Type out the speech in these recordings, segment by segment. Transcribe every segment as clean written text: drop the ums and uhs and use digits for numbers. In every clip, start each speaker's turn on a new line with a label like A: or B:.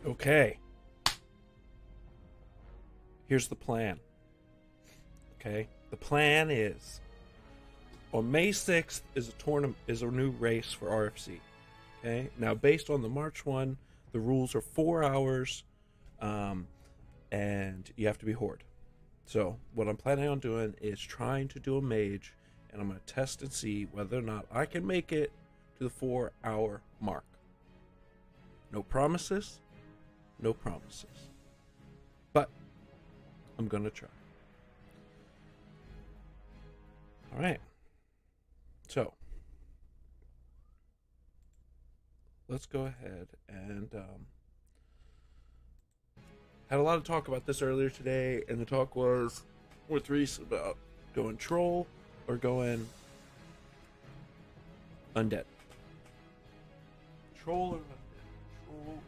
A: Okay. Here's the plan. Okay? The plan is on May 6th is a new race for RFC. Okay? Now based on the March one, the rules are 4 hours and you have to be Horde. So what I'm planning on doing is trying to do a Mage, and I'm going to test and see whether or not I can make it to the 4-hour mark. No promises. No promises. But I'm going to try. All right. So let's go ahead and had a lot of talk about this earlier today, and the talk was with Reese about going troll or going undead. Troll or undead. Troll or undead.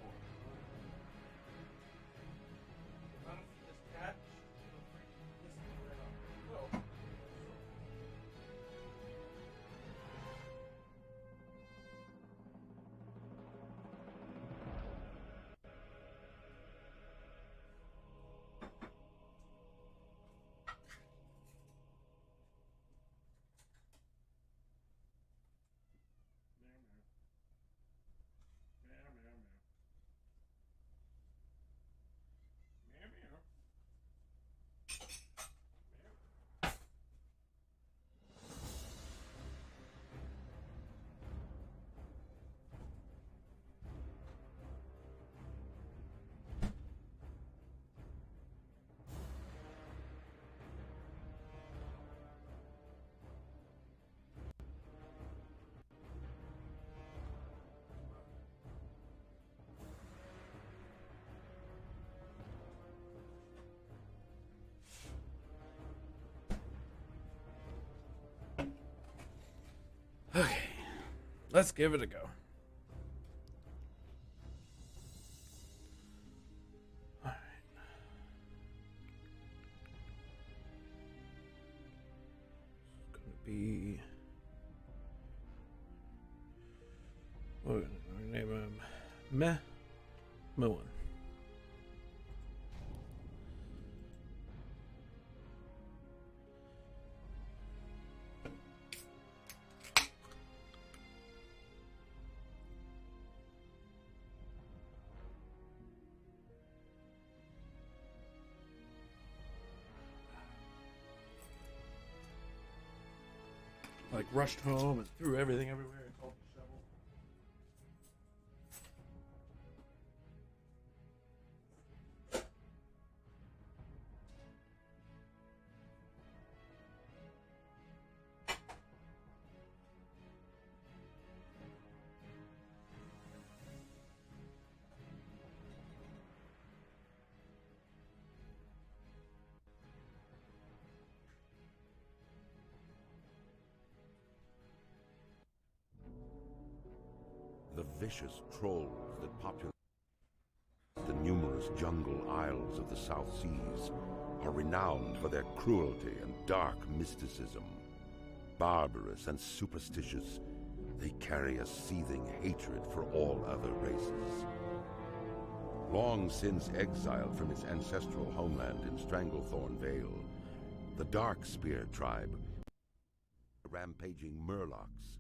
A: Okay, let's give it a go. All right. It's gonna be. What are we gonna name him? Moen. Like rushed home and threw everything everywhere and called the shovel.
B: The vicious trolls that populate the numerous jungle isles of the South Seas are renowned for their cruelty and dark mysticism. Barbarous and superstitious, they carry a seething hatred for all other races. Long since exiled from its ancestral homeland in Stranglethorn Vale, the Darkspear tribe, rampaging Murlocs.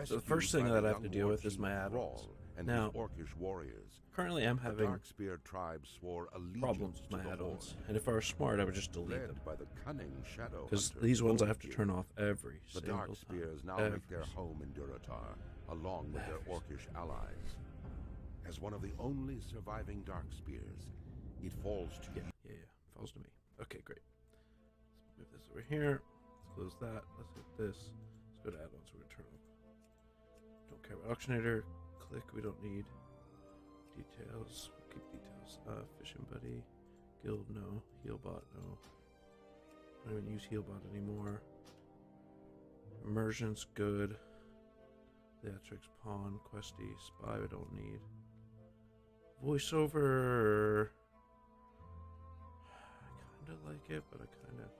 A: So the first thing that I have to deal with is my add-ons. Now,
B: Orcish warriors,
A: currently I'm having
B: Darkspear tribe swore
A: problems with my add-ons, and if I were smart, I would just delete them.
B: By the cunning shadow
A: because
B: hunter
A: these ones I have to
B: Thorngear.
A: turn off every
B: The
A: single
B: Darkspears
A: time.
B: now make their home in Durotar, along with their Orcish allies. As one of the only surviving Darkspears, it falls to you.
A: Yeah, falls to me. Okay, great. Let's move this over here. Let's close that. Let's hit this. Let's go to add-ons. We're gonna turn off. Don't care about auctionator. Click. We don't need details. We'll keep details. Fishing buddy. Guild. No. Healbot. No. I don't even use Healbot anymore. Immersion's good. Theatrics, pawn, questy, spy. We don't need. Voiceover. I kind of like it, but I kind of.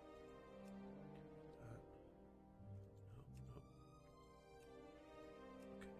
A: Nope. Okay.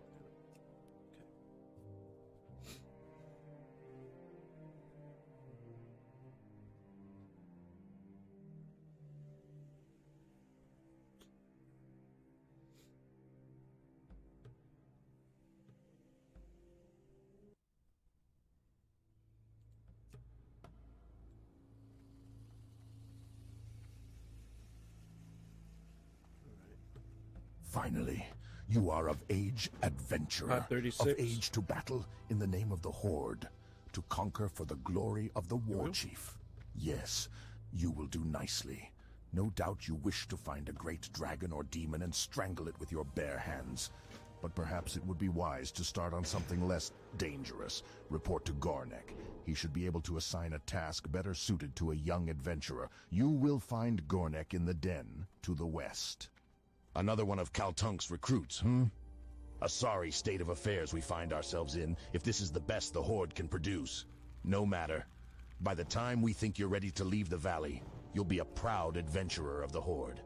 C: Finally, you are of age, adventurer.
A: 536.
C: Of age to battle in the name of the Horde, to conquer for the glory of the War Chief. Yes, you will do nicely. No doubt you wish to find a great dragon or demon and strangle it with your bare hands. But perhaps it would be wise to start on something less dangerous. Report to Gornek. He should be able to assign a task better suited to a young adventurer. You will find Gornek in the den to the west.
D: Another one of Kaltunk's recruits, A sorry state of affairs we find ourselves in, if this is the best the Horde can produce. No matter. By the time we think you're ready to leave the valley, you'll be a proud adventurer of the Horde.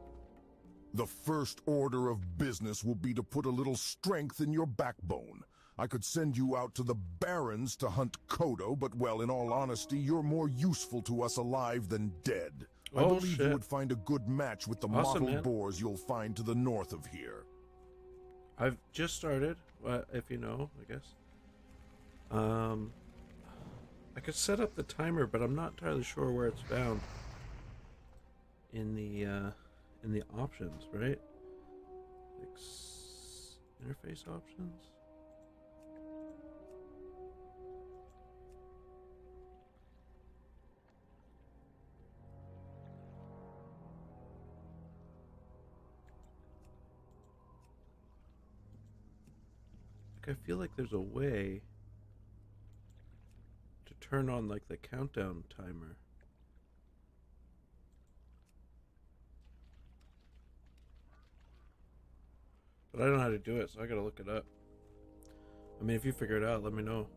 C: The first order of business will be to put a little strength in your backbone. I could send you out to the Barrens to hunt Kodo, but well, in all honesty, you're more useful to us alive than dead. I believe you would find a good match with the mottled boars you'll find to the north of here.
A: I've just started, if you know, I guess. I could set up the timer, but I'm not entirely sure where it's found in the options, right? Like interface options. I feel like there's a way to turn on like the countdown timer. But I don't know how to do it, so I gotta look it up. I mean, if you figure it out, let me know.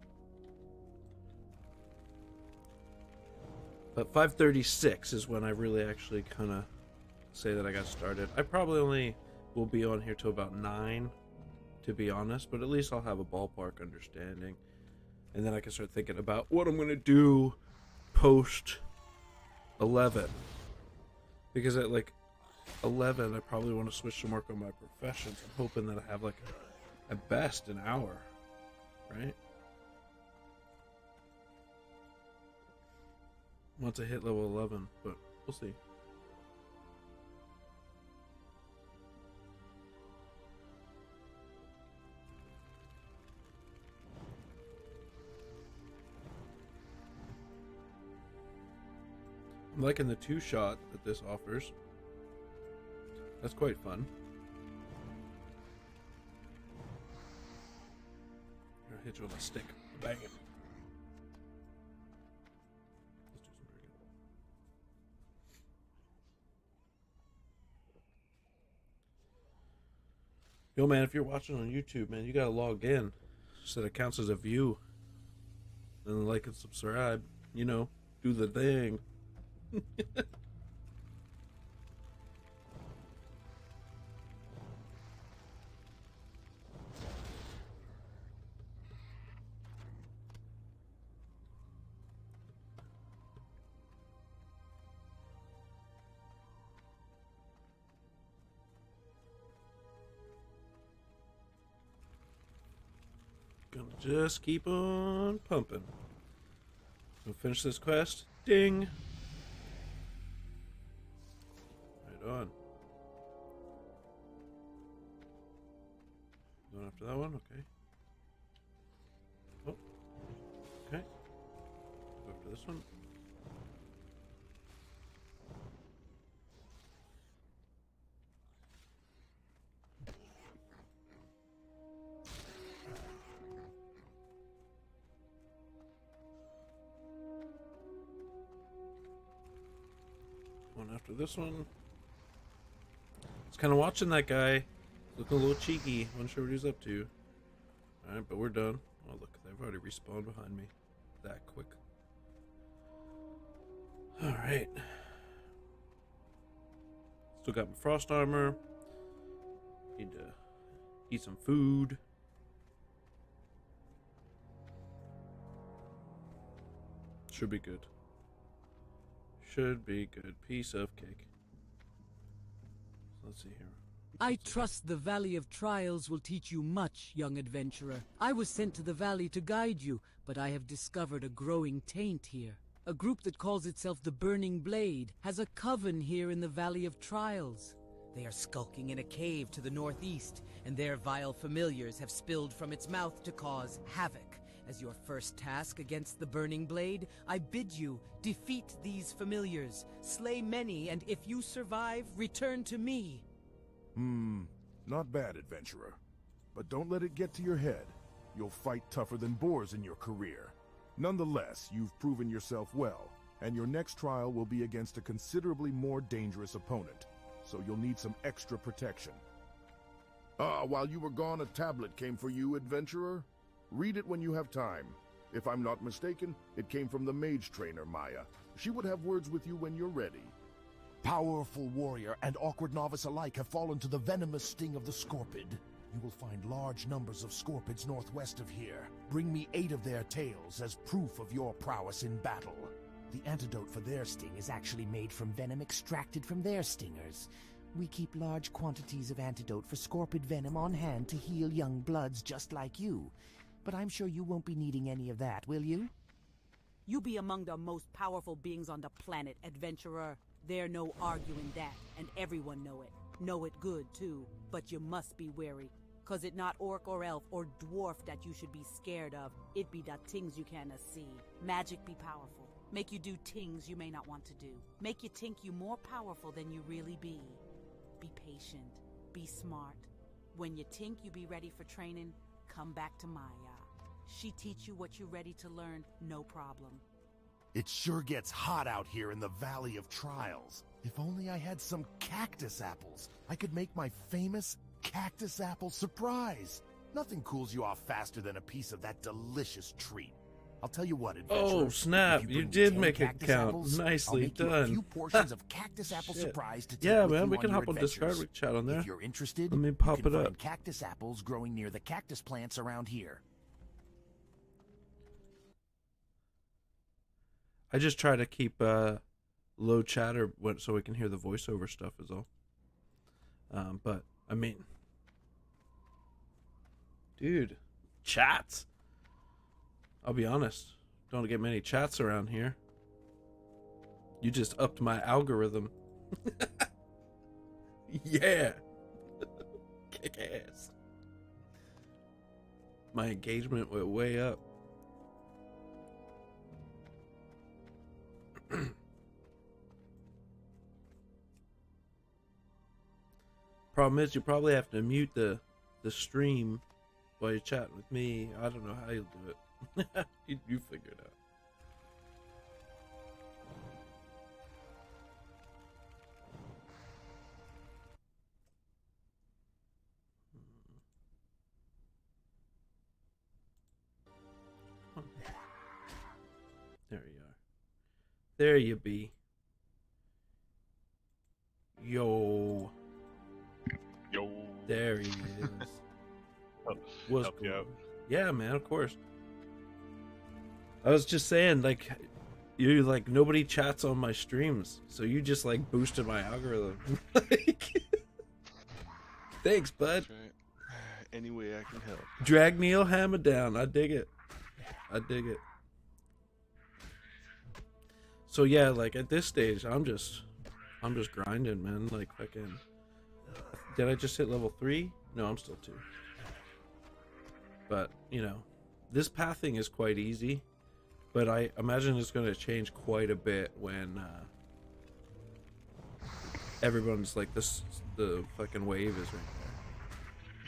A: But 5:36 is when I really actually kind of say that I got started. I probably only will be on here till about 9. To be honest, but at least I'll have a ballpark understanding, and then I can start thinking about what I'm gonna do post 11, because at like 11 I probably want to switch to work on my professions. I'm hoping that I have like at best an hour, right? Once I hit level 11, but we'll see. I'm liking the 2-shot that this offers. That's quite fun. I'll hit you with a stick. Bang it. Let's do some very good. Yo, man, if you're watching on YouTube, man, you gotta log in so that it counts as a view. And like and subscribe. You know, do the thing. Gonna just keep on pumping. We'll finish this quest. Ding! On. Going after that one, okay. Oh, okay. Go after this one. Going after this one. Kind of watching that guy, looking a little cheeky. Wasn't sure what he's up to. All right, but we're done. Oh look, they've already respawned behind me. That quick. All right. Still got my frost armor. Need to eat some food. Should be good. Should be good. Piece of cake. Let's see here.
E: I trust the Valley of Trials will teach you much, young adventurer. I was sent to the valley to guide you, but I have discovered a growing taint here. A group that calls itself the Burning Blade has a coven here in the Valley of Trials. They are skulking in a cave to the northeast, and their vile familiars have spilled from its mouth to cause havoc. As your first task against the Burning Blade, I bid you defeat these familiars, slay many, and if you survive, return to me.
C: Not bad, adventurer. But don't let it get to your head. You'll fight tougher than boars in your career. Nonetheless, you've proven yourself well, and your next trial will be against a considerably more dangerous opponent, so you'll need some extra protection. While you were gone, a tablet came for you, adventurer. Read it when you have time. If I'm not mistaken, it came from the Mage trainer, Maya. She would have words with you when you're ready.
D: Powerful warrior and awkward novice alike have fallen to the venomous sting of the Scorpid. You will find large numbers of Scorpids northwest of here. Bring me 8 of their tails as proof of your prowess in battle.
F: The antidote for their sting is actually made from venom extracted from their stingers. We keep large quantities of antidote for Scorpid venom on hand to heal young bloods just like you. But I'm sure you won't be needing any of that, will you?
G: You be among the most powerful beings on the planet, adventurer. There no arguing that, and everyone know it. Know it good, too. But you must be wary, 'cause it not orc or elf or dwarf that you should be scared of. It be the things you cannot see. Magic be powerful. Make you do things you may not want to do. Make you think you more powerful than you really be. Be patient. Be smart. When you think you be ready for training, come back to Maya. She teach you what you're ready to learn, no problem.
D: It sure gets hot out here in the Valley of Trials. If only I had some cactus apples, I could make my famous cactus apple surprise. Nothing cools you off faster than a piece of that delicious treat. I'll tell you what, adventurer.
A: Oh snap! You did make it count. Nicely done.
D: A few portions of cactus apple surprise to take
A: yeah,
D: with
A: man,
D: you
A: we can
D: your
A: hop on
D: adventures.
A: Discord. We can chat on there.
D: If you're interested,
A: Let me pop
D: you can
A: it up.
D: find cactus apples growing near the cactus plants around here.
A: I just try to keep low chatter so we can hear the voiceover stuff is all. But I mean, dude, chats. I'll be honest, don't get many chats around here. You just upped my algorithm. Yeah. Kick ass. My engagement went way up. Problem is, you probably have to mute the stream while you're chatting with me. I don't know how you'll do it. you figure it out. There you are. There you be. Yo.
H: Yo.
A: There he is. What's
H: Help you
A: going
H: out.
A: on? Yeah, man, of course. I was just saying, like, you like nobody chats on my streams, so you just like boosted my algorithm. Like, thanks, bud.
H: That's right. Any way I can help.
A: Drag Neil Hammer down. I dig it. I dig it. So yeah, like at this stage, I'm just grinding, man. Like fucking. Did I just hit level 3? No, I'm still 2. But you know, this pathing is quite easy. But I imagine it's going to change quite a bit when everyone's like this. The fucking wave is right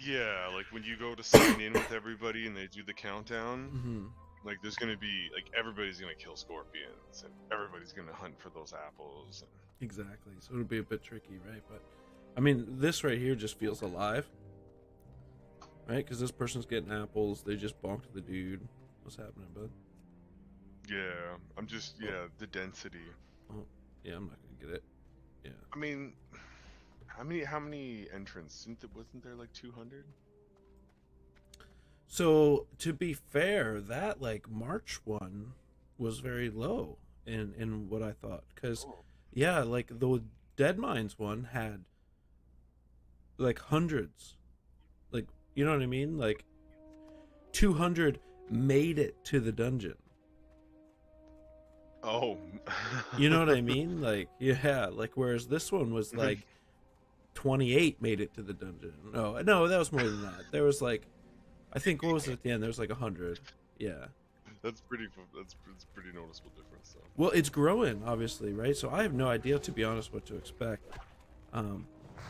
H: Yeah, like when you go to sign in with everybody and they do the countdown,
A: there.
H: like there's gonna be like everybody's gonna kill scorpions and everybody's gonna hunt for those apples.
A: Exactly. So it'll be a bit tricky, right? But I mean, this right here just feels alive, right? Because this person's getting apples. They just bonked the dude. What's happening, bud?
H: Yeah, I'm just the density.
A: Oh, yeah, I'm not gonna get it. Yeah.
H: I mean, how many entrants? Wasn't there like 200?
A: So to be fair, that like March one was very low in what I thought, because yeah, like the Dead Mines one had like hundreds, like you know what I mean, like 200 made it to the dungeon.
H: Oh,
A: You know what I mean? Like, yeah, like whereas this one was like 28 made it to the dungeon. No, that was more than that. There was like, I think, what was it at the end? There was like 100. Yeah.
H: That's pretty noticeable difference, though.
A: Well, it's growing, obviously, right? So I have no idea, to be honest, what to expect.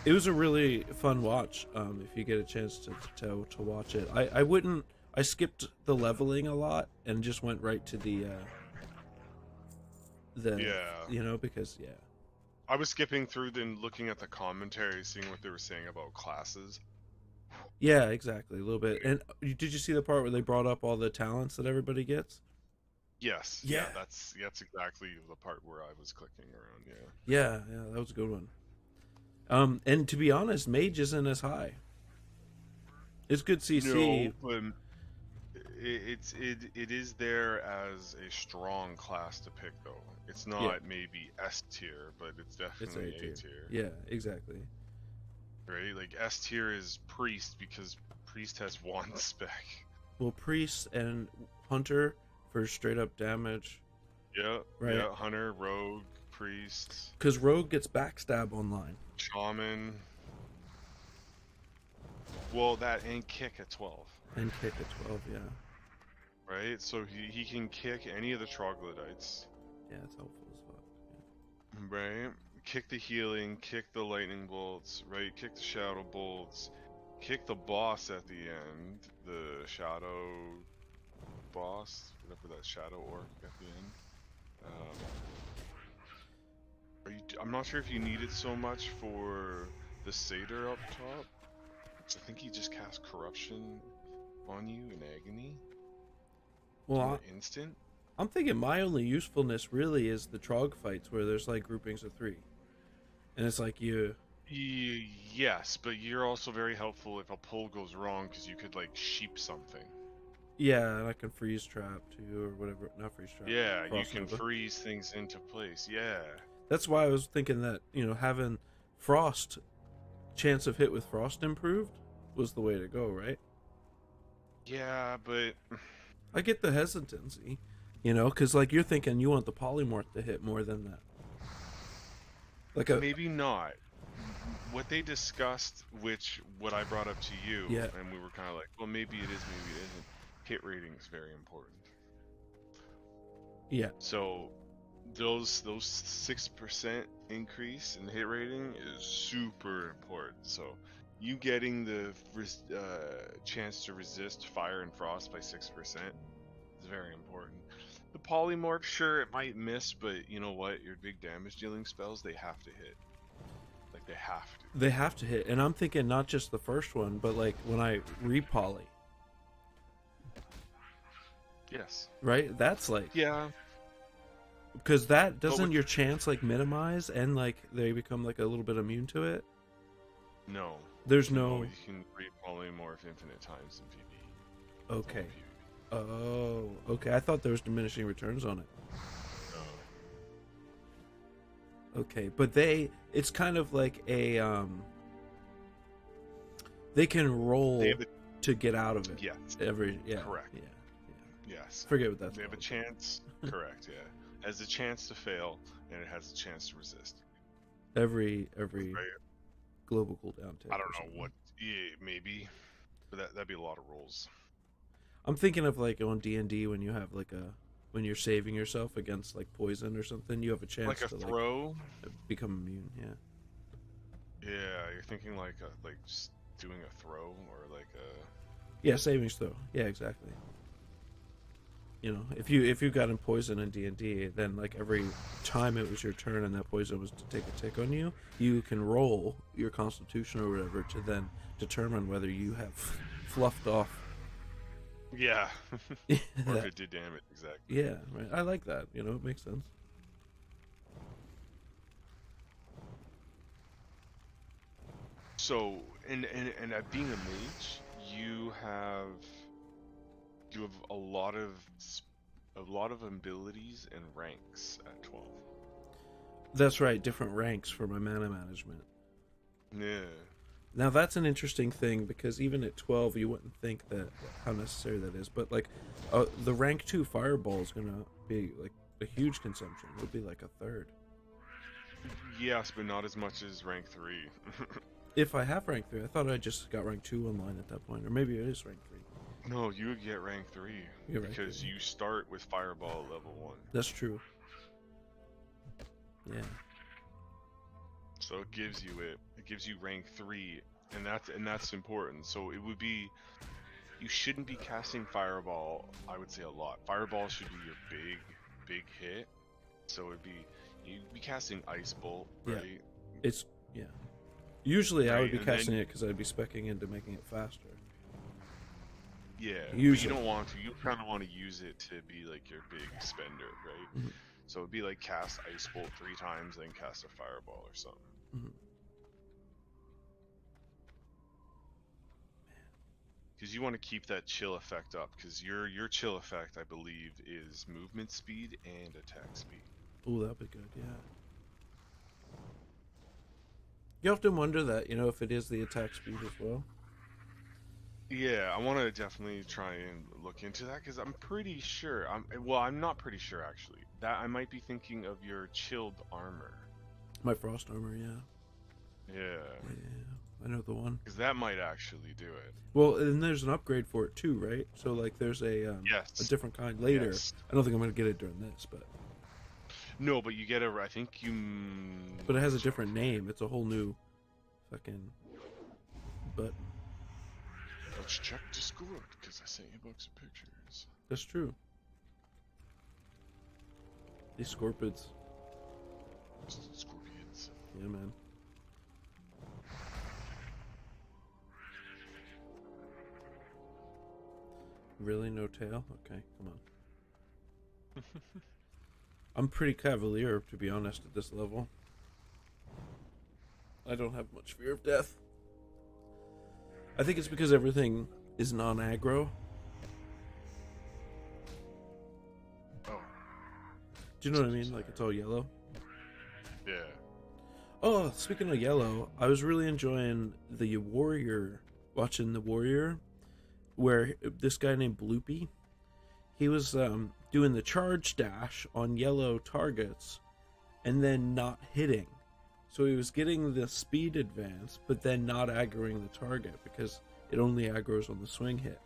A: It was a really fun watch. If you get a chance to watch it, I skipped the leveling a lot and just went right to the because
H: I was skipping through then looking at the commentary, seeing what they were saying about classes.
A: Yeah, exactly, a little bit. And did you see the part where they brought up all the talents that everybody gets?
H: Yes.
A: Yeah.
H: That's exactly the part where I was clicking around.
A: Yeah, that was a good one. And to be honest, Mage isn't as high. It's good CC.
H: No, but it is there as a strong class to pick, though. It's not maybe S tier, but it's definitely A tier.
A: Yeah, exactly.
H: Right, like S tier is Priest because Priest has one spec.
A: Well, Priest and Hunter for straight up damage.
H: Yeah,
A: right.
H: Yeah, Hunter, Rogue, Priest.
A: Because Rogue gets backstab online.
H: Shaman. Well, that and kick at 12.
A: And kick at 12, yeah.
H: Right, so he can kick any of the troglodytes.
A: Yeah, it's helpful as fuck. Yeah.
H: Right, kick the healing, kick the lightning bolts, right, kick the shadow bolts, kick the boss at the end, the shadow boss, whatever that shadow orc at the end. I'm not sure if you need it so much for the satyr up top. I think he just casts corruption on you in agony.
A: Well,
H: instant.
A: I'm thinking my only usefulness really is the trog fights where there's like groupings of 3, and it's like you.
H: Yes, but you're also very helpful if a pull goes wrong because you could like sheep something.
A: Yeah, and I can freeze trap too, or whatever. Not freeze trap.
H: Yeah, you can freeze things into place. Yeah.
A: That's why I was thinking that having frost, chance of hit with frost improved was the way to go, right?
H: Yeah, but
A: I get the hesitancy, because like you're thinking you want the polymorph to hit more than that. Like
H: maybe not. What they discussed, what I brought up to you, and we were kind of like, well, maybe it is, maybe it isn't. Hit rating is very important.
A: Yeah.
H: So those 6% increase in hit rating is super important. So you getting the chance to resist fire and frost by 6% is very important. The polymorph, sure, it might miss, but you know what? Your big damage dealing spells, they have to hit. Like they have to.
A: They have to hit, and I'm thinking not just the first one, but like when I repoly.
H: Yes.
A: Right? That's like...
H: Yeah.
A: Because that, doesn't your chance like minimize and like they become like a little bit immune to it?
H: No.
A: There's no...
H: You can re-polymorph infinite times in PvE.
A: Okay. Oh, okay. I thought there was diminishing returns on it.
H: No.
A: Okay, but it's kind of like a, they can roll to get out of it.
H: Yes.
A: Correct. Yeah.
H: Yes.
A: Forget what that's
H: They have a chance. Correct. Yeah. Has a chance to fail, and it has a chance to resist.
A: Every global cooldown take.
H: I don't know what. Yeah, maybe, but that'd be a lot of rolls.
A: I'm thinking of like on D&D when you have like when you're saving yourself against like poison or something, you have a chance
H: like a
A: to
H: throw,
A: become immune. Yeah.
H: Yeah, you're thinking like just doing a throw or like a.
A: Yeah, savings throw. Yeah, exactly. If you got in poison in D&D, then like every time it was your turn and that poison was to take a tick on you, you can roll your constitution or whatever to then determine whether you have fluffed off.
H: Yeah. Or if it did damage, exactly.
A: Yeah, right. I like that. It makes sense.
H: So, and at being a mage, you have a lot of abilities and ranks at 12.
A: That's right, different ranks for my mana management.
H: Yeah.
A: Now that's an interesting thing because even at 12 you wouldn't think that how necessary that is, but like the rank 2 fireball is gonna be like a huge consumption. It would be like a third.
H: Yes, but not as much as rank 3.
A: If I have rank 3, I thought I just got rank 2 online at that point, or maybe it is rank 3.
H: No, you would get rank 3
A: You're rank
H: because
A: 3.
H: you start with Fireball at level 1.
A: That's true. Yeah.
H: So it gives you rank 3, and that's important. So it would be, you shouldn't be casting Fireball, I would say, a lot. Fireball should be your big hit. So you'd be casting Ice Bolt, right?
A: Yeah. Usually I would be
H: and
A: casting it because I'd be speccing into making it faster.
H: Yeah,
A: Usually.
H: but you don't want to. You kind of want to use it to be like your big spender, right?
A: Mhm.
H: So it'd be like cast Ice Bolt 3 times, then cast a Fireball or something.
A: Mhm.
H: Because you want to keep that chill effect up, because your chill effect, I believe, is movement speed and attack speed.
A: Oh, that'd be good, yeah. You often wonder that, if it is the attack speed as well.
H: Yeah, I want to definitely try and look into that, because I'm pretty sure. I'm not pretty sure actually. That I might be thinking of your chilled armor.
A: My frost armor, yeah.
H: Yeah.
A: Yeah, I know the one.
H: Because that might actually do it.
A: Well, and there's an upgrade for it too, right? So like, there's a different kind later.
H: Yes.
A: I don't think I'm gonna get it during this, but.
H: No, but you get I think you.
A: But it has a different name. It's a whole new, fucking. But.
H: Let's check Discord, because I sent you books and pictures.
A: That's true. These scorpids.
H: Scorpions.
A: Yeah, man. Really? No tail? Okay, come on. I'm pretty cavalier, to be honest, at this level. I don't have much fear of death. I think it's because everything is non-aggro.
H: Oh.
A: Do you know what I mean? Like, it's all yellow.
H: Yeah.
A: Oh, speaking of yellow, I was really enjoying the Warrior, watching the Warrior, where this guy named Bloopy, he was doing the charge dash on yellow targets and then not hitting. So he was getting the speed advance, but then not aggroing the target because it only aggroes on the swing hit.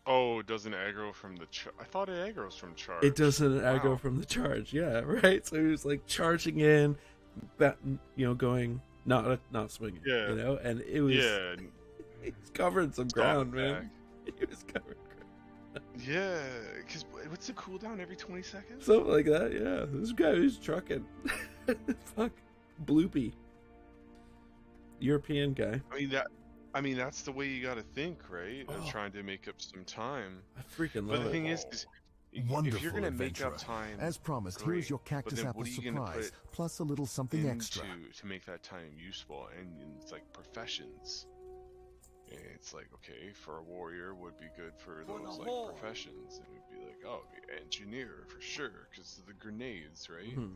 H: Oh, it doesn't aggro from the I thought it aggroes from charge.
A: It doesn't aggro from the charge, yeah, right? So he was like charging in, going not swinging,
H: yeah,
A: and it was he's covering some ground, man. He was covering ground.
H: Yeah, because what's the cooldown every 20 seconds?
A: Something like that, yeah. This guy was trucking. Fuck, Bloopy, European guy.
H: I mean that's the way you got to think, right? Of trying to make up some time.
A: I freaking love it.
H: But the thing is
C: Wonderful
H: if you're gonna make
C: adventurer.
H: up time,
C: As promised,
H: great,
C: here is your cactus
H: but then
C: apple
H: what are you gonna
C: surprise,
H: put
C: plus a little something extra.
H: to make that time useful? And it's like professions. And it's like, okay, for a warrior would be good for those like professions. It would be like, oh, engineer for sure, because of the grenades, right?
A: Mm-hmm.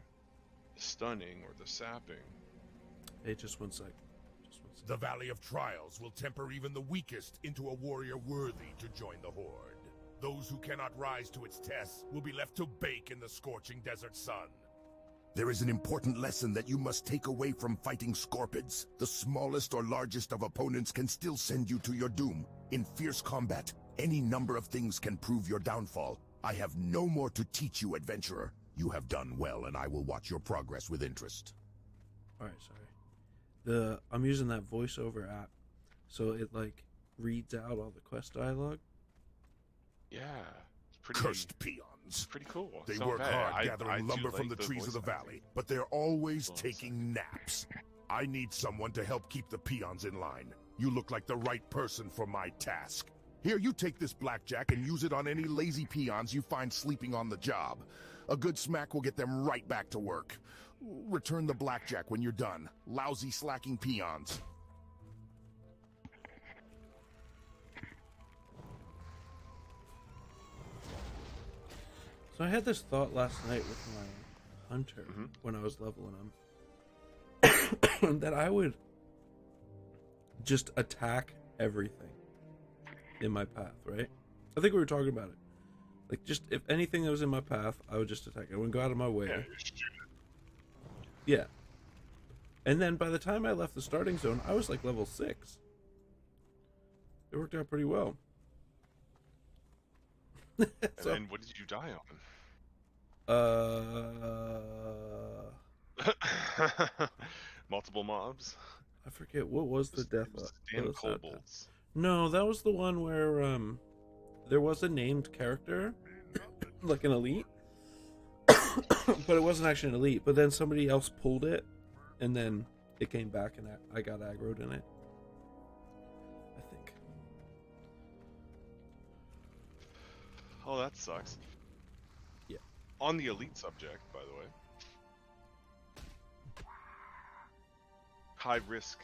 H: The stunning or the sapping.
A: Hey, just one sec.
D: The Valley of Trials will temper even the weakest into a warrior worthy to join the Horde. Those who cannot rise to its tests will be left to bake in the scorching desert sun.
C: There is an important lesson that you must take away from fighting scorpids. The smallest or largest of opponents can still send you to your doom. In fierce combat, any number of things can prove your downfall. I have no more to teach you, adventurer. You have done well, and I will watch your progress with interest.
A: Alright, sorry. I'm using that voiceover app, so it like reads out all the quest dialogue.
H: Yeah, it's pretty.
C: Cursed peons.
H: Pretty cool.
C: They
H: It's not
C: work
H: bad.
C: hard
H: I
C: gathering
H: do
C: lumber from
H: like
C: the trees of the
H: voice acting.
C: valley, but they're always
H: Voice
C: taking naps. I need someone to help keep the peons in line. You look like the right person for my task. Here, you take this blackjack and use it on any lazy peons you find sleeping on the job. A good smack will get them right back to work. Return the blackjack when you're done. Lousy slacking peons.
A: So I had this thought last night with my hunter when I was leveling him that I would just attack everything in my path, right? I think we were talking about it. Like, just if anything that was in my path, I would just attack it. I wouldn't go out of my way.
H: Yeah, you shoot it.
A: Yeah. And then by the time I left the starting zone, I was like level 6. It worked out pretty well.
H: And then what did you die on? Multiple mobs?
A: I forget, what was the death?
H: Damn kobolds.
A: No, that was the one where there was a named character, like an elite, but it wasn't actually an elite. But then somebody else pulled it, and then it came back, and I got aggroed in it. I think.
H: Oh, that sucks.
A: Yeah.
H: On the elite subject, by the way. High risk,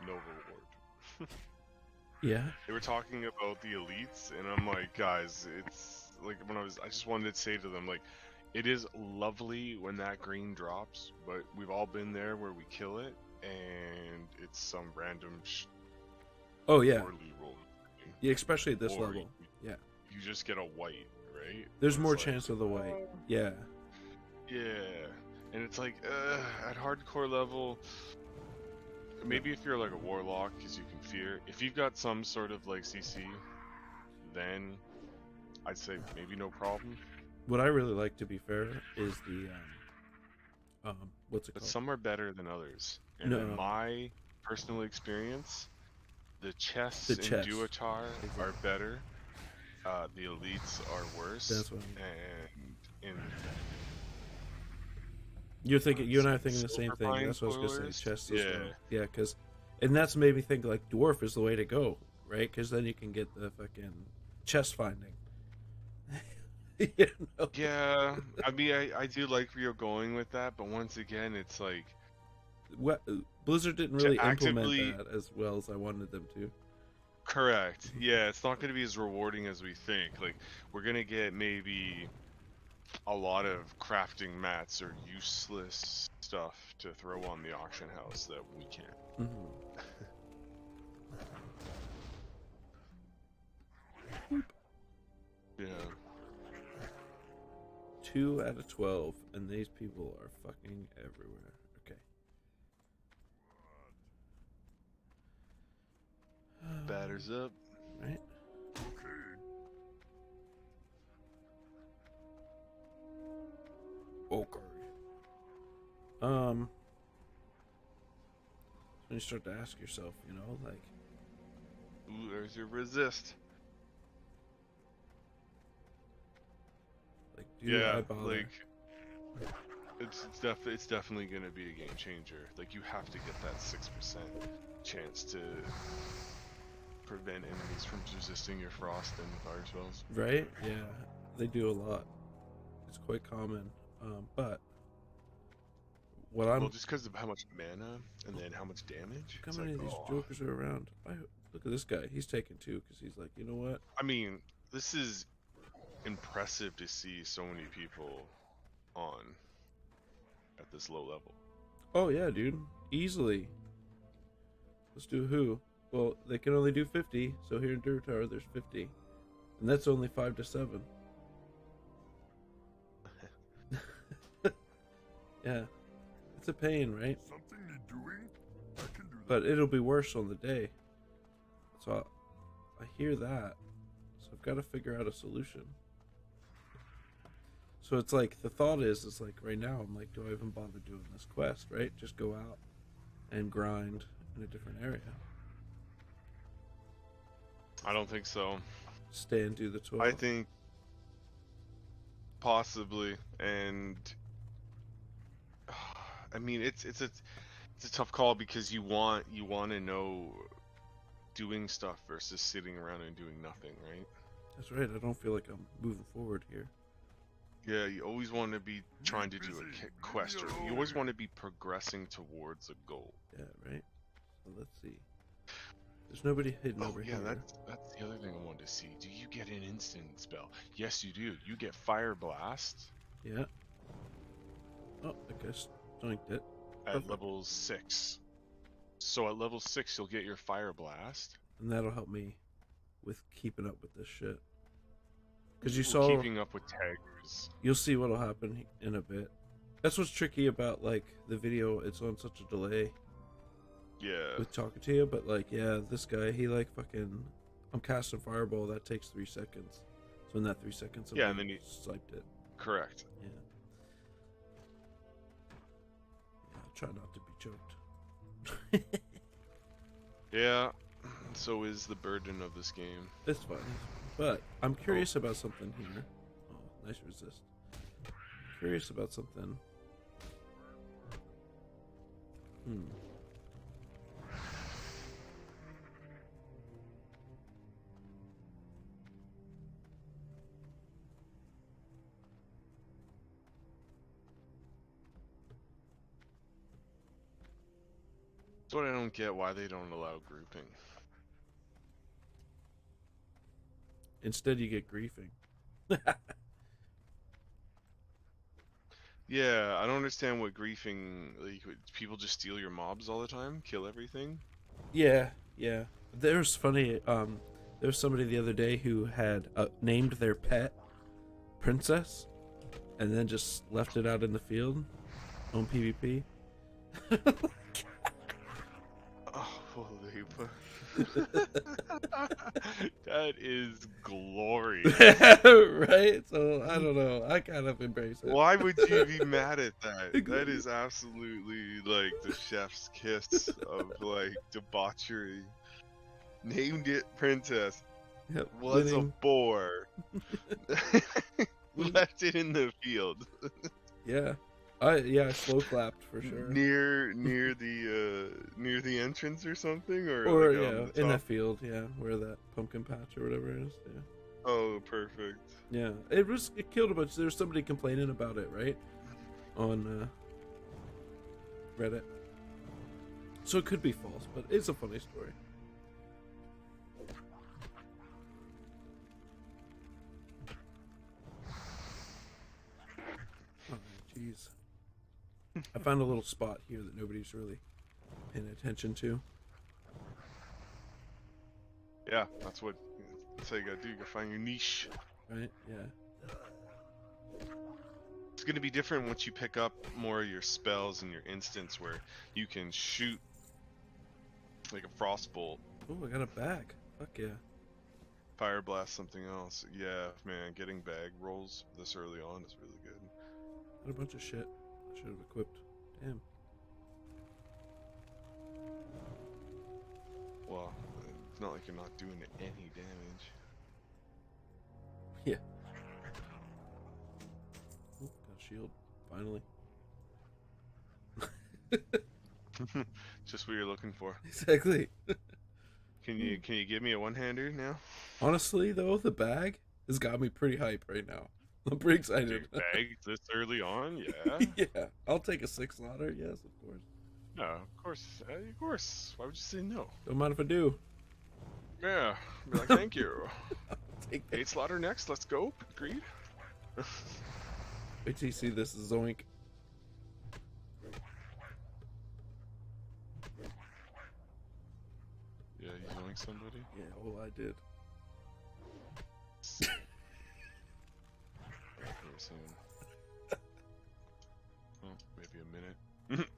H: no reward.
A: Yeah.
H: They were talking about the elites, and I'm like, guys, it's like I just wanted to say to them, like, it is lovely when that green drops, but we've all been there where we kill it, and it's some random
A: Oh yeah.
H: poorly rolled green.
A: Yeah, especially at this
H: Or
A: level. Yeah.
H: You just get a white, right?
A: There's
H: It's
A: more
H: like,
A: chance of the white. Yeah.
H: Yeah, and it's like, at hardcore level, maybe if you're like a warlock, because you can fear. If you've got some sort of like CC, then I'd say maybe no problem.
A: What I really like, to be fair, is the what's it
H: But
A: called?
H: some are better than others. And
A: No.
H: in my personal experience, the chests
A: The
H: in
A: chests.
H: Duatar are better. The elites are worse.
A: That's what
H: And in
A: You're thinking, you and I are thinking the same thing.
H: Silverpine
A: That's what I was gonna
H: spoilers?
A: say. Chest as
H: Yeah.
A: well. Yeah, because, and that's made me think like dwarf is the way to go, right? Because then you can get the fucking chest finding. You know?
H: Yeah, I mean, I do like where you're going with that, but once again, it's like,
A: What, Blizzard didn't really
H: actively-
A: implement that as well as I wanted them to.
H: correct. Yeah, it's not going to be as rewarding as we think. Like, we're going to get maybe a lot of crafting mats or useless stuff to throw on the auction house that we can't.
A: Mm-hmm.
H: Yeah.
A: 2 out of 12, and these people are fucking everywhere. Okay.
H: Batters up.
A: Right? Okay. When you start to ask yourself, you know, like,
H: Ooh, there's your resist.
A: do I
H: Yeah,
A: bother?
H: like, it's definitely going to be a game changer. Like, you have to get that 6% chance to prevent enemies from resisting your frost and fire spells.
A: Right? Yeah, they do a lot. It's quite common. But what I'm
H: Well, just because of how much mana and then how much damage.
A: how
H: it's
A: many
H: like,
A: of these
H: oh.
A: jokers are around? Look at this guy. He's taking 2 because he's like, you know what?
H: I mean, this is impressive to see so many people on at this low level.
A: Oh yeah, dude, easily. Let's do who? Well, they can only do 50, so here in Durtar there's 50, and that's only 5 to 7. Yeah, it's a pain, right?
C: Something need doing? I can do
A: But it'll be worse on the day. So I hear that. So I've got to figure out a solution. So it's like, the thought is, it's like right now I'm like, do I even bother doing this quest, right? Just go out and grind in a different area.
H: I don't think so.
A: Stay and do the 12.
H: I think possibly, and I mean it's a tough call because you want to know doing stuff versus sitting around and doing nothing, right?
A: That's right. I don't feel like I'm moving forward here.
H: Yeah, you always want to be trying to do a quest, or you always want to be progressing towards a goal.
A: Yeah, right. So let's see. There's nobody hidden
H: Oh
A: over
H: yeah,
A: here.
H: that's the other thing I wanted to see. Do you get an instant spell? Yes, you do. You get Fire Blast
A: Yeah. Oh, I guess doinked it.
H: at
A: Perfect.
H: level 6. So at level 6, you'll get your Fire Blast.
A: And that'll help me with keeping up with this shit. Because you
H: Ooh,
A: saw,
H: keeping up with taggers.
A: you'll see what'll happen in a bit. That's what's tricky about like the video. It's on such a delay
H: Yeah.
A: with talking to you, but like, yeah, this guy, he like fucking. I'm casting fireball. That takes 3 seconds. So in that 3 seconds,
H: Yeah, and then you
A: swiped it.
H: correct.
A: Yeah. Yeah. I'll try not to be choked.
H: Yeah. So is the burden of this game.
A: It's fine. But I'm curious about something here. Oh, nice resist. Curious about something.
H: That's what I don't get, why they don't allow grouping.
A: Instead, you get griefing.
H: Yeah, I don't understand what griefing, like, people just steal your mobs all the time, kill everything.
A: Yeah, yeah. There's funny. There was somebody the other day who had named their pet Princess, and then just left it out in the field on PvP.
H: Oh, holy that is glorious.
A: Right? So I don't know. I kind of embrace it.
H: Why would you be mad at that? That is absolutely like the chef's kiss of like debauchery. Named it Princess.
A: Yep,
H: Was
A: winning.
H: a boar. Left it in the field.
A: Yeah. I slow clapped for sure.
H: Near the entrance or something, or
A: Or
H: like,
A: yeah, in that field, yeah, where that pumpkin patch or whatever it is. Yeah.
H: Oh, perfect.
A: Yeah. It killed a bunch. There was somebody complaining about it, right? On Reddit. So it could be false, but it's a funny story. Oh, jeez. I found a little spot here that nobody's really paying attention to.
H: Yeah, that's how you gotta do. You gotta find your niche.
A: Right? Yeah.
H: It's gonna be different once you pick up more of your spells and your instants, where you can shoot like a frostbolt,
A: Oh, I got a bag. Fuck yeah.
H: fire blast, something else. Yeah, man, getting bag rolls this early on is really good.
A: Got a bunch of shit I should have equipped. Damn.
H: Well, it's not like you're not doing any damage.
A: Yeah. Ooh, got a shield. Finally.
H: Just what you're looking for.
A: Exactly.
H: Can you give me a one-hander now?
A: Honestly, though, the bag has got me pretty hype right now. I'm pretty excited.
H: Bag this early on? Yeah.
A: Yeah. I'll take a 6 slaughter. Yes, of course.
H: No, of course. Of course. Why would you say no?
A: Don't mind if I do.
H: Yeah. Be like, thank you.
A: Take that.
H: 8 slaughter next. Let's go. Agreed.
A: Wait till you see this zoink.
H: Yeah, you knowing somebody?
A: Yeah, well, I did.
H: Very soon. Oh, maybe a minute.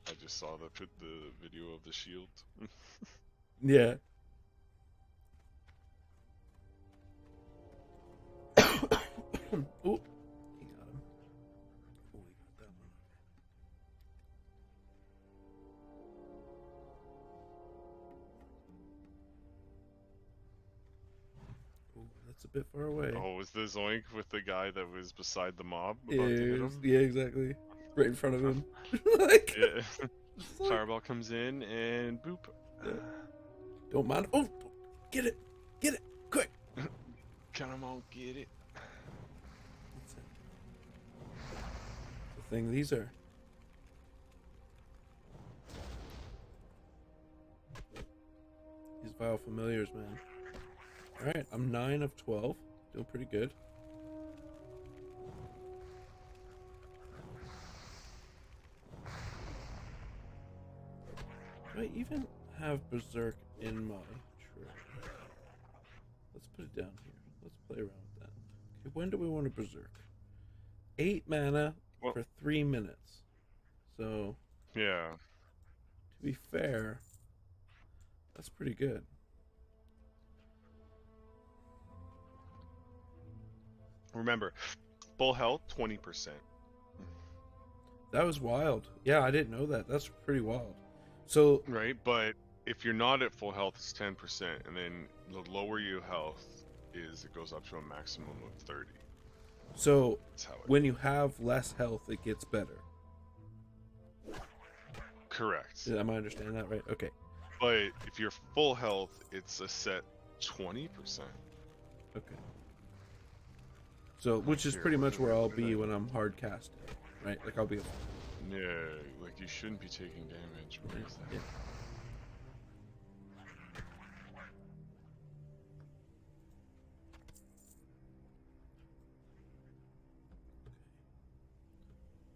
H: I just saw the video of the shield.
A: Yeah. Oh, he got him. Oh, he got that one. Oh, that's a bit far away.
H: Oh, was the zoink with the guy that was beside the mob
A: yeah,
H: about to hit him?
A: yeah, exactly. Right in front of him. Like,
H: Yeah.
A: it's like-
H: Fireball comes in and boop.
A: Yeah. Don't mind. Oh, get it. Get it. Quick.
H: Come on, get it.
A: That's it. The thing these are. These vile familiars, man. Alright, I'm 9 of 12. Doing pretty good. Do I even have Berserk in my tray? Let's put it down here. Let's play around with that. Okay, when do we want to Berserk? 8 mana,
H: Well,
A: for 3 minutes. So,
H: yeah.
A: to be fair, that's pretty good.
H: Remember, full health 20%.
A: That was wild. Yeah, I didn't know that. That's pretty wild. So,
H: Right, but if you're not at full health, it's 10%, and then the lower your health is, it goes up to a maximum of 30.
A: so
H: That's how it.
A: when you have less health, it gets better.
H: Correct.
A: Am I understanding that right? Okay.
H: But if you're full health, it's a set 20%.
A: Okay. So, which is
H: Here,
A: pretty
H: what
A: much
H: did
A: where
H: I-
A: I'll
H: what did
A: be
H: I-
A: when I'm hard casting, right? Like I'll be.
H: Yeah, like you shouldn't be taking damage. What is that?
A: Yeah.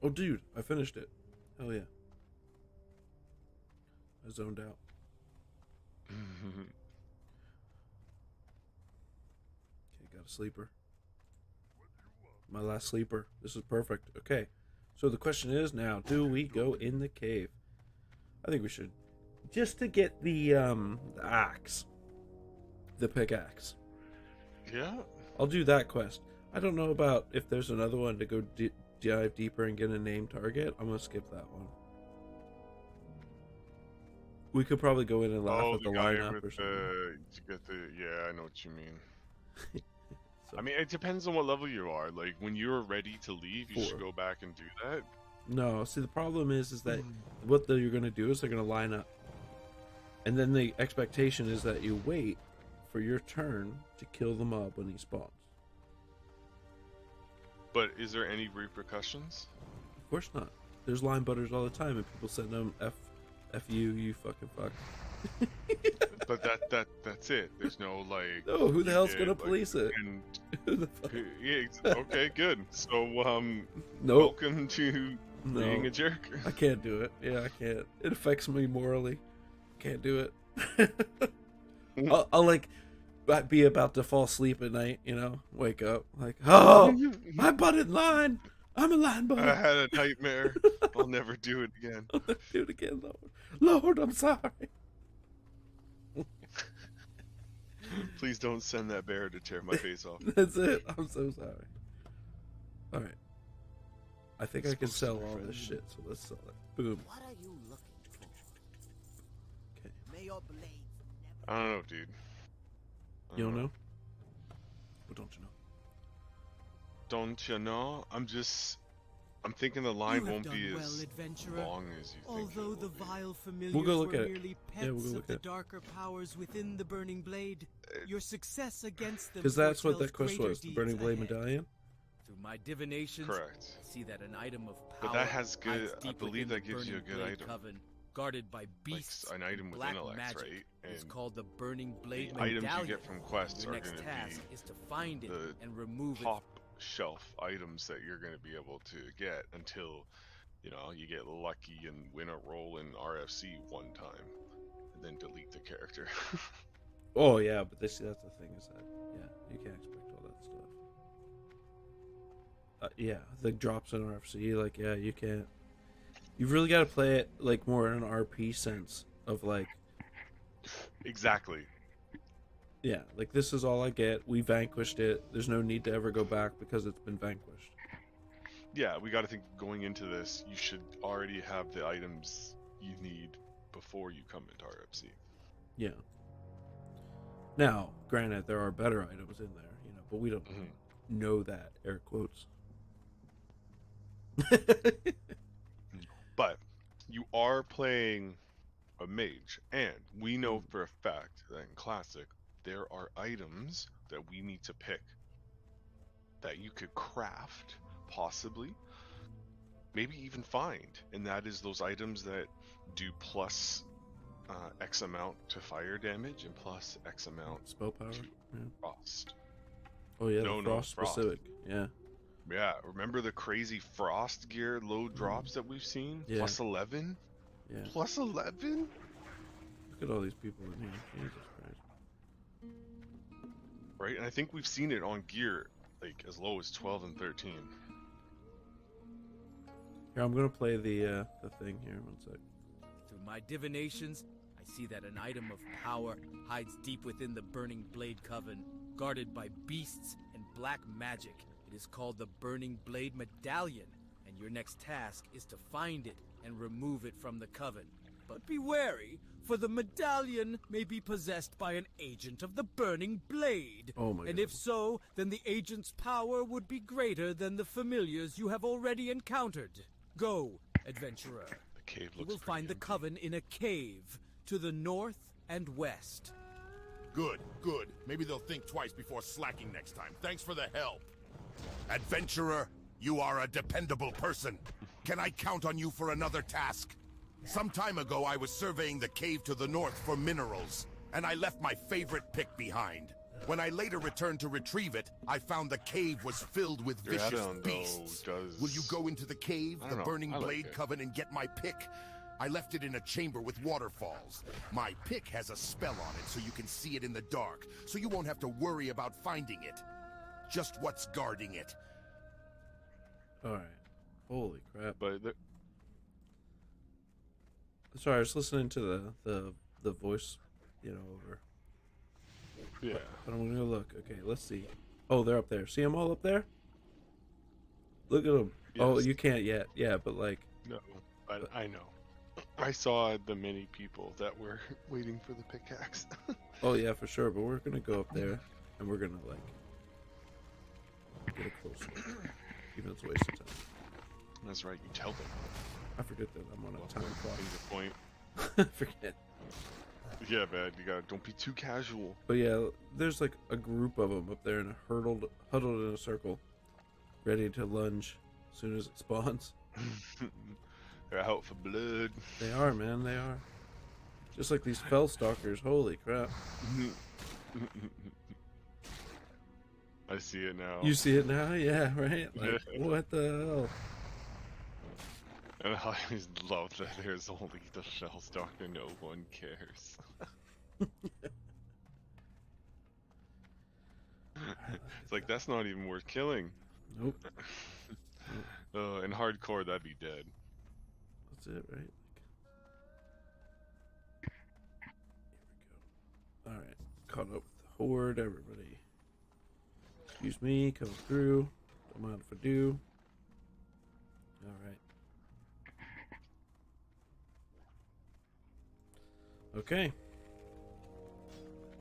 A: Oh, dude, I finished it. Hell yeah. I zoned out. Okay, got a sleeper. My last sleeper. This is perfect. Okay. So the question is now, do we go in the cave? I think we should. Just to get the axe. The pickaxe.
H: Yeah.
A: I'll do that quest. I don't know about if there's another one to go dive deeper and get a named target. I'm going to skip that one. We could probably go in and laugh at the
H: guy
A: lineup
H: with
A: or something.
H: to get the, yeah, I know what you mean.
A: So,
H: I mean, it depends on what level you are. Like, when you're ready to leave, you should
A: 4.
H: go back and do that.
A: no, see the problem is that what you're going to do is they're going to line up. And then the expectation is that you wait for your turn to kill the mob when he spawns.
H: But is there any repercussions?
A: Of course not. There's line butters all the time and people send them F you, you fucking fuck.
H: But that's it. There's no like.
A: No, who the hell's
H: yeah,
A: gonna
H: like,
A: police it?
H: And,
A: Who the fuck?
H: yeah, okay, good. So
A: Nope.
H: welcome to
A: No.
H: being a jerk.
A: I can't do it. Yeah, I can't. It affects me morally. Can't do it. I'll like be about to fall asleep at night, you know, wake up like, oh, I butted line. I'm a line butter.
H: I had a nightmare. I'll never do it again.
A: I'll never do it again, Lord. Lord, I'm sorry.
H: Please don't send that bear to tear my face off.
A: That's it. I'm so sorry. All right. I think
H: It's
A: I can
H: supposed to
A: sell
H: be
A: all
H: friendly.
A: this shit, so let's sell it. Boom.
F: What are you looking for?
A: Okay.
F: May your blades
H: I don't know, dude. I
A: You don't know? What don't you know?
H: Don't you know? I'm thinking the line
E: You have
H: won't
E: done
H: be
E: well,
H: as
E: adventurer.
H: long as you think.
E: Although
H: it
E: the
H: will be.
E: vile familiars
A: We'll go look
E: were
A: at it.
E: merely
A: Yeah,
E: pets
A: we'll go
E: of
A: look
E: the
A: at it.
E: darker powers within the Burning Blade, your success against them
A: Because that's what
E: foretells
A: that quest
E: greater
A: was. The
E: deeds
A: Burning Blade
E: ahead.
A: medallion.
E: Through my divinations,
H: Correct.
E: I see that an item of power
H: But that has good.
E: hides
H: I
E: deep
H: believe
E: within the
H: that gives you a
E: Burning
H: good
E: Blade
H: item.
E: Coven, guarded by
H: Like
E: beasts.
H: an item with
E: black
H: intellect,
E: magic.
H: right?
E: It's
H: And
E: called the Burning Blade
H: the items
E: medallion.
H: you get from quests
E: Your
H: are
E: next
H: going to
E: task
H: be
E: is to find it
H: the
E: and remove it.
H: top shelf items that you're going to be able to get until, you know, you get lucky and win a role in RFC one time, and then delete the character.
A: Oh yeah, but that's the thing is that you can't expect all that stuff. Yeah, the drops in RFC, like you can't. You've really got to play it like more in an RP sense of like,
H: Exactly.
A: yeah, like this is all I get. We vanquished it. There's no need to ever go back because it's been vanquished.
H: Yeah, we got to think going into this, you should already have the items you need before you come into RFC.
A: Yeah. Now, granted, there are better items in there, you know, but we don't know that, air quotes.
H: But you are playing a mage, and we know for a fact that in Classic, there are items that we need to pick that you could craft, possibly, maybe even find, and that is those items that do plus X amount to fire damage and plus X amount
A: Spell power.
H: to
A: Yeah.
H: frost.
A: Oh yeah,
H: No,
A: the
H: no,
A: frost
H: frost.
A: specific. Yeah.
H: Yeah, remember the crazy frost gear low drops that we've seen?
A: Yeah.
H: Plus 11?
A: Yeah.
H: Plus 11?
A: Look at all these people in here. Jesus Christ.
H: Right, and I think we've seen it on gear like as low as 12 and 13.
A: Here, I'm gonna play the thing here. One sec.
E: Through my divinations, I see that an item of power hides deep within the Burning Blade Coven, guarded by beasts and black magic. It is called the Burning Blade Medallion, and your next task is to find it and remove it from the Coven. But be wary, for the medallion may be possessed by an agent of the Burning Blade.
A: Oh my
E: and
A: God.
E: if so, then the agent's power would be greater than the familiars you have already encountered. Go, adventurer.
H: The cave
E: You
H: looks
E: will find the
H: pretty
E: Coven in a cave to the north and west.
D: Good, good. Maybe they'll think twice before slacking next time. Thanks for the help. Adventurer, you are a dependable person. Can I count on you for another task? Some time ago, I was surveying the cave to the north for minerals, and I left my favorite pick behind. When I later returned to retrieve it, I found the cave was filled with
H: Your
D: vicious
H: add-on, though,
D: beasts.
H: does-
D: Will you go into the cave,
H: I
D: the
H: don't know.
D: Burning
H: I like
D: Blade
H: it.
D: Coven, and get my pick? I left it in a chamber with waterfalls. My pick has a spell on it so you can see it in the dark, so you won't have to worry about finding it. Just what's guarding it.
A: All right. Holy crap!
H: But
A: Sorry, I was listening to the voice, over.
H: yeah,
A: But I'm gonna go look. Okay, let's see. Oh, they're up there. See them all up there? Look at them. Oh,
H: Yes.
A: you can't yet. Yeah, but like,
H: no, but I know. I saw the many people that were waiting for the pickaxe.
A: oh yeah, for sure. But we're gonna go up there, and we're gonna like get it closer. Even though it's a waste of time.
H: That's right. You tell them.
A: I forget that I'm on a time clock.
H: Finger point.
A: I forget.
H: Yeah, man. You gotta don't be too casual.
A: But yeah, there's like a group of them up there and huddled in a circle, ready to lunge as soon as it spawns.
H: They're out for blood.
A: They are, man. They are. Just like these fell stalkers. Holy crap!
H: I see it now.
A: You see it now? Yeah, right. Like, what the hell?
H: And I always love that there's only the fell stalker. No one cares. It's like that's not even worth killing.
A: Nope.
H: In hardcore, that'd be dead.
A: That's it, right? Here we go. All right, caught up with the horde. Everybody, excuse me, coming through. Don't mind if I do. All right. Okay.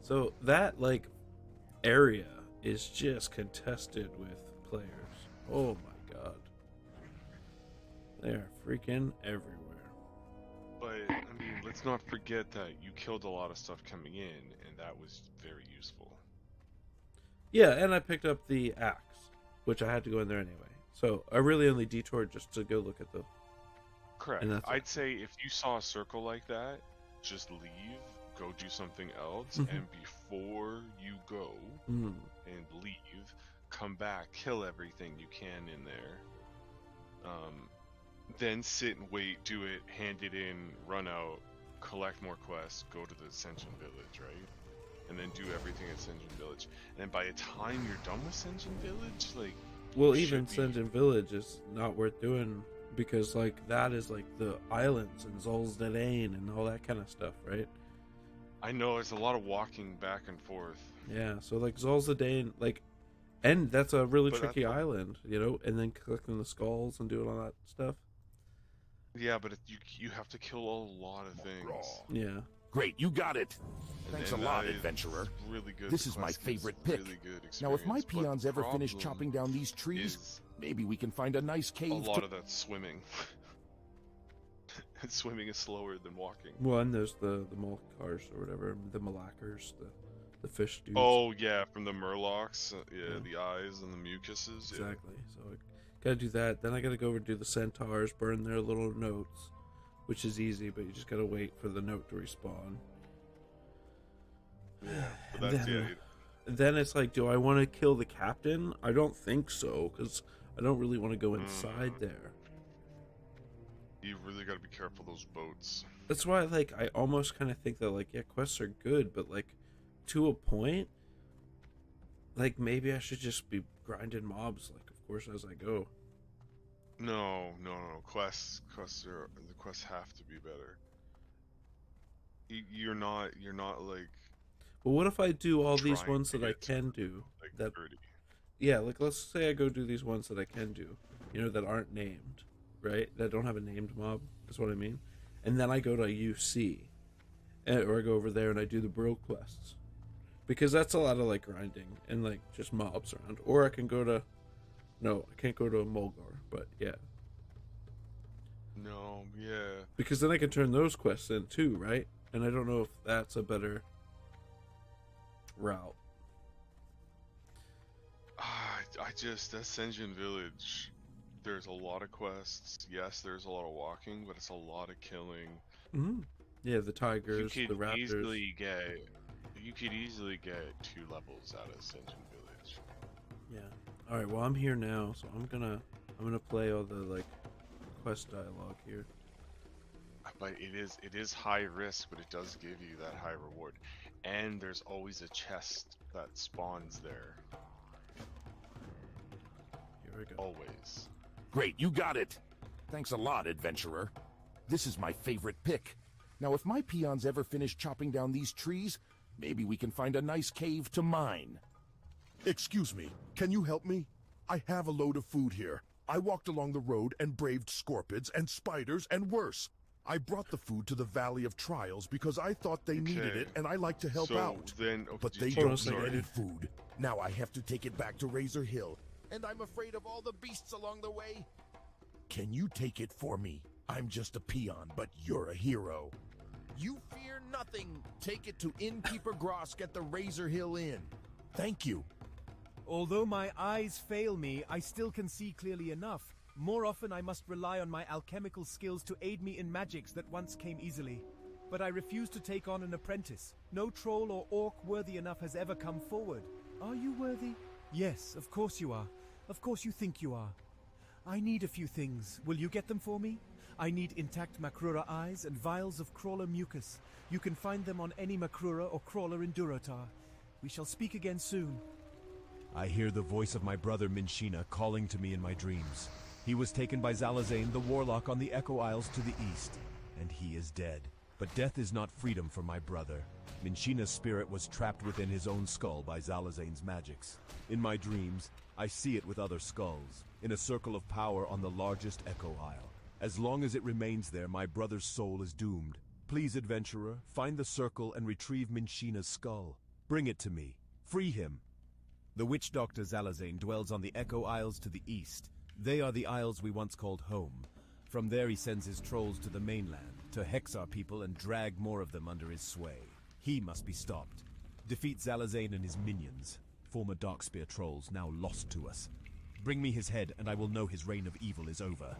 A: So that like area is just contested with players. Oh my god. They are freaking everywhere.
H: But I mean, let's not forget that you killed a lot of stuff coming in, and that was very useful.
A: Yeah, and I picked up the axe, which I had to go in there anyway. So I really only detoured just to go look at the.
H: Correct.
A: And that's
H: I'd
A: it.
H: say if you saw a circle like that, just leave, go do something else,
A: Mhm.
H: and before you go
A: Mm.
H: and leave, come back, kill everything you can in there. Then sit and wait, do it, hand it in, run out, collect more quests, go to the Ascension Village, right? And then do everything at Ascension Village. And by the time you're done with Ascension Village, like,
A: Well,
H: you
A: even
H: should be-
A: Senjin Village is not worth doing because like that is like the islands and Zolzdane and all that kind of stuff, right?
H: I know there's a lot of walking back and forth.
A: Yeah, so like Zolzdane, like, and that's a really
H: But that's
A: tricky
H: what-
A: island, and then collecting the skulls and doing all that stuff.
H: Yeah, but you have to kill a lot of things.
A: Yeah.
D: Great, you got it.
H: And
D: Thanks a
H: then
D: lot,
H: that is
D: adventurer.
H: Really good.
D: This is my
H: quest,
D: favorite
H: it's
D: pick.
H: Really good
D: Now, if my
H: experience, but
D: peons
H: the
D: ever finish
H: problem
D: chopping down these trees,
H: is
D: maybe we can find a nice
H: a
D: cave
H: lot
D: to...
H: of that swimming. And swimming is slower than walking.
A: Well, and there's the Molkars or whatever, the Malakars, the fish dudes.
H: Oh yeah, from the Murlocs, yeah,
A: Yeah.
H: the eyes and the mucuses. Yeah.
A: Exactly. So I gotta do that. Then I gotta go over and do the centaurs, burn their little notes, which is easy, but you just gotta wait for the note to respawn.
H: Yeah, but
A: And
H: that's
A: then-
H: yeah.
A: Then it's like, do I want to kill the captain? I don't think so, because I don't really want to go inside there.
H: You really got to be careful of those boats.
A: That's why, like, I almost kind of think that, like, yeah, quests are good, but, like, to a point, like, maybe I should just be grinding mobs, like, of course, as I go.
H: No. The quests have to be better. You're not like
A: But what if I do all these
H: trying
A: ones
H: to
A: that I
H: get
A: can do?
H: like
A: That
H: 30.
A: Yeah, like let's say I go do these ones that I can do, that aren't named, right? That don't have a named mob. That's what I mean. And then I go to UC, or I go over there and I do the bro quests, because that's a lot of like grinding and like just mobs around. Or I can go to, no, I can't go to a Mulgar, but yeah,
H: No, yeah.
A: because then I can turn those quests in too, right? And I don't know if that's a better route.
H: Ascension Village, there's a lot of quests. Yes, there's a lot of walking, but it's a lot of killing.
A: Mm-hmm. Yeah, the tigers,
H: You
A: the
H: could
A: raptors.
H: you could easily get 2 levels out of Ascension Village.
A: Yeah. All right. Well, I'm here now, so I'm gonna play all the like quest dialogue here.
H: But it is high risk, but it does give you that high reward. And there's always a chest that spawns there.
A: Here we go.
H: Always.
C: Great, you got it. Thanks a lot, adventurer. This is my favorite pick. Now, if my peons ever finish chopping down these trees, maybe we can find a nice cave to mine. Excuse me, can you help me? I have a load of food here. I walked along the road and braved scorpids and spiders and worse. I brought the food to the Valley of Trials because I thought they needed it and I like to help out. But they don't need any food. Now I have to take it back to Razor Hill, and I'm afraid of all the beasts along the way. Can you take it for me? I'm just a peon, but you're a hero. You fear nothing. Take it to Innkeeper Grosk at the Razor Hill Inn. Thank you.
I: Although my eyes fail me, I still can see clearly enough. More often I must rely on my alchemical skills to aid me in magics that once came easily. But I refuse to take on an apprentice. No troll or orc worthy enough has ever come forward. Are you worthy? Yes, of course you are. Of course you think you are. I need a few things. Will you get them for me? I need intact Makrura eyes and vials of crawler mucus. You can find them on any Makrura or crawler in Durotar. We shall speak again soon. I hear the voice of my brother Minshina calling to me in my dreams. He was taken by Zalazane, the warlock on the Echo Isles to the east, and he is dead. But death is not freedom for my brother. Minshina's spirit was trapped within his own skull by Zalazane's magics. In my dreams, I see it with other skulls, in a circle of power on the largest Echo Isle. As long as it remains there, my brother's soul is doomed. Please, adventurer, find the circle and retrieve Minshina's skull. Bring it to me. Free him. The witch doctor Zalazane dwells on the Echo Isles to the east. They are the isles we once called home. From there he sends his trolls to the mainland, to hex our people and drag more of them under his sway. He must be stopped. Defeat Zalazane and his minions, former Darkspear trolls now lost to us. Bring me his head and I will know his reign of evil is over.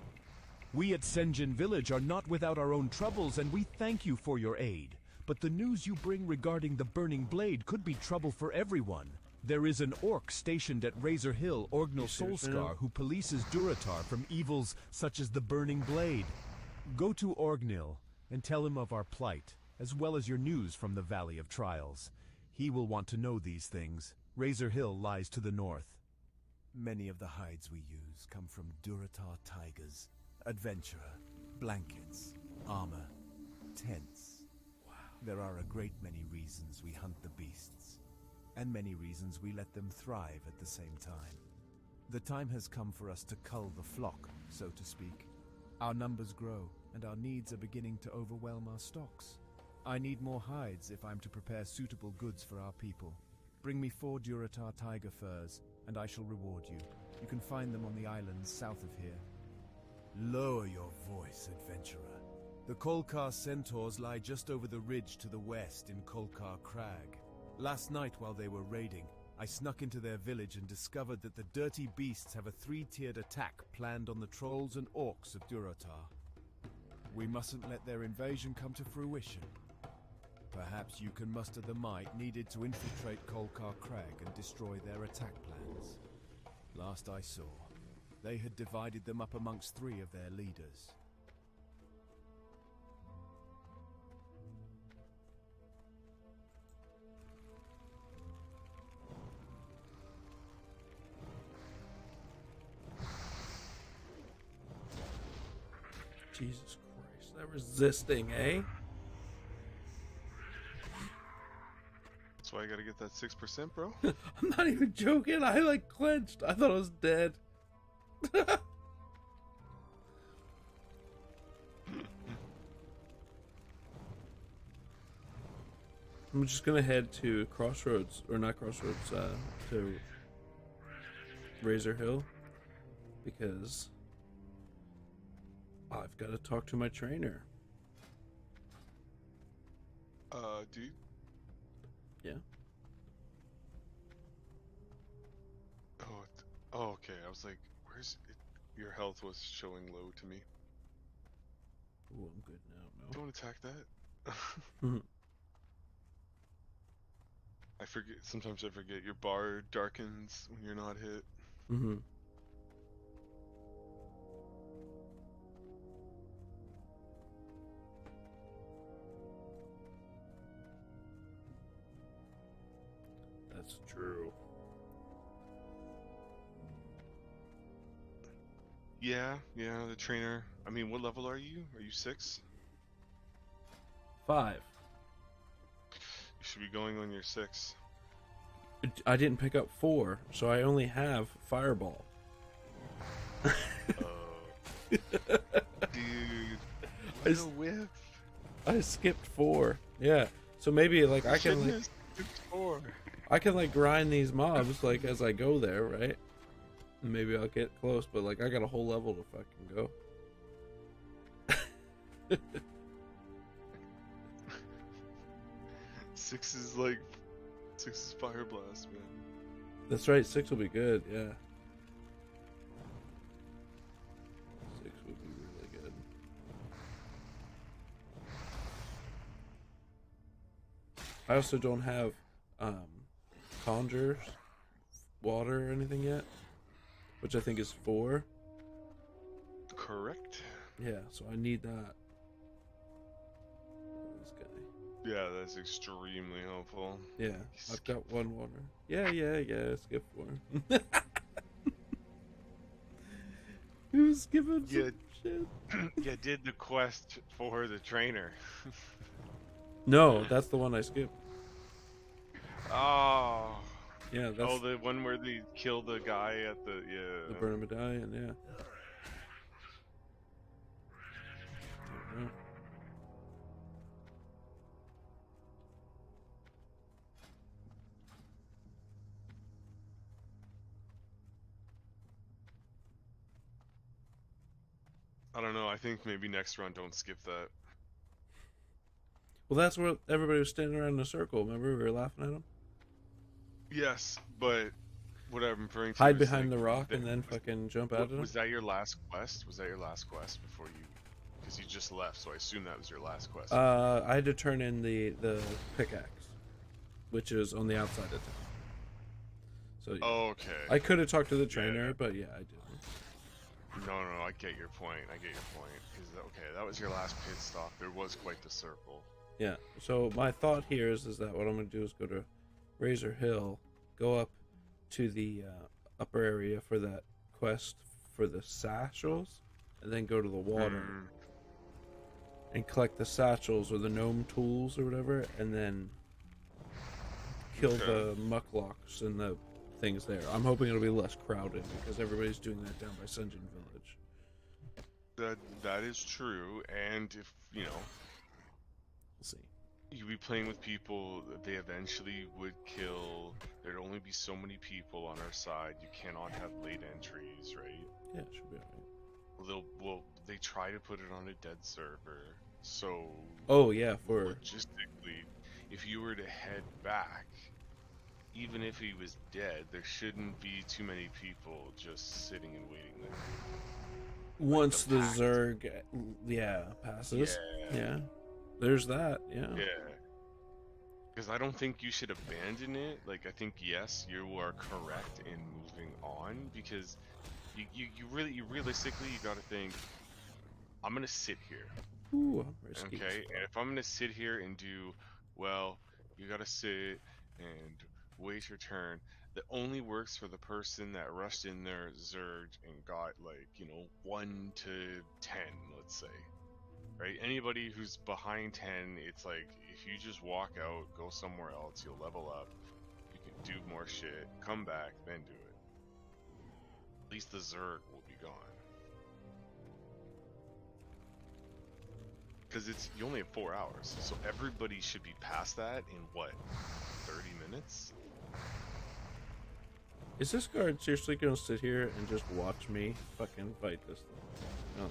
I: We at Senjin Village are not without our own troubles, and we thank you for your aid. But the news you bring regarding the Burning Blade could be trouble for everyone. There is an orc stationed at Razor Hill, Orgnil Soulscar, who polices Durotar from evils such as the Burning Blade. Go to Orgnil and tell him of our plight, as well as your news from the Valley of Trials. He will want to know these things. Razor Hill lies to the north. Many of the hides we use come from Durotar tigers. Adventurer, blankets, armor, tents. Wow. There are a great many reasons we hunt the beasts, and many reasons we let them thrive at the same time. The time has come for us to cull the flock, so to speak. Our numbers grow, and our needs are beginning to overwhelm our stocks. I need more hides if I'm to prepare suitable goods for our people. Bring me 4 Durotar tiger furs, and I shall reward you. You can find them on the islands south of here. Lower your voice, adventurer. The Kolkar centaurs lie just over the ridge to the west in Kolkar Crag. Last night while they were raiding, I snuck into their village and discovered that the dirty beasts have a 3-tiered attack planned on the trolls and orcs of Durotar. We mustn't let their invasion come to fruition. Perhaps you can muster the might needed to infiltrate Kolkar Crag and destroy their attack plans. Last I saw, they had divided them up amongst 3 of their leaders.
A: Jesus Christ, that resisting, eh?
H: That's why I gotta get that 6%, bro.
A: I'm not even joking. I like clenched. I thought I was dead. I'm just gonna head to Crossroads, or not Crossroads, to Razor Hill, because I've got to talk to my trainer.
H: Dude.
A: Yeah.
H: Oh, okay. I was like, where's it? Your health was showing low to me.
A: Ooh, I'm good now. No.
H: Don't attack that. I forget. Sometimes I forget. Your bar darkens when you're not hit.
A: Mm-hmm. That's true.
H: Yeah, the trainer. I mean, what level are you? Are you 6?
A: 5.
H: You should be going on your 6.
A: I didn't pick up 4, so I only have Fireball.
H: Dude, what a whiff.
A: I skipped 4. Yeah, so maybe like I can like
H: Skipped 4.
A: I can like grind these mobs like as I go there, right? And maybe I'll get close, but like I got a whole level to fucking go.
H: 6 is Fire Blast, man.
A: That's right, 6 will be good, yeah. 6 would be really good. I also don't have Conjures, Water, or anything yet, which I think is 4.
H: Correct.
A: Yeah, so I need that. This guy.
H: Yeah, that's extremely helpful.
A: Yeah, I've got 1 water. Yeah, skip 4. Who's skipping some shit?
H: You did the quest for the trainer.
A: No, that's the one I skipped.
H: Oh.
A: Yeah, that's
H: the one where they kill the guy at the
A: the Burn Medallion, yeah. Mhm.
H: I don't know. I think maybe next run don't skip that.
A: Well, that's where everybody was standing around in a circle. Remember, we were laughing at them.
H: Yes, but what I'm referring to
A: Hide
H: is,
A: behind
H: like,
A: the rock and then fucking jump out at them.
H: Was that your last quest? Was that your last quest before you? Because you just left, so I assume that was your last quest.
A: I had to turn in the pickaxe, which is on the outside of town. So
H: Okay.
A: I could have talked to the trainer, but yeah, I didn't.
H: No, I get your point. Because okay, that was your last pit stop. There was quite the circle.
A: Yeah. So my thought here is that what I'm going to do is go to Razor Hill, go up to the upper area for that quest for the satchels, and then go to the water and collect the satchels or the gnome tools or whatever, and then kill the mucklocks and the things there. I'm hoping it'll be less crowded because everybody's doing that down by Sungeon Village.
H: That is true, and if
A: we'll see.
H: You be playing with people, they eventually would kill. There'd only be so many people on our side. You cannot have late entries, right?
A: Yeah, it should be alright.
H: They try to put it on a dead server, so.
A: Oh yeah, for
H: logistically, if you were to head back, even if he was dead, there shouldn't be too many people just sitting and waiting there.
A: Once the Zerg, passes. Yeah. There's that, yeah.
H: Because I don't think you should abandon it. Like, I think, yes, you are correct in moving on, because you realistically, you gotta think, I'm gonna sit here.
A: Ooh, I'm risky.
H: Okay, and if I'm gonna sit here and do, well, you gotta sit and wait your turn, that only works for the person that rushed in there, zerged, and got, like, 1 to 10, let's say. Right? Anybody who's behind 10, it's like, if you just walk out, go somewhere else, you'll level up, you can do more shit, come back, then do it. At least the zerg will be gone. Because you only have 4 hours, so everybody should be past that in, what, 30 minutes?
A: Is this guard seriously gonna sit here and just watch me fucking fight this thing? No.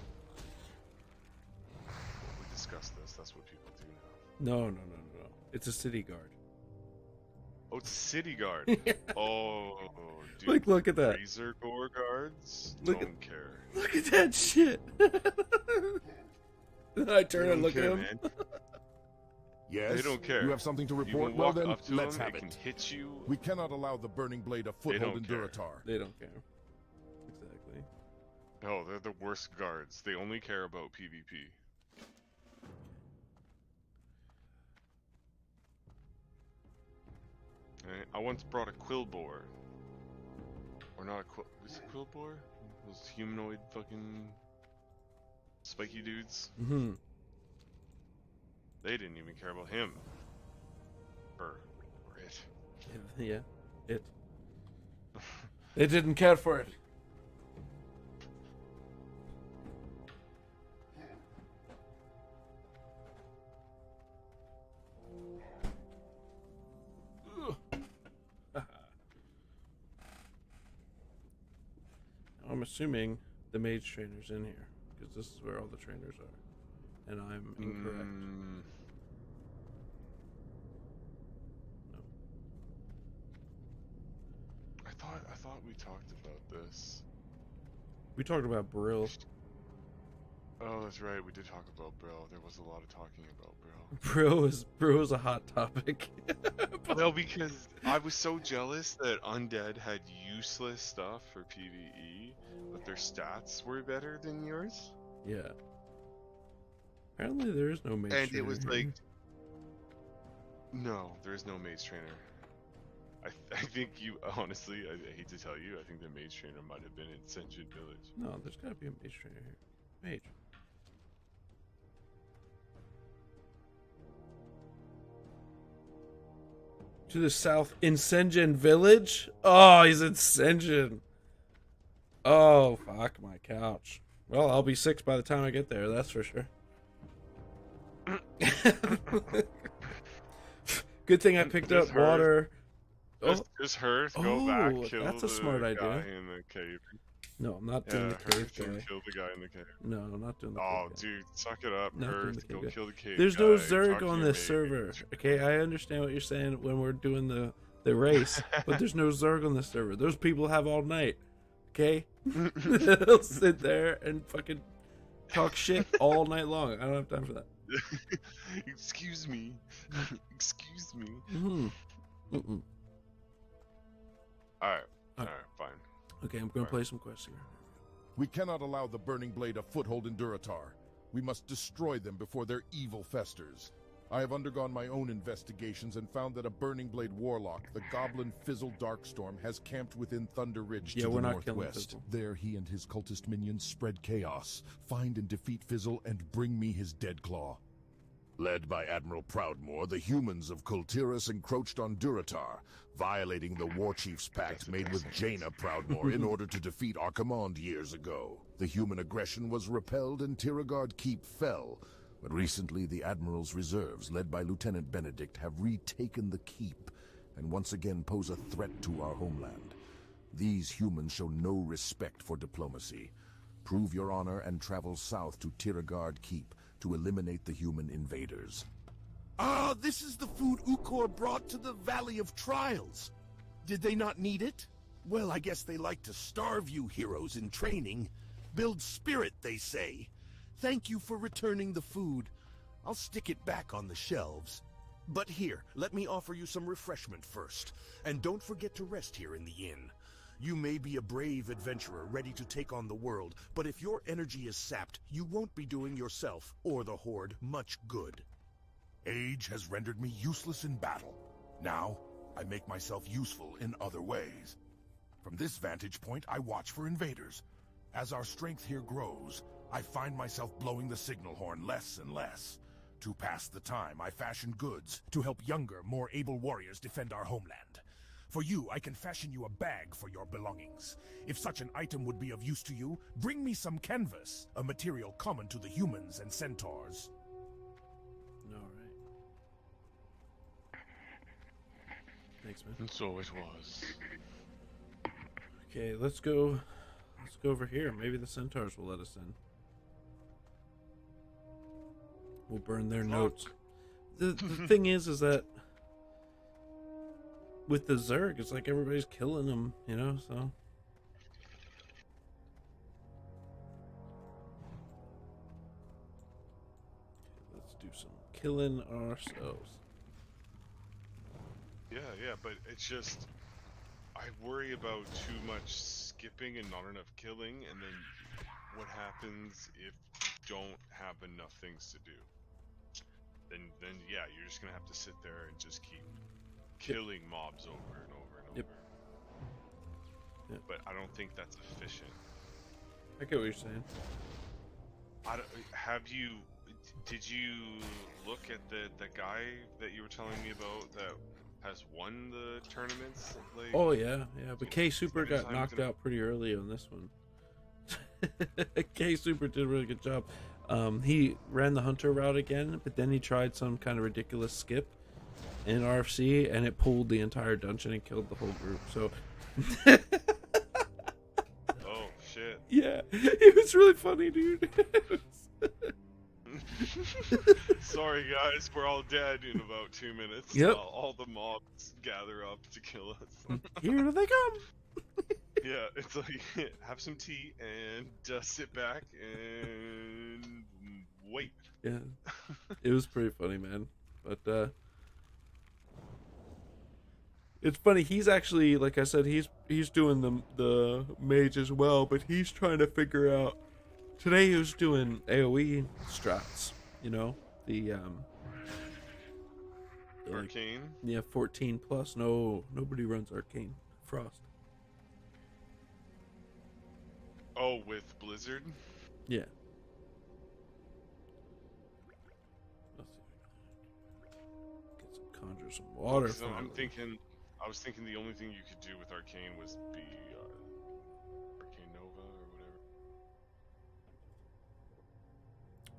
H: We discussed this, that's what people do now.
A: No. It's a city guard.
H: Oh, it's a city guard. Oh, dude.
A: Like, look at that.
H: Razor gore guards? Don't care.
A: Look at that shit. I turn and look at him.
H: Man.
C: Yes,
H: They don't care.
C: you have something to
H: You
C: report?
H: can
C: Well
H: walk
C: then,
H: up to
C: let's
H: them,
C: have
H: it can
C: it.
H: hit you.
C: We cannot allow the Burning Blade a foothold in
H: don't care.
C: Durotar.
A: They don't care. Exactly.
H: Oh, they're the worst guards. They only care about PvP. Right. I once brought a Quillbore. Or not a Quill... Was it Quillbore? Those humanoid fucking... spiky dudes?
A: Mm-hmm.
H: They didn't even care about him. Or it.
A: Yeah. It. They didn't care for it. I'm assuming the mage trainer's in here, because this is where all the trainers are, and I'm incorrect. No.
H: I thought we talked about this.
A: We talked about Brill.
H: Oh, that's right. We did talk about Brill. There was a lot of talking about Brill.
A: Brill is a hot topic.
H: No, because I was so jealous that Undead had useless stuff for PvE, but their stats were better than yours.
A: Yeah. Apparently there is no mage
H: And
A: trainer
H: it was
A: here.
H: like, no, there is no mage trainer. I think you, honestly, I hate to tell you, I think the mage trainer might have been in Sentient Village.
A: No, there's gotta be a mage trainer here. Mage. To the south, in Senjin Village? Oh, he's in Senjin. Oh, fuck my couch. Well, I'll be 6 by the time I get there, that's for sure. Good thing I picked up water.
H: Just Hearth, go back, kill
A: that's a smart
H: the
A: idea.
H: guy in the cave.
A: No, I'm not doing the cave
H: Hearth and
A: guy.
H: kill the guy in the cave.
A: No, I'm not doing the
H: Oh,
A: cave guy.
H: dude, suck it up,
A: Not doing
H: Hearth.
A: the
H: Go
A: cave guy.
H: kill the cave
A: There's
H: guy.
A: no
H: Talk
A: Zerg
H: to
A: on
H: your
A: this
H: mage.
A: server. Okay, I understand what you're saying when we're doing the race, but there's no Zerg on the server. Those people have all night. Okay? They'll sit there and fucking talk shit all night long. I don't have time for that.
H: Excuse me. Excuse me.
A: Mm-hmm.
H: Alright, fine.
A: Okay, I'm going to play some quests here.
C: We cannot allow the Burning Blade a foothold in Durotar. We must destroy them before their evil festers. I have undergone my own investigations and found that a Burning Blade warlock, the Goblin Fizzle Darkstorm, has camped within Thunder Ridge to the
A: we're not killing
C: northwest.
A: Fizzle.
C: There he and his cultist minions spread chaos. Find and defeat Fizzle and bring me his dead claw.
D: Led by Admiral Proudmoore, the humans of Kultiris encroached on Durotar, violating the Warchief's pact made with Jaina Proudmoore in order to defeat Archimonde years ago. The human aggression was repelled and Tiragard Keep fell, but recently the Admiral's reserves, led by Lieutenant Benedict, have retaken the Keep and once again pose a threat to our homeland. These humans show no respect for diplomacy. Prove your honor and travel south to Tiragard Keep to eliminate the human invaders.
F: Ah, this is the food Ukor brought to the Valley of Trials. Did they not need it? Well, I guess they like to starve you heroes in training. Build spirit, they say. Thank you for returning the food. I'll stick it back on the shelves. But here, let me offer you some refreshment first. And don't forget to rest here in the inn. You may be a brave adventurer ready to take on the world, but if your energy is sapped, you won't be doing yourself or the Horde much good.
C: Age has rendered me useless in battle. Now, I make myself useful in other ways. From this vantage point, I watch for invaders. As our strength here grows, I find myself blowing the signal horn less and less. To pass the time, I fashion goods to help younger, more able warriors defend our homeland. For you, I can fashion you a bag for your belongings. If such an item would be of use to you, bring me some canvas, a material common to the humans and centaurs.
A: Alright. Thanks, man.
H: And so it was.
A: Okay, let's go over here. Maybe the centaurs will let us in. We'll burn their notes. The thing is that with the Zerg, it's like everybody's killing them, you know, so. Let's do some killing ourselves.
H: Yeah, but it's just, I worry about too much skipping and not enough killing, and then what happens if you don't have enough things to do? Then yeah, you're just gonna have to sit there and just keep killing mobs over and over and over.
A: Yep.
H: But I don't think that's efficient.
A: I get what you're saying.
H: Did you look at the guy that you were telling me about that has won the tournaments? Like,
A: Oh yeah, but K Super got knocked out pretty early on this one. K Super did a really good job. He ran the hunter route again, but then he tried some kind of ridiculous skip in RFC, and it pulled the entire dungeon and killed the whole group. So,
H: oh shit!
A: Yeah, it was really funny, dude.
H: Sorry guys, we're all dead in about 2 minutes.
A: Yep.
H: All the mobs gather up to kill us.
A: Here they come.
H: Yeah, it's like, have some tea and just sit back and wait.
A: Yeah, it was pretty funny, man. But it's funny. He's actually, like I said, he's doing the mage as well, but he's trying to figure out. Today he was doing AOE strats. You know, the
H: Arcane.
A: Yeah, 14 plus. No, nobody runs Arcane Frost.
H: Oh, with Blizzard?
A: Yeah. Get some conjure some water.
H: So I was thinking the only thing you could do with Arcane was be Arcane Nova or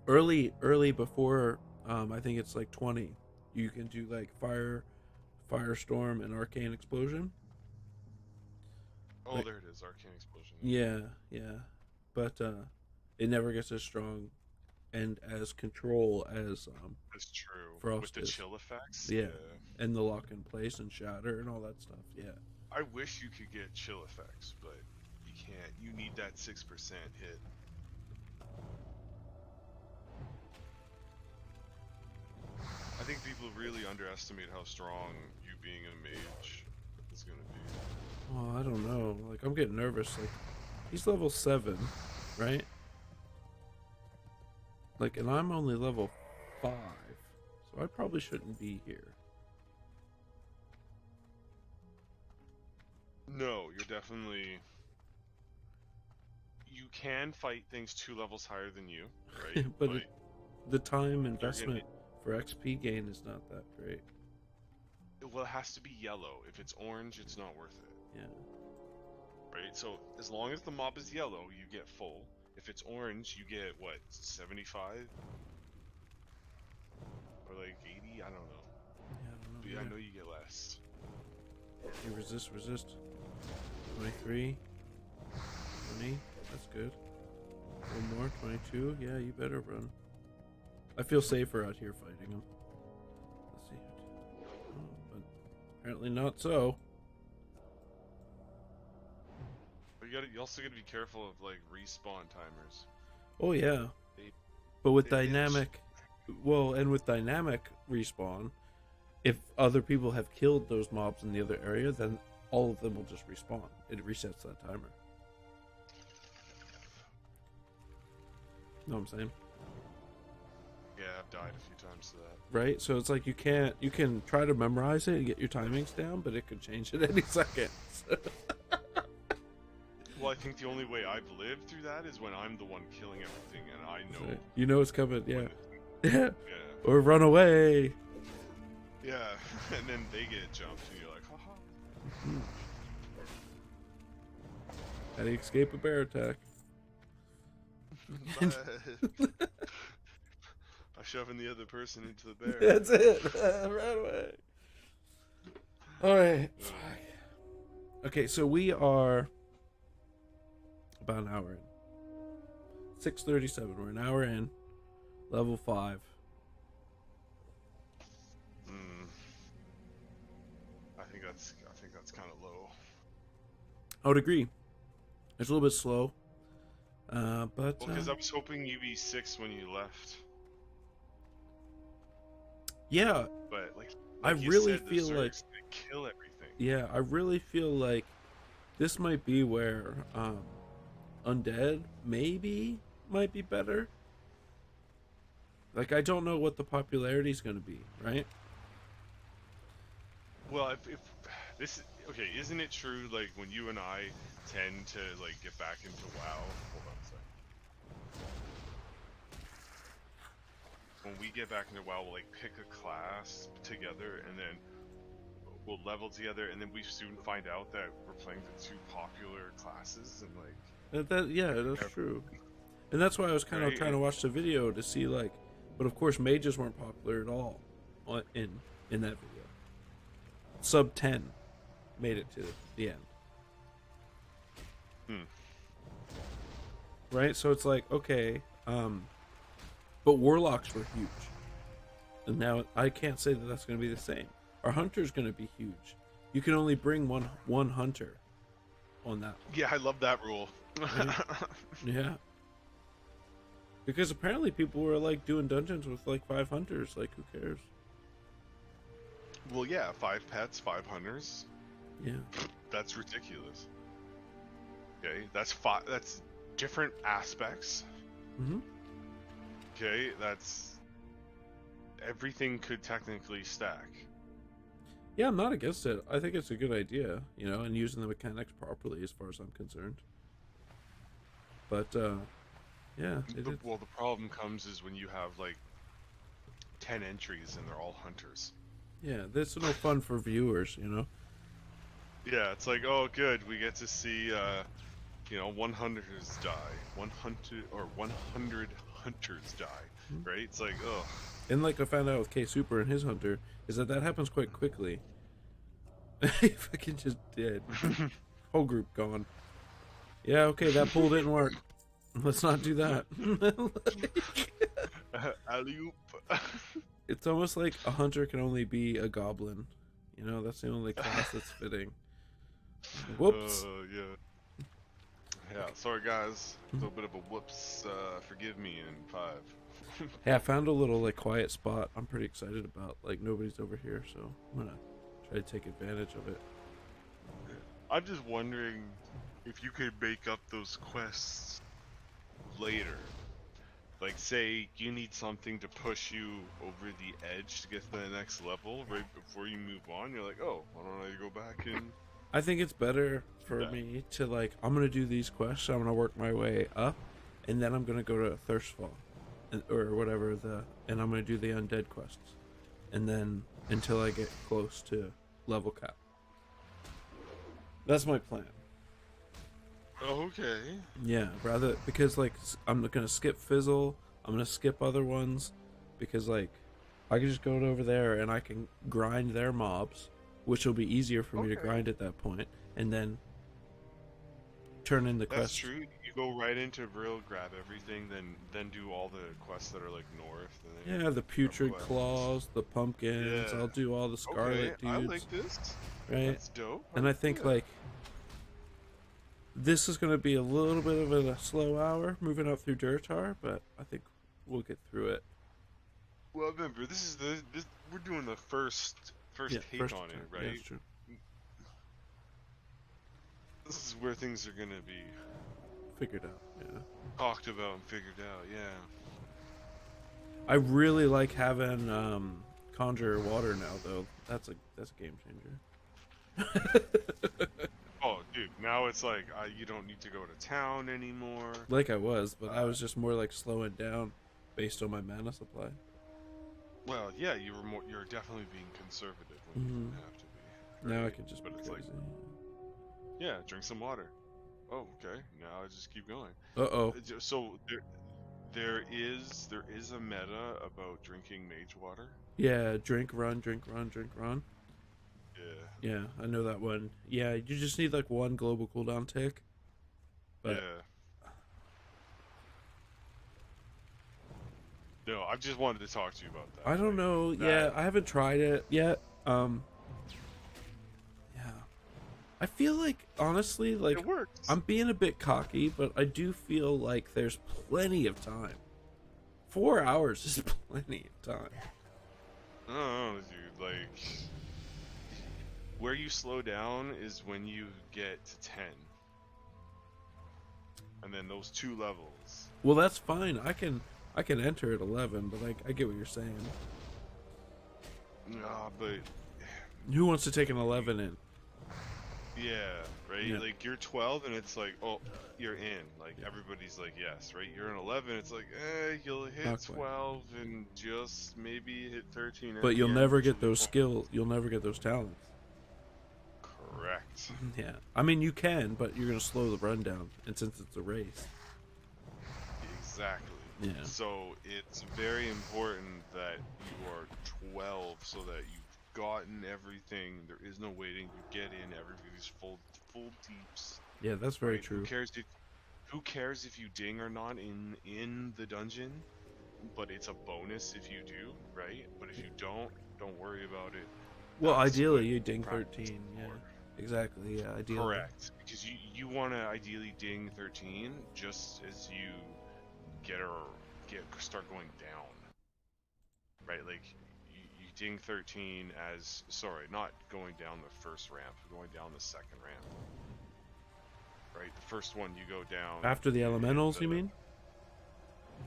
H: whatever.
A: Early before, I think it's like 20. You can do like Firestorm and Arcane Explosion.
H: Oh,
A: like,
H: there it is, Arcane Explosion.
A: Yeah. But it never gets as strong and as control as
H: That's true.
A: Frost
H: with the
A: is.
H: chill effects.
A: Yeah, and the lock in place and shatter and all that stuff. Yeah.
H: I wish you could get chill effects, but you can't. You need that 6% hit. I think people really underestimate how strong you being a mage is gonna be.
A: Oh, I don't know. Like, I'm getting nervous. Like, he's level 7, right? Like, and I'm only level 5, so I probably shouldn't be here.
H: No, you're definitely. You can fight things 2 levels higher than you, right?
A: but the time investment for XP gain is not that great.
H: Well, it has to be yellow. If it's orange, it's not worth it.
A: Yeah.
H: Right? So, as long as the mob is yellow, you get full. If it's orange, you get, what, 75? Or like 80? I don't know.
A: Yeah, I don't know.
H: But yeah, I know you get less.
A: You resist. 23. 20. That's good. One more. 22. Yeah, you better run. I feel safer out here fighting him. Let's see. Oh, but apparently not so.
H: But you also gotta be careful of like respawn timers.
A: Oh yeah. But with dynamic, and with dynamic respawn, if other people have killed those mobs in the other area, then all of them will just respawn. It resets that timer. Know what I'm saying?
H: Yeah, I've died a few times to that.
A: right? So it's like you can try to memorize it and get your timings down, but it could change at any second.
H: Well, I think the only way I've lived through that is when I'm the one killing everything, and I know.
A: So you know it's coming, yeah.
H: when
A: Yeah.
H: Yeah.
A: Or run away.
H: Yeah, and then they get jumped, and you're like, haha.
A: How do you escape a bear attack?
H: I'm shoving the other person into the bear.
A: That's it. Right away. All right. Okay, so we are about an hour in. 6:37. We're an hour in. Level 5.
H: I think that's kind of low.
A: I would agree. It's a little bit slow. But
H: Well, because I was hoping you'd be 6 when you left.
A: yeah,
H: But like
A: I
H: you
A: really
H: said, the
A: feel like
H: Zerg's gonna kill everything.
A: yeah, I really feel like this might be where undead might be better. Like I don't know what the popularity is going to be, right?
H: Well, if this okay, isn't it true? Like when you and I tend to like get back into WoW. Hold on a second. When we get back into WoW, we'll like pick a class together, and then we'll level together, and then we soon find out that we're playing the 2 popular classes, and like.
A: That's true. And that's why I was kind of trying to watch the video to see like, but of course mages weren't popular at all in that video. Sub 10 made it to the end. Right? So it's like, okay, but warlocks were huge. And now I can't say that that's going to be the same. Our hunter's going to be huge. You can only bring one hunter on that one.
H: Yeah, I love that rule.
A: Right? Yeah. Because apparently people were like doing dungeons with like 5 hunters. Like, who cares?
H: Well, yeah, 5 pets, 5 hunters.
A: Yeah.
H: That's ridiculous. Okay, that's different aspects.
A: Mm-hmm.
H: Okay, that's everything could technically stack.
A: Yeah, I'm not against it. I think it's a good idea, you know, and using the mechanics properly as far as I'm concerned. But, yeah.
H: Well, the problem comes is when you have, like, 10 entries and they're all hunters.
A: Yeah, this is no fun for viewers, you know?
H: Yeah, it's like, oh, good, we get to see, 1 hunters die. 100 hunters die, right? It's like, oh.
A: And like I found out with K Super and his hunter, is that happens quite quickly. He fucking just dead. Whole group gone. Yeah, okay, that pull didn't work. Let's not do that.
H: Alley-oop.
A: It's almost like a hunter can only be a goblin. You know, that's the only class that's fitting. Whoops.
H: Yeah. Yeah, sorry guys. A little bit of a whoops. Forgive me in 5.
A: Hey, I found a little like quiet spot I'm pretty excited about. Like nobody's over here, so I'm gonna try to take advantage of it.
H: I'm just wondering if you could make up those quests later. Like, say you need something to push you over the edge to get to the next level right before you move on. You're like, oh, why don't I go back and...
A: I think it's better for me to like, I'm gonna do these quests, I'm gonna work my way up, and then I'm gonna go to Thirstfall, or whatever and I'm gonna do the undead quests, and then until I get close to level cap. That's my plan.
H: Okay.
A: Yeah, because like I'm gonna skip Fizzle, I'm gonna skip other ones, because like I can just go over there and I can grind their mobs, which will be easier for me to grind at that point, and then turn in the quests.
H: That's true. You go right into Vril, grab everything, then do all the quests that are like north. And then
A: the putrid claws, the pumpkins. Yeah. I'll do all the scarlet dudes.
H: I like this.
A: Right.
H: That's dope.
A: And I think like this is going to be a little bit of a slow hour moving up through Durtar, but I think we'll get through it.
H: Well, remember, this is we're doing the first take on it, right?
A: Yeah, that's true.
H: This is where things are gonna be
A: figured out. Yeah.
H: Talked about and figured out. Yeah.
A: I really like having Conjure Water now, though. That's a game changer.
H: Oh, dude, now it's like you don't need to go to town anymore.
A: Like I was, but I was just more like slowing down based on my mana supply.
H: Well, yeah, you're definitely being conservative when you didn't have to be.
A: Now I
H: right?
A: can just
H: But
A: be
H: it's
A: crazy.
H: like, yeah, drink some water. Oh, okay. Now I just keep going.
A: Uh-oh.
H: So there is a meta about drinking mage water.
A: Yeah, drink, run, drink, run, drink, run.
H: Yeah.
A: Yeah, I know that one. Yeah, you just need like one global cooldown tick. But
H: Yeah. No, I just wanted to talk to you about that.
A: I don't know. Yeah, I haven't tried it yet. Yeah. I feel like, honestly, like,
H: it works.
A: I'm being a bit cocky, but I do feel like there's plenty of time. 4 hours is plenty of time.
H: I don't know, dude. Like, where you slow down is when you get to 10. And then those 2 levels.
A: Well, that's fine. I can enter at 11, but I get what you're saying.
H: Nah, but
A: Who wants to take an 11 in?
H: yeah, right?
A: Yeah.
H: Like, you're 12 and it's like, oh, you're in. Like, everybody's like, yes, right? You're in 11, it's like, you'll hit
A: Not quite.
H: 12 and just maybe hit 13.
A: But you'll never get those
H: skills.
A: skills. You'll never get those talents.
H: Correct.
A: Yeah. I mean, you can, but you're going to slow the run down. And since it's a race.
H: Exactly.
A: Yeah.
H: So it's very important that you are 12 so that you've gotten everything. There is no waiting. You get in. Everybody's full deeps.
A: Yeah, that's very
H: right?
A: true.
H: Who cares if you ding or not in the dungeon? But it's a bonus if you do, right? But if you don't worry about it.
A: Well,
H: That's
A: ideally,
H: what
A: you ding
H: practice
A: 13. Yeah.
H: for.
A: Exactly. Yeah, ideally.
H: Correct. Because you want to ideally ding 13 just as you start going down, right? Like you ding 13 as not going down the first ramp, going down the second ramp, right? The first one you go down
A: After the elementals, you mean?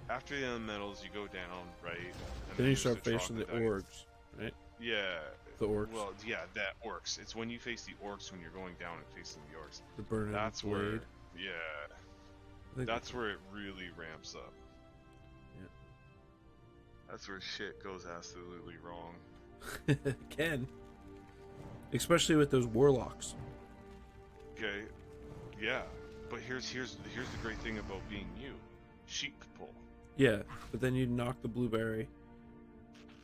H: After the elementals, you go down, right? And
A: Then you
H: there's
A: start facing the
H: troglodytes.
A: orcs, right?
H: Yeah.
A: The orcs.
H: Well, yeah, that orcs. It's when you face the orcs when you're going down and facing the orcs.
A: The burning
H: That's
A: blade.
H: where,
A: I
H: yeah.
A: think
H: That's where it really ramps up.
A: Yeah.
H: That's where shit goes absolutely wrong.
A: Can. Especially with those warlocks.
H: Okay, yeah, but here's the great thing about being you, sheep pull.
A: Yeah, but then you knock the blueberry,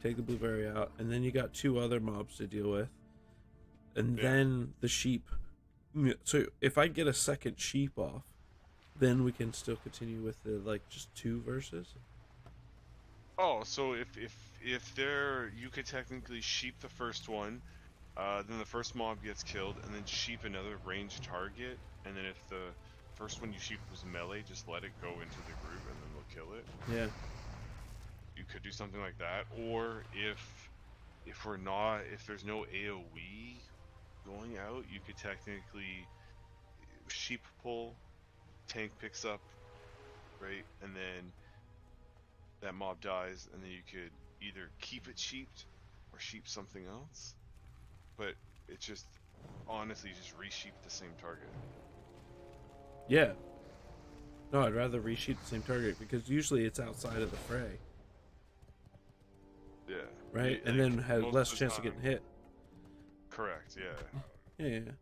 A: take the blueberry out, and then you got 2 other mobs to deal with, and then the sheep. So if I get a second sheep off, then we can still continue with the just 2 verses.
H: Oh, so if you could technically sheep the first one, then the first mob gets killed, and then sheep another ranged target, and then if the first one you sheep was melee, just let it go into the group, and then they'll kill it.
A: Yeah.
H: You could do something like that, or if there's no AoE going out, you could technically sheep pull, tank picks up, right, and then that mob dies, and then you could either keep it sheeped or sheep something else. But it's just honestly just resheep the same target.
A: Yeah. No, I'd rather resheep the same target because usually it's outside of the fray.
H: Yeah.
A: Right?
H: Yeah,
A: And then has
H: most
A: less
H: of the
A: chance of getting
H: time.
A: hit.
H: Correct, yeah.
A: Yeah.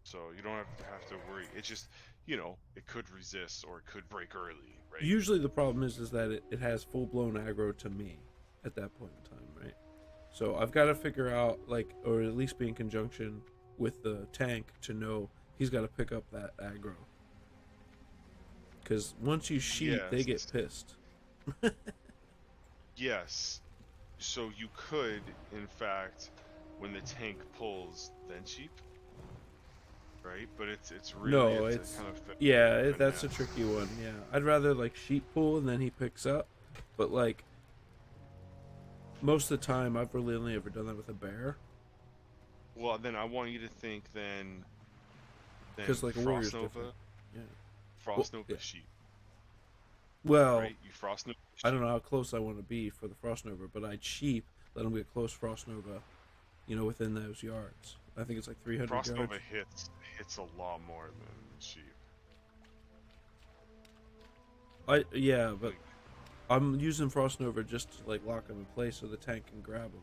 H: So you don't have to worry. It's just, it could resist or it could break early, right?
A: Usually the problem is that it has full-blown aggro to me at that point in time, right? So I've got to figure out, or at least be in conjunction with the tank to know he's got to pick up that aggro. Because once you sheep, they get pissed.
H: Yes. So you could, in fact, when the tank pulls, then sheep. Right? But it's really it's kind of
A: that's a tricky one. Yeah, I'd rather sheep pull and then he picks up, but most of the time I've really only ever done that with a bear.
H: Well, then I want you to think then
A: Because a warrior's
H: Frost Nova,
A: different. Yeah.
H: Frost Nova sheep.
A: Well,
H: right? You Frost Nova.
A: I don't know how close I want to be for the Frost Nova, but I'd sheep, let them get close Frost Nova, within those yards. I think it's like 300
H: Frost
A: yards.
H: Nova hits a lot more than sheep.
A: Yeah, but I'm using Frost Nova just to like lock them in place so the tank can grab them.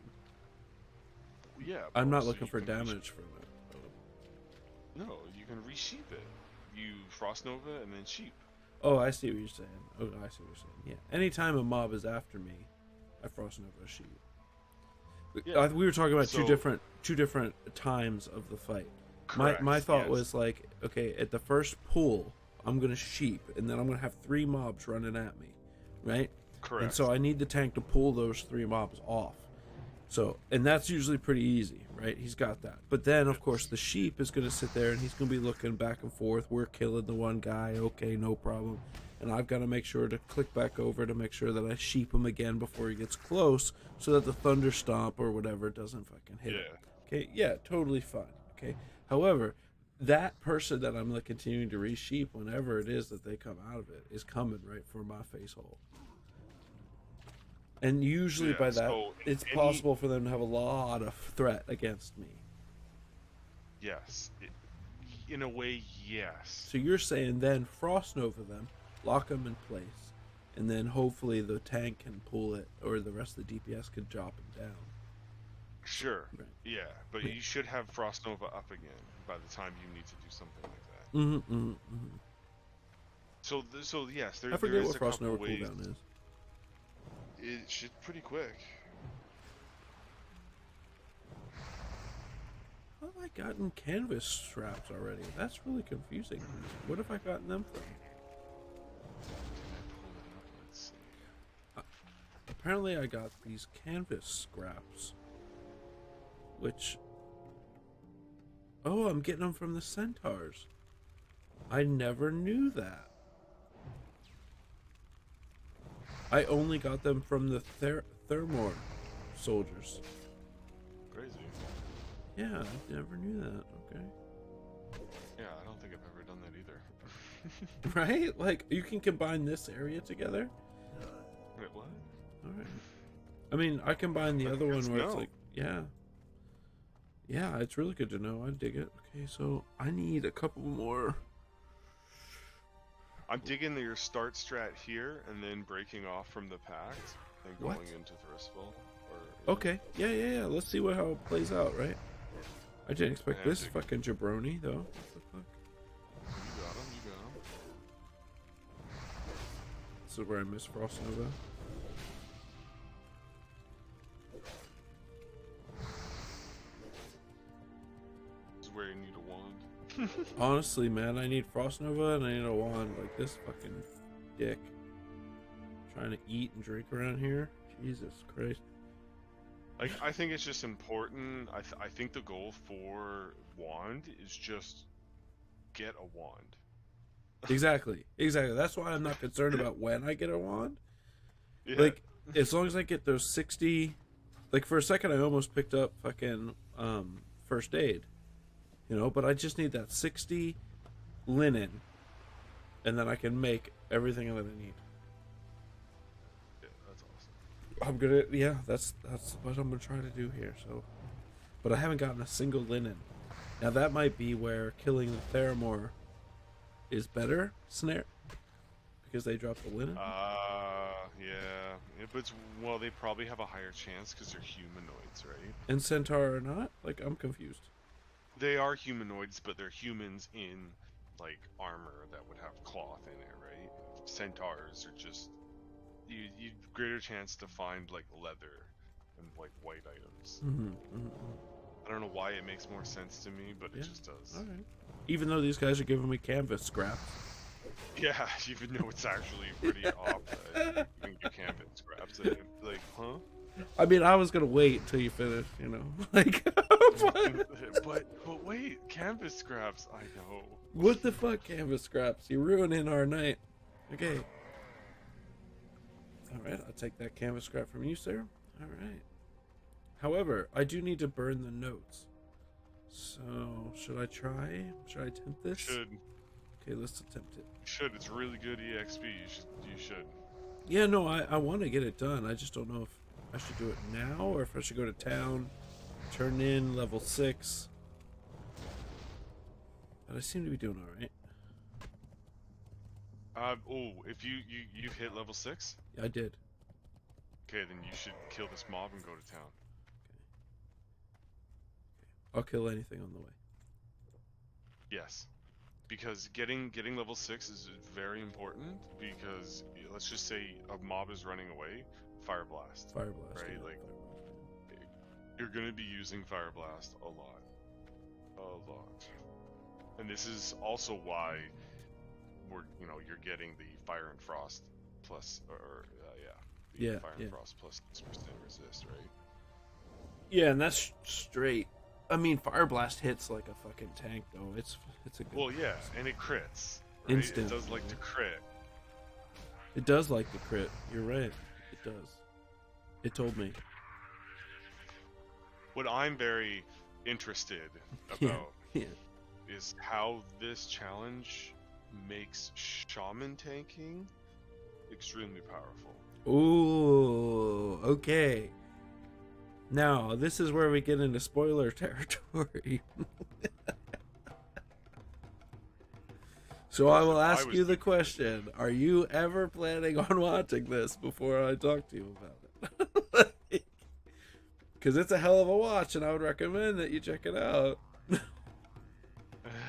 H: Yeah,
A: I'm not
H: so
A: looking
H: you
A: for
H: can
A: damage from it.
H: No, you can re-sheep it. You Frost Nova and then sheep.
A: Oh, I see what you're saying. Oh, I see what you're saying. Yeah. Anytime a mob is after me, I Frost Nova a sheep.
H: Yeah.
A: We were talking about
H: So-
A: two different times of the fight.
H: Correct,
A: My thought
H: yes.
A: was like, okay, at the first pull, I'm gonna sheep, and then I'm gonna have 3 mobs running at me, right?
H: Correct.
A: And so I need the tank to pull those 3 mobs off. So, and that's usually pretty easy, right? He's got that. But then, of course, the sheep is going to sit there and he's going to be looking back and forth. We're killing the one guy. Okay, no problem. And I've got to make sure to click back over to make sure that I sheep him again before he gets close so that the thunder stomp or whatever doesn't fucking hit him. Okay, yeah, totally fine. Okay. However, that person that I'm like continuing to re-sheep whenever it is that they come out of it is coming right for my face hole. And usually
H: Yeah,
A: by that,
H: so
A: it's possible for them to have a lot of threat against me.
H: Yes. In a way, yes.
A: So you're saying then Frost Nova them, lock them in place, and then hopefully the tank can pull it, or the rest of the DPS can drop it down.
H: Sure.
A: Right.
H: Yeah, but
A: Yeah.
H: you should have Frost Nova up again by the time you need to do something like that.
A: Mm-hmm, mm-hmm, mm-hmm.
H: So yes,
A: I
H: there
A: forget
H: is
A: what
H: a
A: Frost
H: couple
A: Nova
H: ways.
A: cooldown is.
H: It should pretty quick.
A: How have I gotten canvas straps already? That's really confusing. What have I gotten them from?
H: Let's see.
A: Apparently I got these canvas scraps. Which... Oh, I'm getting them from the centaurs. I never knew that. I only got them from the Thermor soldiers.
H: Crazy.
A: Yeah, I never knew that. Okay.
H: Yeah, I don't think I've ever done that either.
A: Right? Like, you can combine this area together?
H: Wait, what?
A: Alright. I mean, I combine the other one
H: Good to
A: where it's
H: know.
A: like, yeah. Yeah, it's really good to know. I dig it. Okay, so I need a couple more.
H: I'm digging your start strat here and then breaking off from the pact and
A: What?
H: going into Thrispel. Or
A: Okay, yeah. Let's see how it plays out, right? I didn't expect
H: Yeah,
A: this
H: dig-
A: fucking jabroni, though. What the fuck?
H: You got him, you got him.
A: This is where I miss Frost Nova.
H: This is where you need a wand.
A: Honestly, man, I need Frost Nova and I need a wand like this fucking dick. Trying to eat and drink around here? Jesus Christ.
H: Like, I think it's just important. I think the goal for wand is just get a wand.
A: Exactly. That's why I'm not concerned about when I get a wand.
H: Yeah.
A: Like, as long as I get those 60... Like, for a second, I almost picked up fucking first aid. You know, but I just need that 60 linen. And then I can make everything that I need.
H: Yeah, that's awesome.
A: I'm gonna... Yeah, that's what I'm gonna try to do here, so... But I haven't gotten a single linen. Now, that might be where killing the Theramore is better, Snare? Because they drop the linen?
H: Yeah, but well, they probably have a higher chance because they're humanoids, right?
A: And Centaur or not? Like, I'm confused.
H: They are humanoids, but they're humans in like armor that would have cloth in it, right? Centaurs are just you greater chance to find like leather and like white items. I don't know why it makes more sense to me, but it just does.
A: Alright. Even though these guys are giving me canvas scraps.
H: Yeah, even though it's actually pretty off that you can get canvas scraps. And like, huh?
A: I mean, I was gonna wait until you finish, you know? Like,
H: but wait, canvas scraps, I know.
A: what the fuck, canvas scraps? You're ruining our night. Okay. Alright, I'll take that canvas scrap from you, sir. Alright. However, I do need to burn the notes. So, should I try? Should I attempt this?
H: Should.
A: Okay, let's attempt it.
H: You should. It's really good EXP. You should.
A: Yeah, no, I want to get it done. I just don't know if I should do it now or if I should go to town, turn in level 6. But I seem to be doing all right.
H: If you've hit level 6?
A: Yeah, I did.
H: Okay, then you should kill this mob and go to town.
A: I'll kill anything on the way.
H: Yes. Because getting level 6 is very important, because let's just say a mob is running away, Fire Blast.
A: Fire Blast.
H: Right?
A: Yeah.
H: Like, you're gonna be using Fire Blast a lot. A lot. And this is also why you're getting the Fire and Frost plus, Fire and Frost plus 6% resist, right?
A: Yeah, and that's straight. I mean, Fire Blast hits like a fucking tank, though. It's a good.
H: Well, yeah, and it crits. Right?
A: Instant.
H: It does like to crit.
A: It does like the crit. You're right. It does. It told me.
H: What I'm very interested about
A: Yeah.
H: is how this challenge makes shaman tanking extremely powerful.
A: Ooh, okay. Now, this is where we get into spoiler territory. So I will ask you the question. Are you ever planning on watching this before I talk to you about it? Because it's a hell of a watch, and I would recommend that you check it out.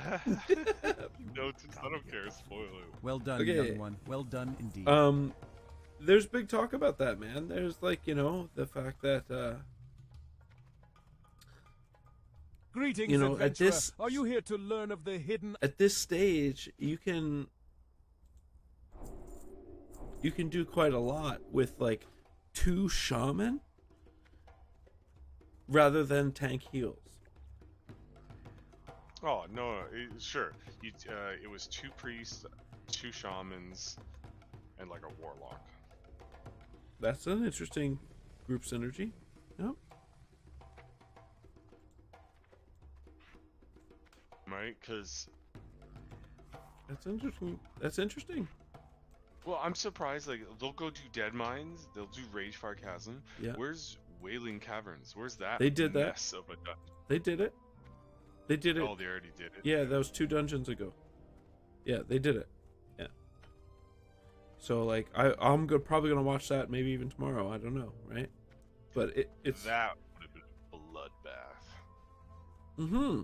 H: I don't care. Spoil it.
I: Well done,
A: Okay.
I: young one. Well done indeed.
A: There's big talk about that, man. There's the fact that
I: Greetings,
A: at
I: adventurer.
A: this-
I: Are you here to learn of the hidden...
A: at this stage you can do quite a lot with like 2 shaman rather than tank heals.
H: Oh no, sure. It was 2 priests, 2 shamans, and like a warlock.
A: That's an interesting group synergy. Yep.
H: Right? Because
A: That's interesting.
H: well, I'm surprised. Like they'll go do Dead Mines, they'll do Ragefire Chasm.
A: Yeah.
H: Where's Wailing Caverns? Where's that?
A: They did that.
H: mess of a dungeon?
A: They did it.
H: Oh, they already did it.
A: Yeah, that was 2 dungeons ago. Yeah, they did it. Yeah. So like I'm probably gonna watch that maybe even tomorrow. I don't know, right? But it's
H: That would have been a bloodbath.
A: Mm-hmm.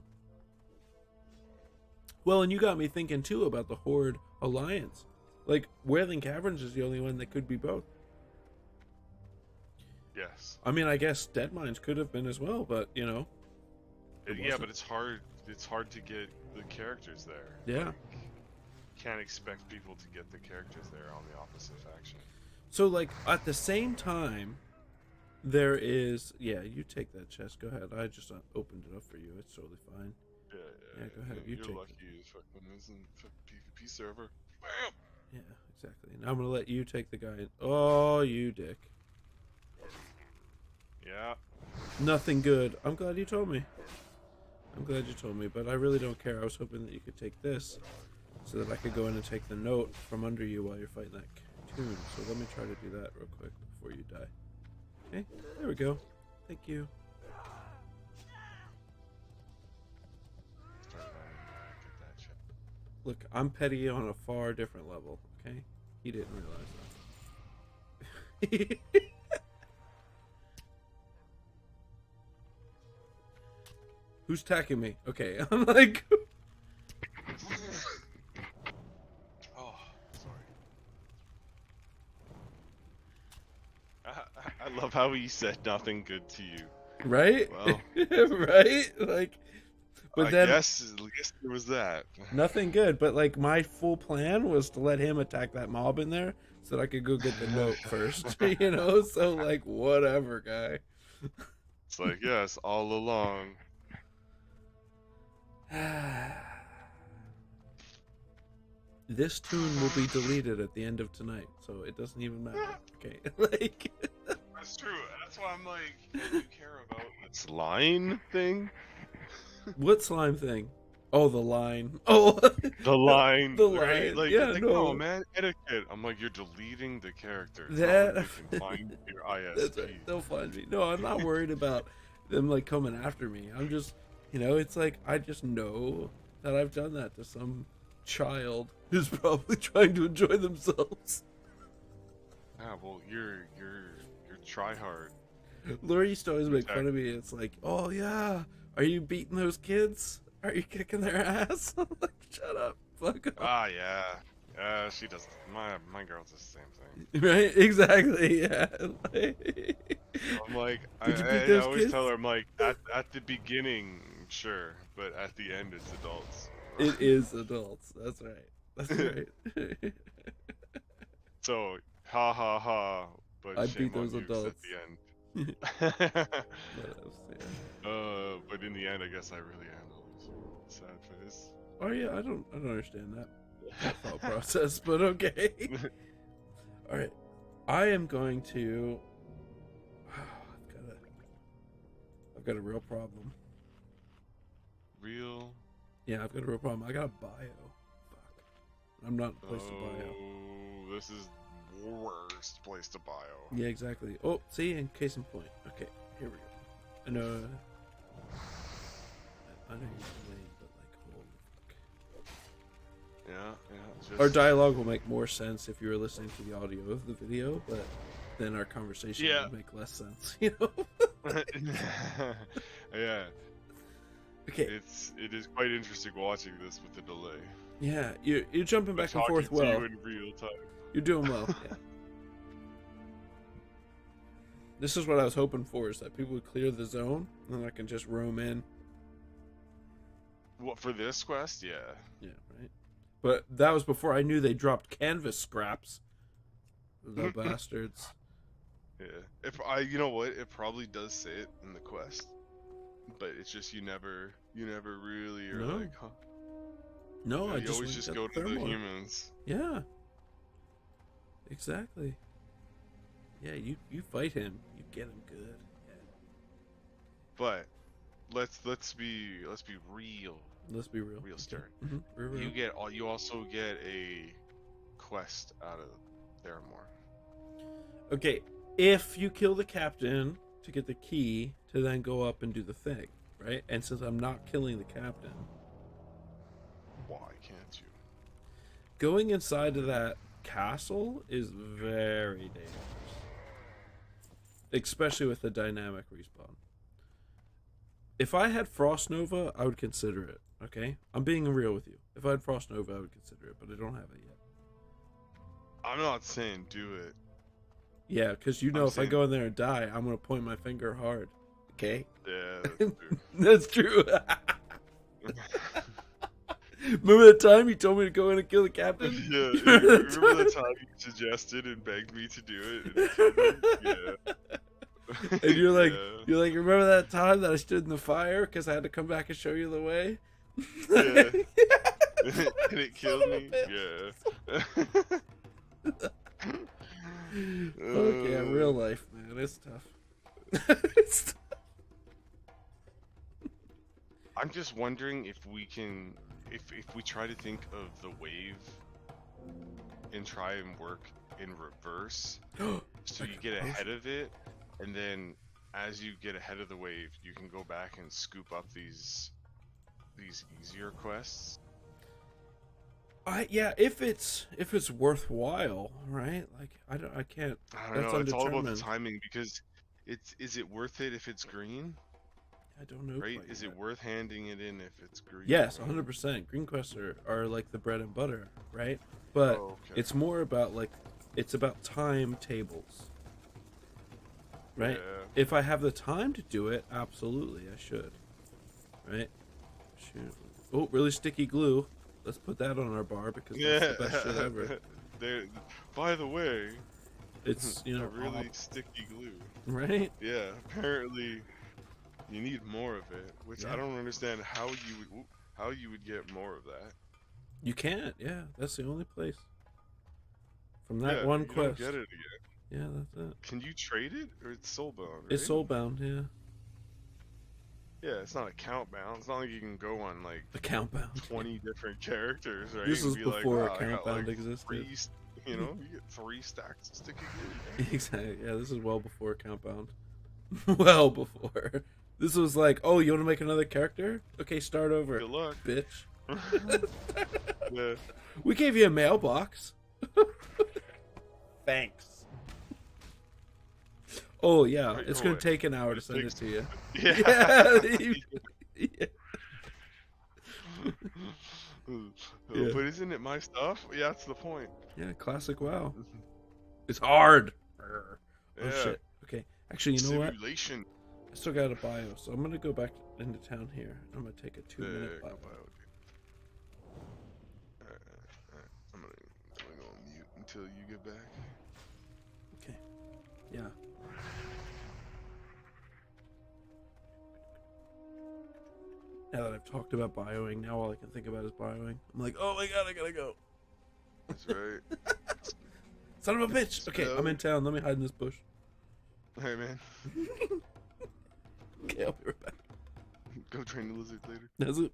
A: Well, and you got me thinking too about the Horde Alliance. Like Wailing Caverns is the only one that could be both.
H: Yes.
A: I mean, I guess Dead Mines could have been as well, but it
H: Yeah,
A: wasn't.
H: but it's hard. It's hard to get the characters there.
A: Yeah.
H: Like, can't expect people to get the characters there on the opposite faction.
A: So like at the same time, there is you take that chest. Go ahead. I just opened it up for you. It's totally fine.
H: Yeah,
A: go ahead. You
H: You're
A: take
H: lucky
A: it.
H: it's fucking isn't PvP server. Bam!
A: Yeah, exactly. Now I'm gonna let you take the guy. Oh, you dick.
H: Yeah.
A: Nothing good. I'm glad you told me. But I really don't care. I was hoping that you could take this so that I could go in and take the note from under you while you're fighting that cocoon. So let me try to do that real quick before you die. Okay, there we go. Thank you.
H: Get that shit.
A: Look, I'm petty on a far different level, okay? He didn't realize that. Who's attacking me? Okay, I'm like...
H: Oh, sorry. I love how he said nothing good to you.
A: Right?
H: Well,
A: right? Like... But
H: I
A: then...
H: guess it was that.
A: Nothing good, but like my full plan was to let him attack that mob in there so that I could go get the note first, so like whatever, guy.
H: It's like, yes, all along.
A: This tune will be deleted at the end of tonight, so it doesn't even matter. Okay, like
H: That's true. That's why I'm like, you care about this line thing?
A: what slime thing? Oh, the line. Oh,
H: The line,
A: the
H: right?
A: line.
H: Like,
A: Yeah,
H: like,
A: no.
H: oh man, etiquette. I'm like, you're deleting the character. It's
A: That.
H: not like they can find your
A: That's
H: ISP.
A: right. They'll find me. No, I'm not worried about them like coming after me. I'm just, it's like I just know that I've done that to some child who's probably trying to enjoy themselves.
H: Yeah, well, you're try hard.
A: Laura used to always make fun of me. It's like, oh yeah, are you beating those kids? Are you kicking their ass? I'm like, shut up, fuck up.
H: Ah, yeah. She does. My girl does the same thing.
A: Right? Exactly. Yeah.
H: I'm like,
A: Did you beat
H: I
A: those
H: always
A: kids?
H: tell her, I'm like, at the beginning, sure, but at the end, it's adults.
A: It is adults. That's right. That's right.
H: So, ha ha ha. But
A: I
H: shame
A: beat those
H: on you, 'cause
A: adults.
H: at the end.
A: What else? Yeah.
H: But in the end, I guess I really am the loser. Sad face.
A: Oh yeah, I don't understand that thought process, but okay. All right, I am going to. I've got a real problem.
H: Real?
A: Yeah, I've got a real problem. I got a bio. Fuck. I'm not in a place to bio.
H: Oh, this is the worst place to bio.
A: Yeah, exactly. Oh, see, in case in point. Okay, here we go. I know. I know you're lame, but like, holy fuck.
H: Yeah. Just...
A: Our dialogue will make more sense if you were listening to the audio of the video, but then our conversation will make less sense, you know?
H: Yeah.
A: Okay.
H: It is quite interesting watching this with the delay.
A: Yeah, you're jumping back and forth
H: to
A: well.
H: you in real time.
A: You're doing well. Yeah. This is what I was hoping for, is that people would clear the zone, and then I can just roam in.
H: What, for this quest? Yeah.
A: Yeah, right. But that was before I knew they dropped canvas scraps. The bastards.
H: Yeah. You know what? It probably does say it in the quest, but it's just you never really are like, huh?
A: No,
H: yeah,
A: I
H: you
A: just
H: always just go to the humans.
A: Yeah. Exactly. Yeah, you fight him, you get him good. Yeah.
H: But let's be real.
A: Let's be real.
H: Real stern.
A: Mm-hmm. Real.
H: You also get a quest out of there more.
A: Okay, if you kill the captain to get the key to then go up and do the thing, right? And since I'm not killing the captain,
H: why can't you?
A: Going inside of that castle is very dangerous, especially with the dynamic respawn. If I had Frost Nova, I would consider it. Okay, I'm being real with you. If I had Frost Nova, I would consider it, but I don't have it yet.
H: I'm not saying do it.
A: Yeah, because if I go in there and die, I'm gonna point my finger hard. Okay.
H: Yeah,
A: that's true. Remember that time you told me to go in and kill the captain?
H: Yeah. Remember the time you suggested and begged me to do it? Yeah.
A: And you're like, remember that time that I stood in the fire because I had to come back and show you the way?
H: Yeah. And it killed me. Yeah.
A: Fuck yeah, real life, man. It's tough. It's tough.
H: I'm just wondering if we can, if we try to think of the wave and try and work in reverse, so you get ahead of it, and then as you get ahead of the wave, you can go back and scoop up these easier quests.
A: Yeah, if it's worthwhile, right? Like I don't know.
H: It's all about the timing, because is it worth it if it's green?
A: I don't know.
H: Right? Is it worth handing it in if it's green?
A: Yes, 100%. Green quests are like the bread and butter, right? But it's more about it's about timetables, right?
H: Yeah.
A: If I have the time to do it, absolutely I should, right? Shoot. Oh, really sticky glue. Let's put that on our bar because that's the best shit ever.
H: By the way,
A: it's
H: really sticky glue,
A: right?
H: Yeah, apparently you need more of it, which I don't understand how you would get more of that.
A: You can't. Yeah, that's the only place. From that one quest.
H: Don't get it again.
A: Yeah, that's it.
H: Can you trade it, or it's soulbound? Right?
A: It's soulbound. Yeah.
H: Yeah, it's not account bound. It's not like you can go on like
A: Account bound.
H: 20 different characters, right?
A: This
H: You
A: is
H: can be like,
A: before
H: wow, I
A: account
H: got
A: bound
H: like
A: existed.
H: you know, you get 3 stacks of sticky glue.
A: Exactly. Yeah, this is well before account bound. Well before. This was like, oh, you want to make another character? Okay, start over.
H: Good luck,
A: bitch.
H: Yeah.
A: We gave you a mailbox. Thanks. Oh yeah,
H: Right,
A: it's
H: oh,
A: gonna
H: wait.
A: take an hour to
H: It
A: send it
H: takes-
A: to you.
H: Yeah.
A: Yeah.
H: Oh, but isn't it my stuff? Yeah, that's the point.
A: Yeah, classic WoW. It's hard. Oh
H: Yeah.
A: shit. Okay, actually, you know what?
H: Simulation.
A: I still got a bio, so I'm gonna go back into town here. I'm gonna take a 2-minute
H: Yeah,
A: bio.
H: go bio, dude. Alright. I'm gonna go on mute until you get back.
A: Okay. Yeah. Now that I've talked about bioing, now all I can think about is bioing. I'm like, oh my god, I gotta go.
H: That's right.
A: Son of a bitch. Okay, I'm in town. Let me hide in this bush.
H: Hey, man.
A: Okay, I'll be right back.
H: Go train the lizards later.
A: That's it.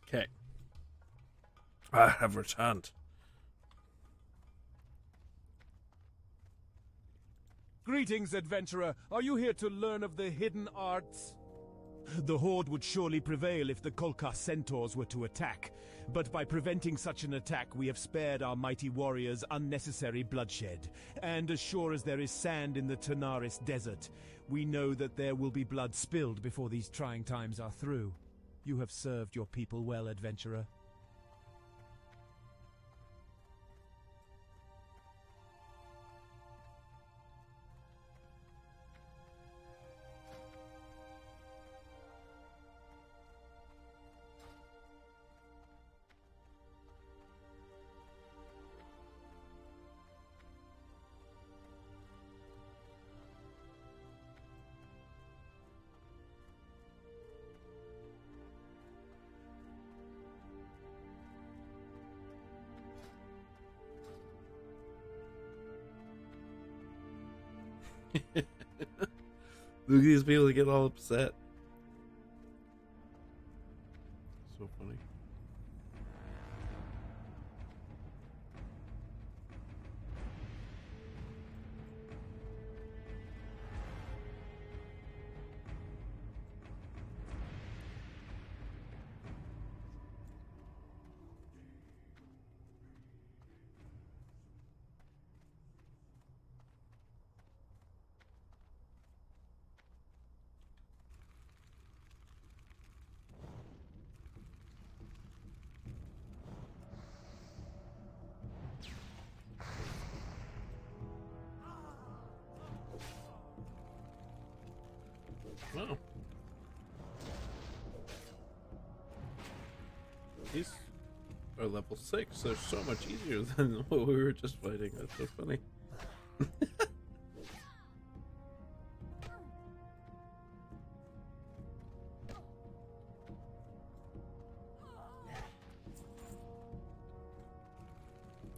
A: Okay. I have returned.
I: Greetings, adventurer. Are you here to learn of the hidden arts? The Horde would surely prevail if the Kolka centaurs were to attack. But by preventing such an attack, we have spared our mighty warriors unnecessary bloodshed. And as sure as there is sand in the Tanaris desert, we know that there will be blood spilled before these trying times are through. You have served your people well, adventurer.
A: Look at these people that get all upset. So funny. Wow. These are level 6. They're so much easier than what we were just fighting. That's so funny.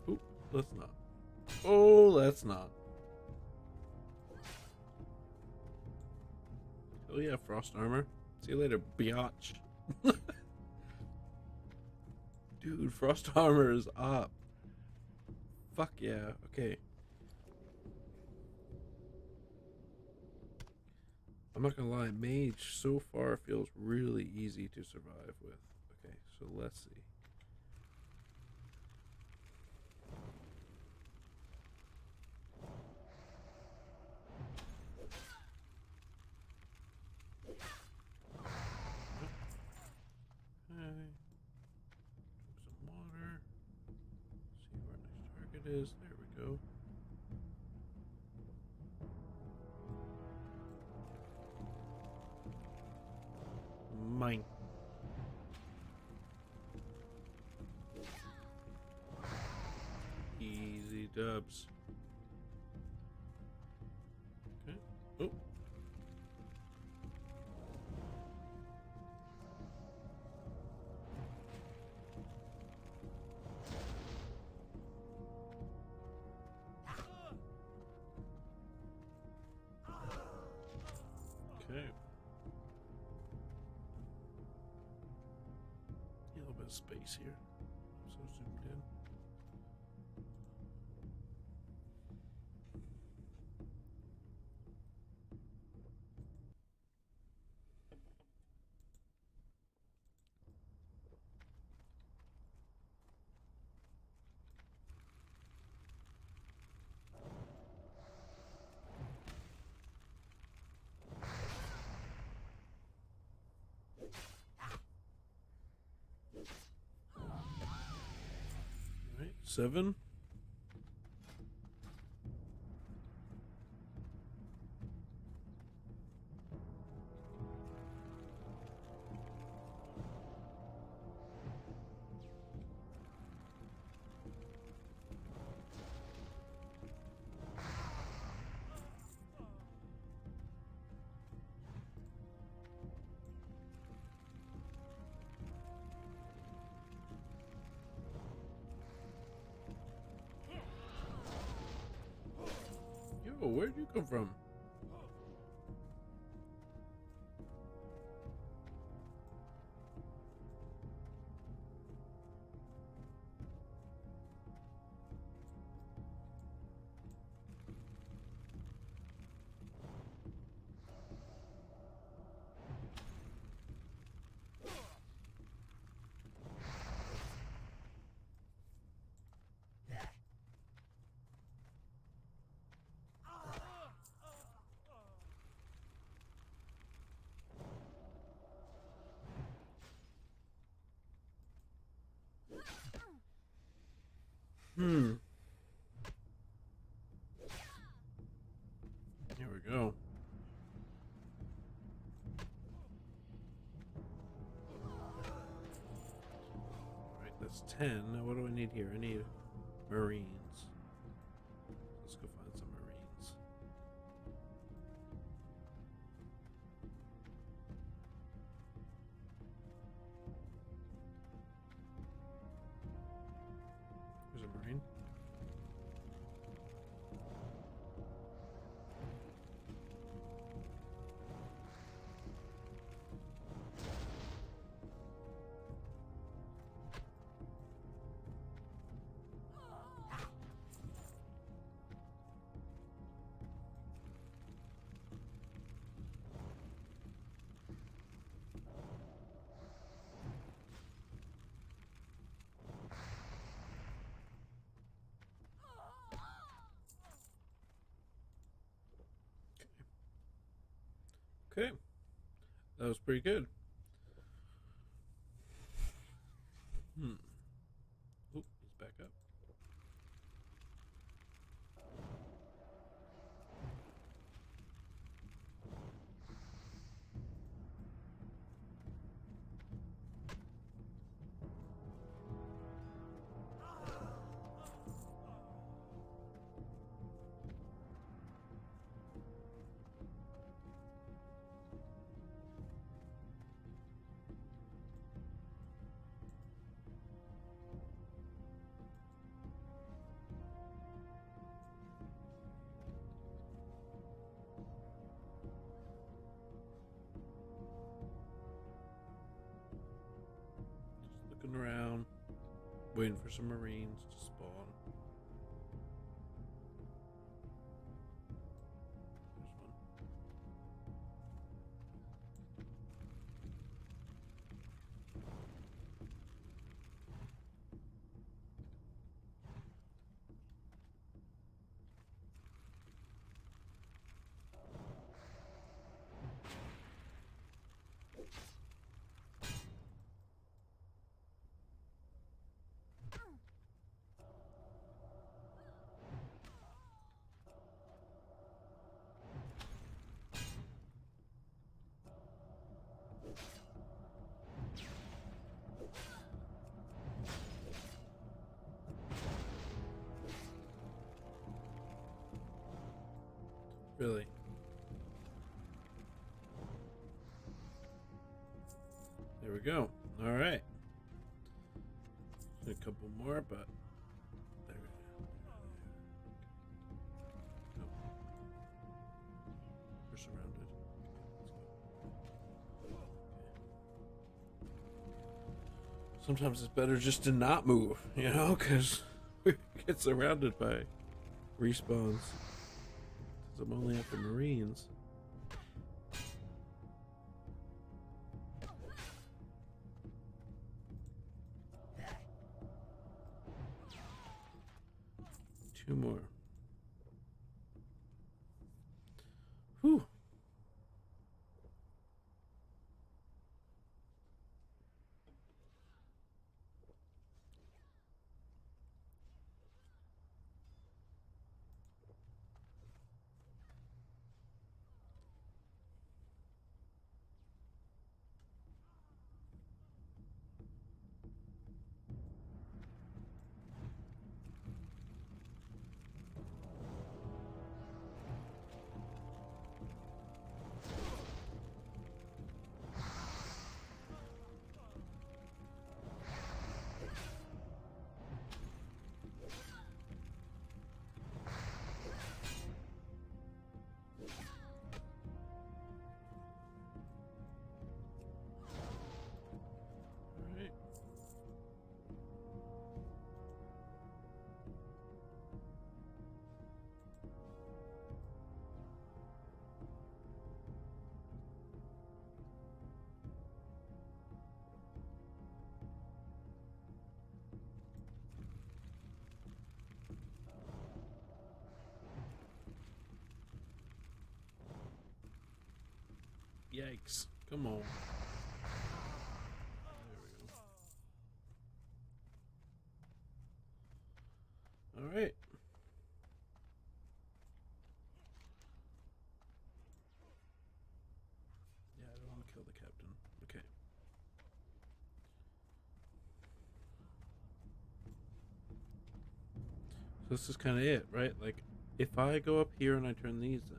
A: Oop, let's not. Oh, let's not. Oh yeah, frost armor. See you later, biatch. Dude, frost armor is up. Fuck yeah. Okay. I'm not gonna lie, Mage so far feels really easy to survive with. Okay, so let's see. Okay. Some water. See where our next target is. There we go. Mine. Easy dubs. Okay. Oh. Okay. A little bit of space here. So zoomed in. All right, 7. Yo, where'd you come from? Here we go. Alright, that's 10. Now what do I need here? I need Marines. Let's go find some Marines. There's a Marine. Okay. That was pretty good. Oop, he's back up. Waiting for some Marines to spawn. Really? There we go. All right. A couple more, but there we go. Nope. We're surrounded. Sometimes it's better just to not move, you know, because we get surrounded by respawns. I'm only after Marines. Two more. Whew. Yikes. Come on. There we go. Alright. Yeah, I don't want to kill the captain. Okay. So this is kind of it, right? Like, if I go up here and I turn these in,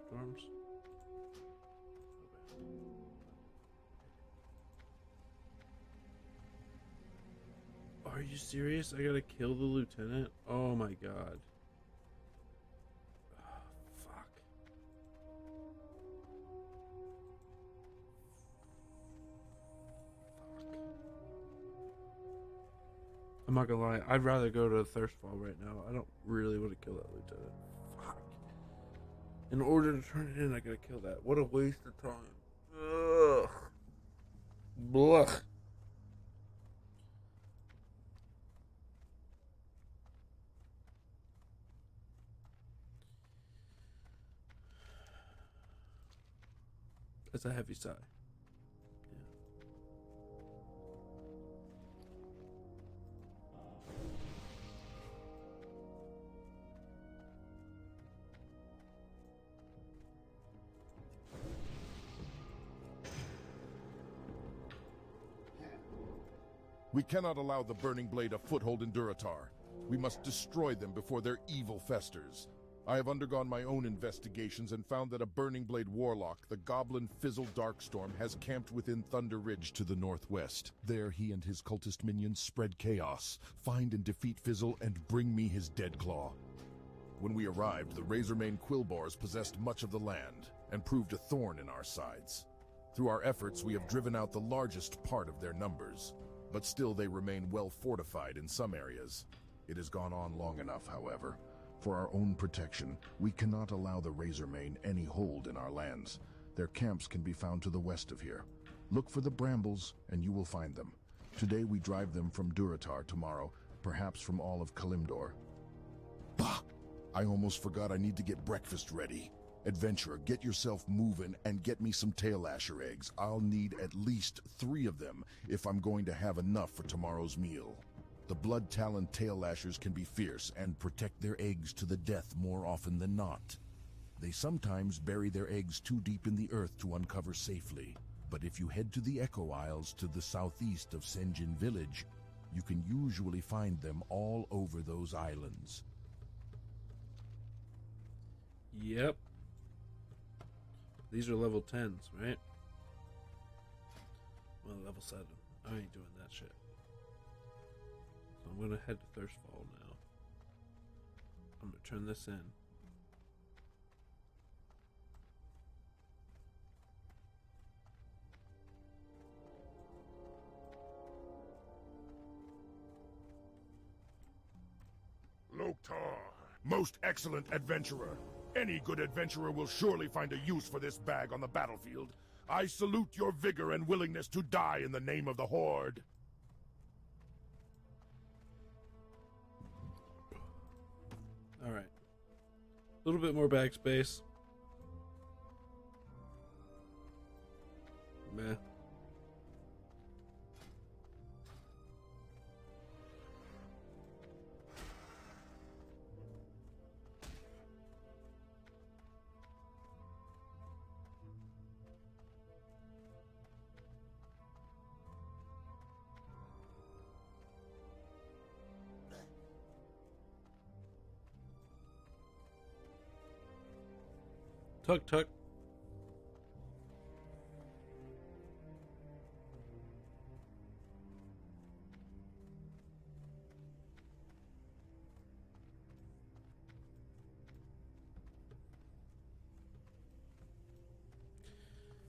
A: storms. Are you serious? I gotta kill the lieutenant? Oh my god. Oh, fuck. Fuck. I'm not gonna lie, I'd rather go to Thirstfall right now. I don't really want to kill that lieutenant. Fuck. In order to turn it in, I gotta kill that. What a waste of time. Ugh. Blah. That's a heavy sigh. Yeah.
C: We cannot allow the Burning Blade a foothold in Duratar. We must destroy them before their evil festers. I have undergone my own investigations and found that a Burning Blade warlock, the Goblin Fizzle Darkstorm, has camped within Thunder Ridge to the northwest. There he and his cultist minions spread chaos, find and defeat Fizzle, and bring me his dead claw. When we arrived, the Razormane Quillbars possessed much of the land, and proved a thorn in our sides. Through our efforts, we have driven out the largest part of their numbers, but still they remain well fortified in some areas. It has gone on long enough, however. For our own protection, we cannot allow the Razormane any hold in our lands. Their camps can be found to the west of here. Look for the brambles, and you will find them. Today we drive them from Durotar, tomorrow, perhaps from all of Kalimdor. Bah! I almost forgot I need to get breakfast ready. Adventurer, get yourself moving and get me some tail asher eggs. I'll need at least 3 of them if I'm going to have enough for tomorrow's meal. The blood-taloned tail lashers can be fierce and protect their eggs to the death more often than not. They sometimes bury their eggs too deep in the earth to uncover safely. But if you head to the Echo Isles to the southeast of Senjin Village, you can usually find them all over those islands.
A: Yep. These are level 10s, right? Well, level 7. I ain't doing that shit. So I'm gonna head to Thirstfall now. I'm gonna turn this in.
C: Loktar, most excellent adventurer. Any good adventurer will surely find a use for this bag on the battlefield. I salute your vigor and willingness to die in the name of the Horde.
A: Alright. A little bit more bag space. Meh. Tuck, tuck.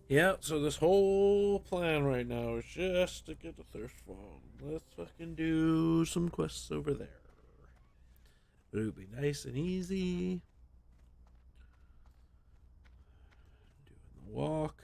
A: Yeah, so this whole plan right now is just to get to Thirstfall. Let's fucking do some quests over there. It'll be nice and easy. Doing the walk.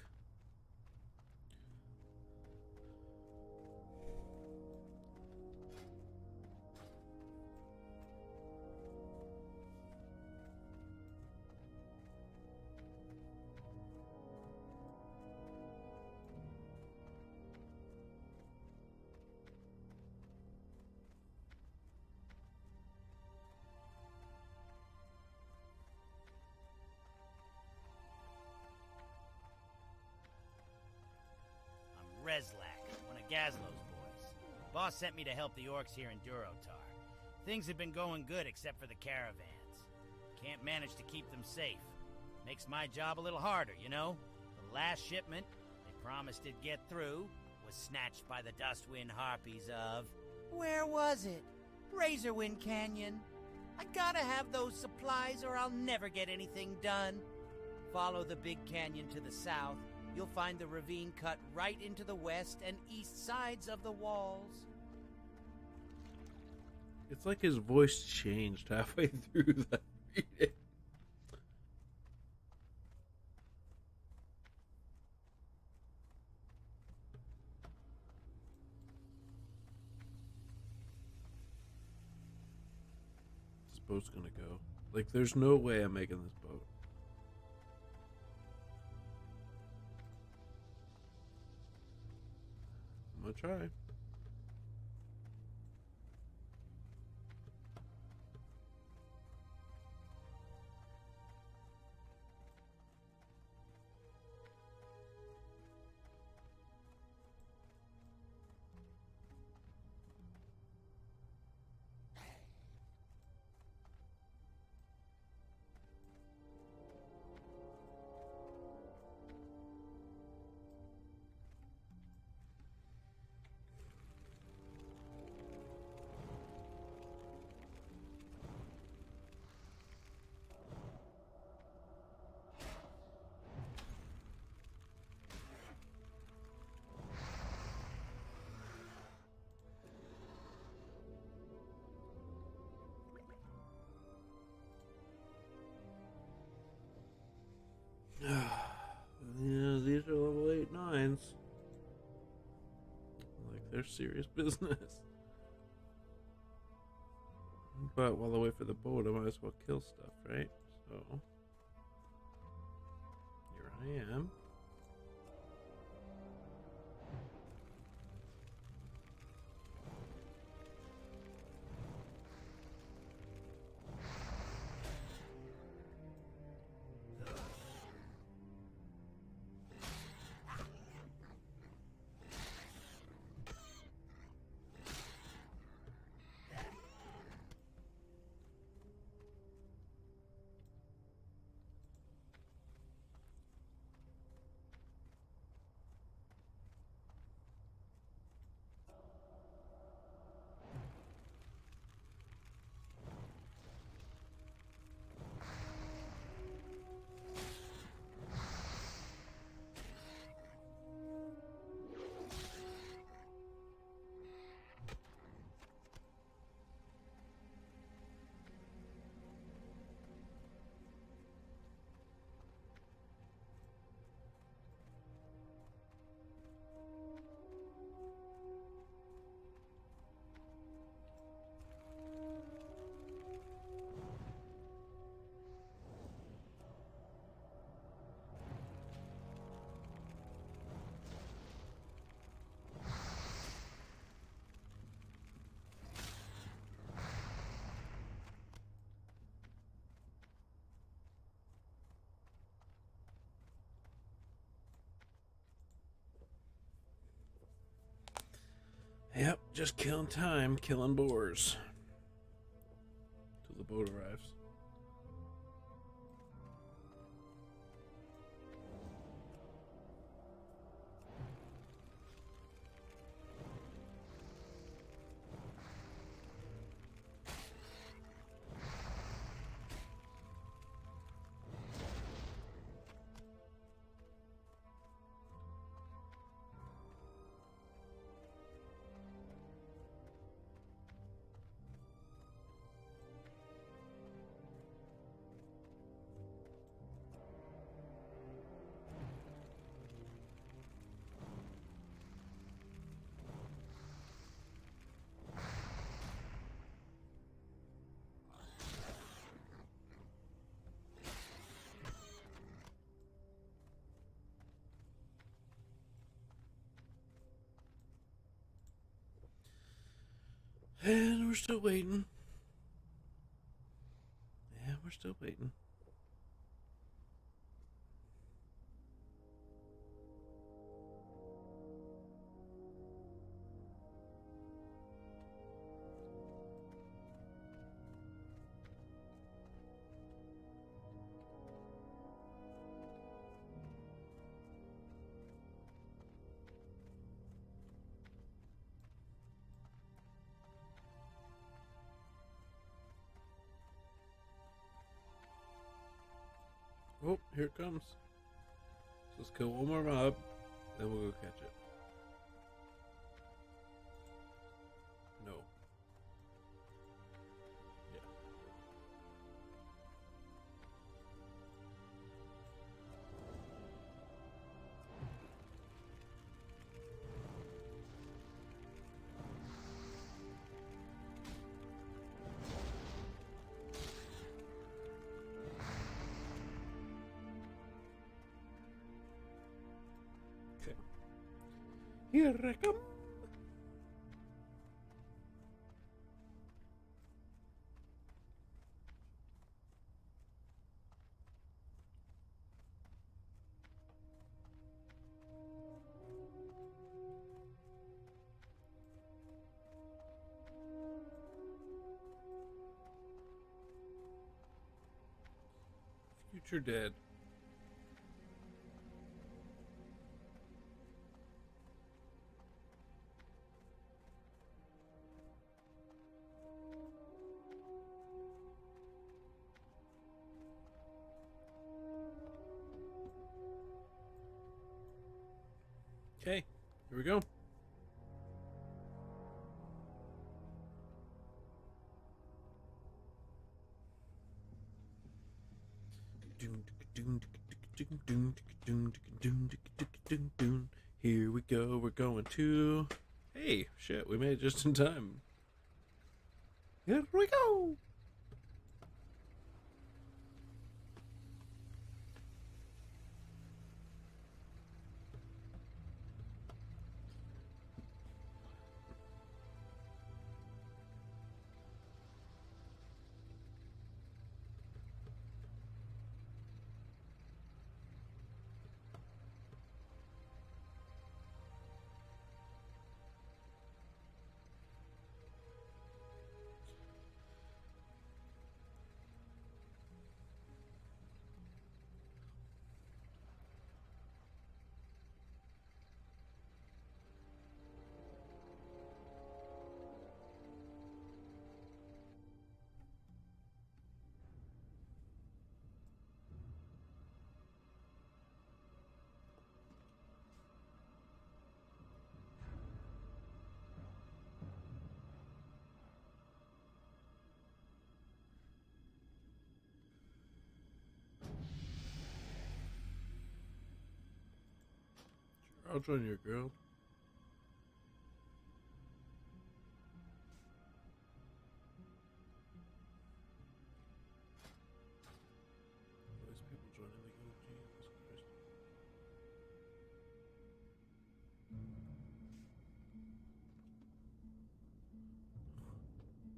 J: Rezlak, one of Gazlo's boys. Boss sent me to help the orcs here in Durotar. Things have been going good except for the caravans. Can't manage to keep them safe. Makes my job a little harder, you know? The last shipment, they promised it'd get through, was snatched by the Dustwind Harpies of... Where was it? Razorwind Canyon. I gotta have those supplies or I'll never get anything done. Follow the big canyon to the south. You'll find the ravine cut right into the west and east sides of the walls.
A: It's like his voice changed halfway through that reading. This boat's gonna go. Like, there's no way I'm making this boat. I'm gonna try. Yeah, these are level 8 9s. Like, they're serious business. But while I wait for the boat, I might as well kill stuff, right? So, here I am. Yep, just killing time, killing boars. Till the boat arrives. And we're still waiting. Yeah, we're still waiting. Oh, here it comes. So let's kill one more mob, then we'll go catch it. No. Yeah. Okay. Here I come. Future dead. Okay, here we go. Doom, doom, doom, doom, doom. Here we go. We're going to... Hey, shit, we made it just in time. Here we go. I'll join your girl. All these people joining the guild, Jesus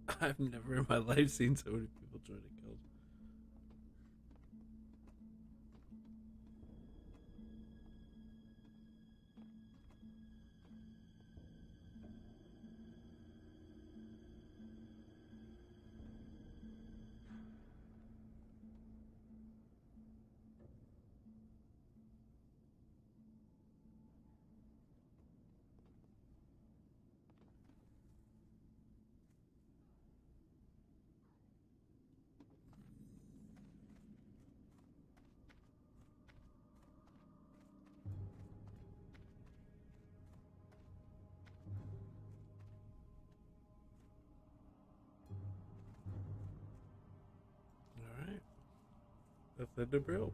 A: Christ. I've never in my life seen so many people join a guild. Alright. That's the bro.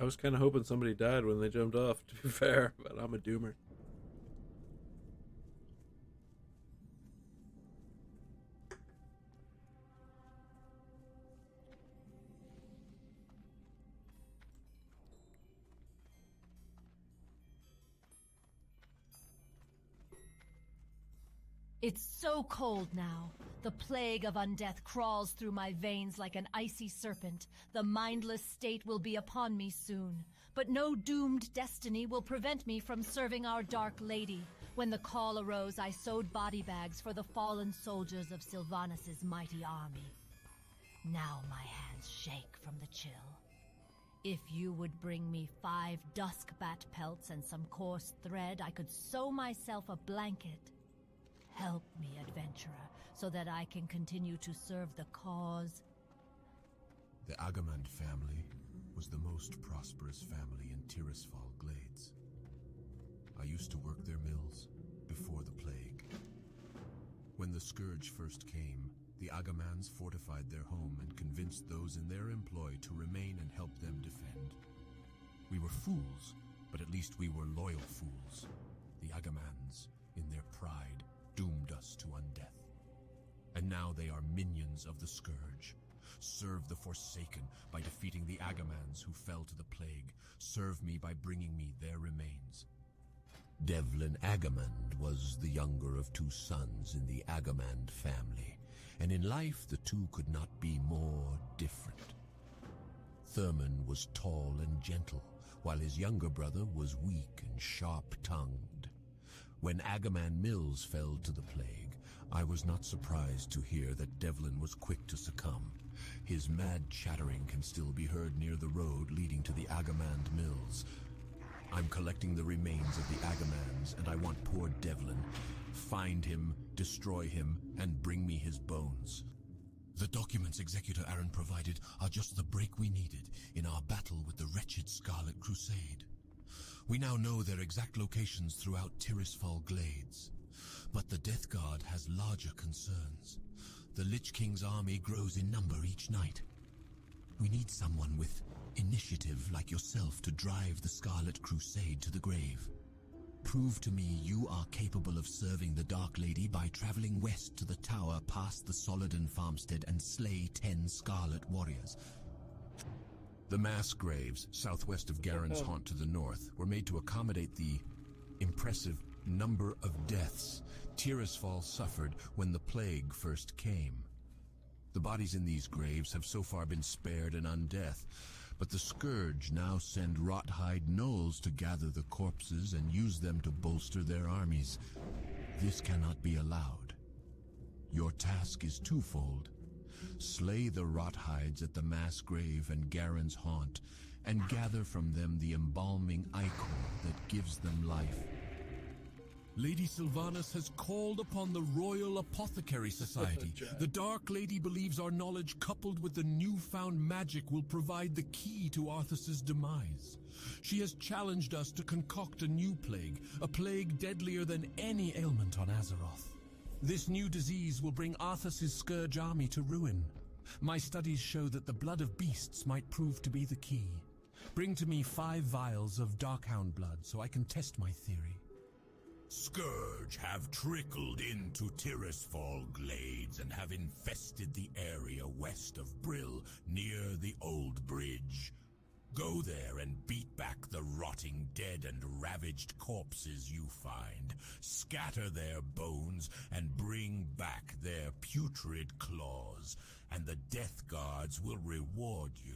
A: I was kind of hoping somebody died when they jumped off, to be fair, but I'm a doomer.
K: It's so cold now. The plague of undeath crawls through my veins like an icy serpent. The mindless state will be upon me soon. But no doomed destiny will prevent me from serving our Dark Lady. When the call arose, I sewed body bags for the fallen soldiers of Sylvanas' mighty army. Now my hands shake from the chill. If you would bring me 5 dusk bat pelts and some coarse thread, I could sew myself a blanket. Help me, adventurer, so that I can continue to serve the cause.
L: The Agamand family was the most prosperous family in Tirisfal Glades. I used to work their mills before the plague. When the scourge first came, the Agamans fortified their home and convinced those in their employ to remain and help them defend. We were fools, but at least we were loyal fools. The Agamans, in their pride, doomed us to undeath. And now they are minions of the Scourge. Serve the Forsaken by defeating the Agamans who fell to the plague. Serve me by bringing me their remains.
B: Devlin Agamand was the younger of 2 sons in the Agamand family, and in life the two could not be more different. Thurman was tall and gentle, while his younger brother was weak and sharp-tongued. When Agamand Mills fell to the plague, I was not surprised to hear that Devlin was quick to succumb. His mad chattering can still be heard near the road leading to the Agamand Mills. I'm collecting the remains of the Agamans, and I want poor Devlin. Find him, destroy him, and bring me his bones. The documents Executor Aaron provided are just the break we needed in our battle with the wretched Scarlet Crusade. We now know their exact locations throughout Tirisfal Glades.
L: But the Death Guard has larger concerns. The Lich King's army grows in number each night. We need someone with initiative like yourself to drive the Scarlet Crusade to the grave. Prove to me you are capable of serving the Dark Lady by traveling west to the tower past the Soladin farmstead and slay 10 Scarlet Warriors. The mass graves, southwest of Garen's Haunt to the north, were made to accommodate the impressive number of deaths Tirisfal suffered when the plague first came. The bodies in these graves have so far been spared an undeath, but the Scourge now send Rothhide gnolls to gather the corpses and use them to bolster their armies. This cannot be allowed. Your task is twofold. Slay the Rothides at the mass grave and Garen's Haunt, and gather from them the embalming ichor that gives them life. Lady Sylvanas has called upon the Royal Apothecary Society. The Dark Lady believes our knowledge coupled with the newfound magic will provide the key to Arthas's demise. She has challenged us to concoct a new plague, a plague deadlier than any ailment on Azeroth. This new disease will bring Arthas's Scourge army to ruin. My studies show that the blood of beasts might prove to be the key. Bring to me 5 vials of Darkhound blood so I can test my theory.
D: Scourge have trickled into Tirisfal glades and have infested the area west of Brill, near the old bridge. Go there and beat back the rotting dead and ravaged corpses you find. Scatter their bones and bring back their putrid claws, and the Death Guards will reward you.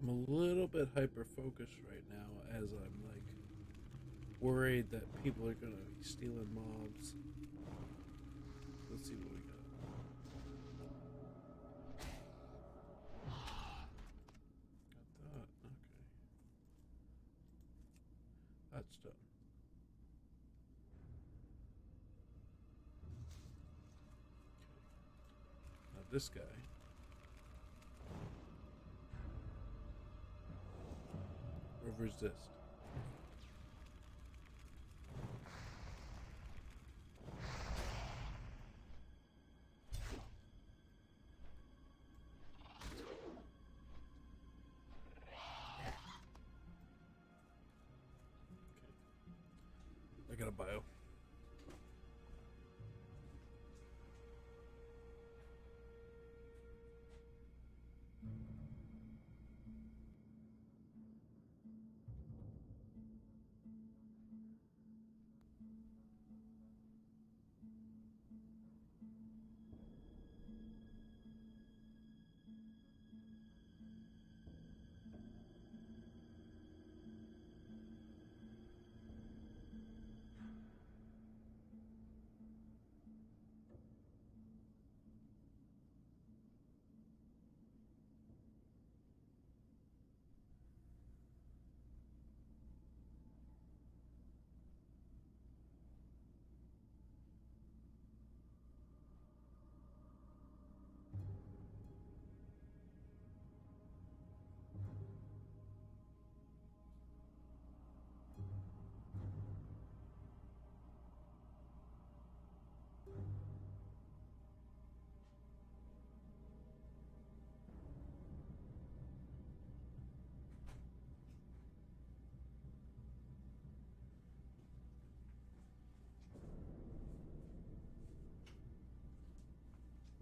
A: I'm a little bit hyper-focused right now as I'm like worried that people are gonna be stealing mobs. Let's see what we got. Got that, okay. That's done. Okay. Now this guy. Resist. Okay. I got a bio.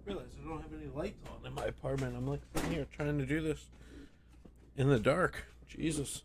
A: Realize I don't have any lights on in my apartment. I'm like sitting here trying to do this in the dark. Jesus.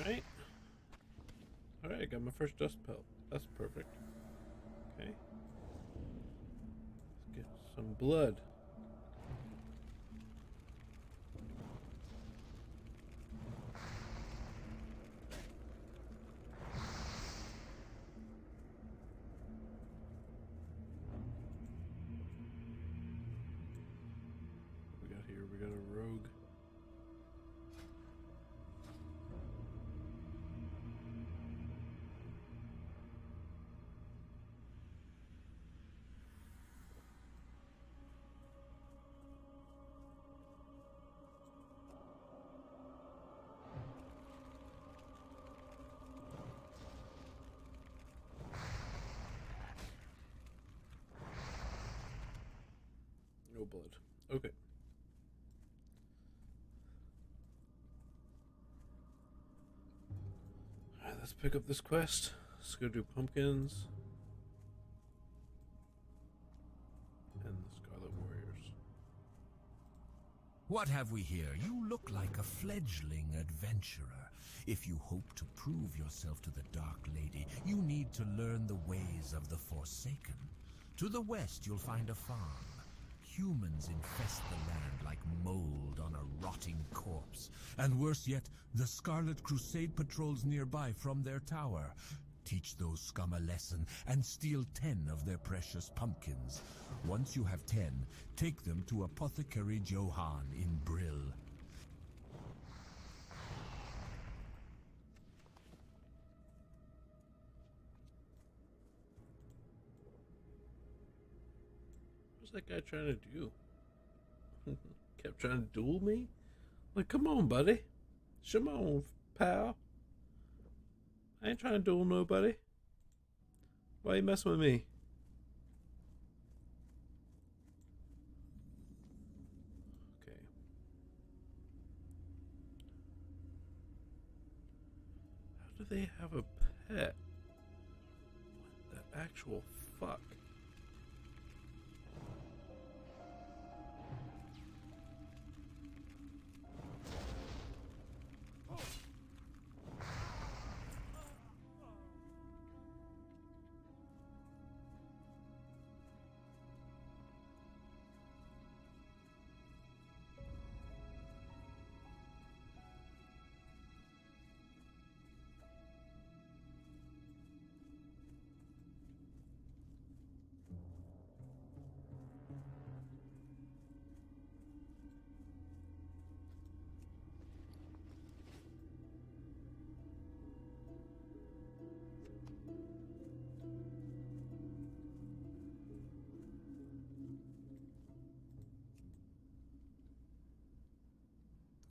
A: Alright. Alright, I got my first dust pelt. That's perfect. Okay. Let's get some blood. What we got here? We got a rogue. No blood. Okay. Alright, let's pick up this quest. Let's go do pumpkins. And the Scarlet Warriors.
M: What have we here? You look like a fledgling adventurer. If you hope to prove yourself to the Dark Lady, you need to learn the ways of the Forsaken. To the west, you'll find a farm. Humans infest the land like mold on a rotting corpse. And worse yet, the Scarlet Crusade patrols nearby from their tower. Teach those scum a lesson and steal 10 of their precious pumpkins. Once you have 10, take them to Apothecary Johann in Brill.
A: What's that guy trying to do? Kept trying to duel me? Like, come on, buddy. Come on, pal. I ain't trying to duel nobody. Why you messing with me? Okay. How do they have a pet? What the actual fuck?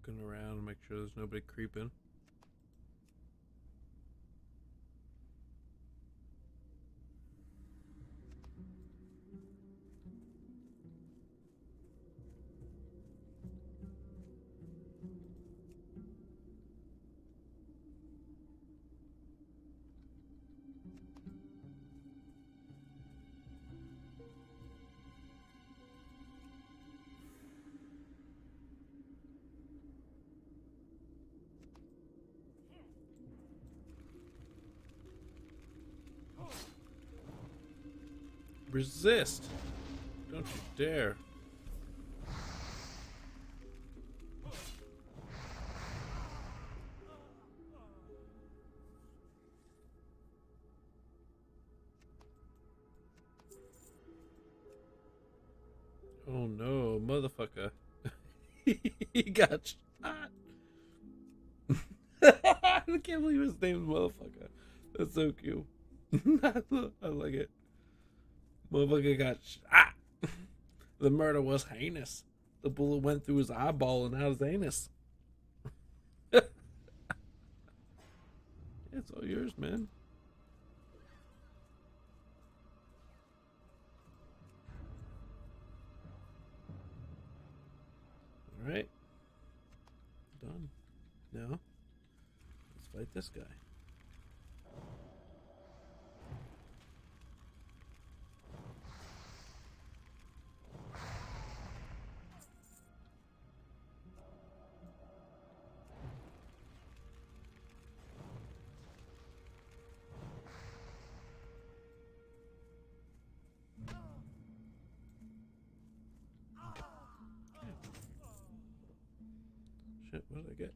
A: Looking around, make sure there's nobody creeping. Resist. Don't you dare. Oh no, motherfucker. He got shot. I can't believe his name's motherfucker. That's so cute. I like it. Motherfucker got shot. The murder was heinous. The bullet went through his eyeball and out his anus. It's all yours, man. Alright. Done. Now, let's fight this guy. Shit, what did I get?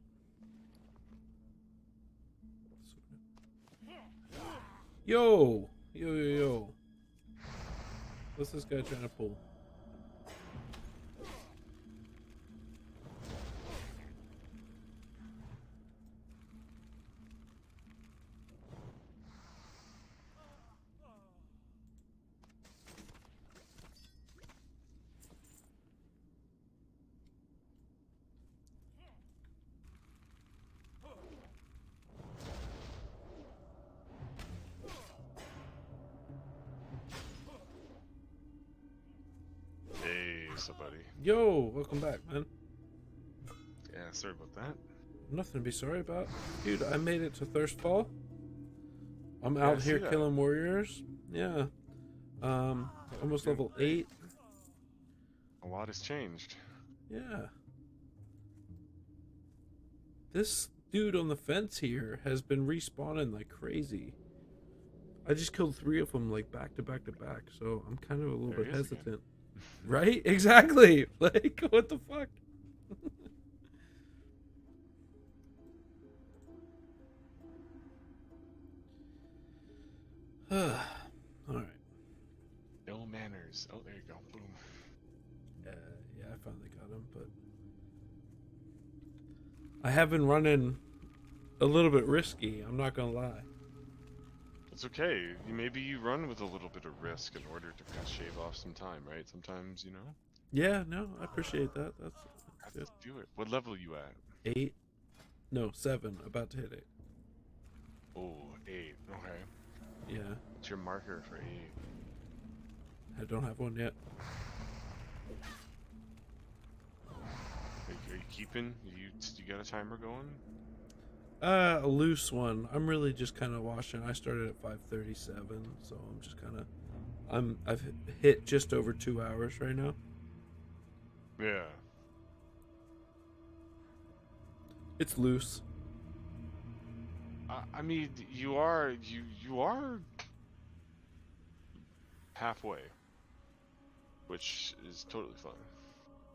A: Yo! Yo. What's this guy trying to pull?
H: Buddy.
A: Yo, welcome back, man.
H: Yeah, sorry about that.
A: Nothing to be sorry about. Dude, I made it to Thirstfall. I'm out here killing warriors. Yeah. Almost level 8.
H: A lot has changed.
A: Yeah. This dude on the fence here has been respawning like crazy. I just killed 3 of them like back to back to back, so I'm kind of a little bit hesitant. Again. Right? Exactly. Like, what the fuck? Alright.
H: No manners. Oh, there you go. Boom.
A: Yeah, I finally got him, but I have been running a little bit risky, I'm not gonna lie.
H: It's okay. Maybe you run with a little bit of risk in order to kind of shave off some time, right? Sometimes, you know?
A: Yeah, no, I appreciate that. That's good.
H: Let's do it. What level are you at?
A: 8. No, 7. About to hit 8.
H: Oh, 8. Okay.
A: Yeah.
H: What's your marker for 8?
A: I don't have one yet.
H: Are you keeping? You got a timer going?
A: A loose one. I'm really just kind of watching. I started at 5:37, so I'm just kind of. I've hit just over 2 hours right now.
H: Yeah.
A: It's loose.
H: I mean, you are halfway, which is totally fine.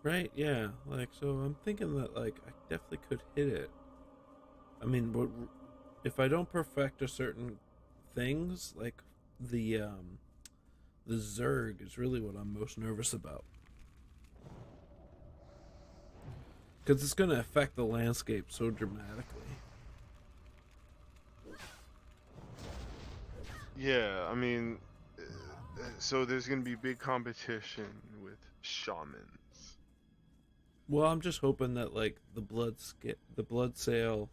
A: Right? Yeah. Like, so I'm thinking that like I definitely could hit it. I mean, what if I don't perfect a certain things, like the Zerg is really what I'm most nervous about. Because it's going to affect the landscape so dramatically.
H: Yeah, I mean, so there's going to be big competition with shamans.
A: Well, I'm just hoping that like the blood sale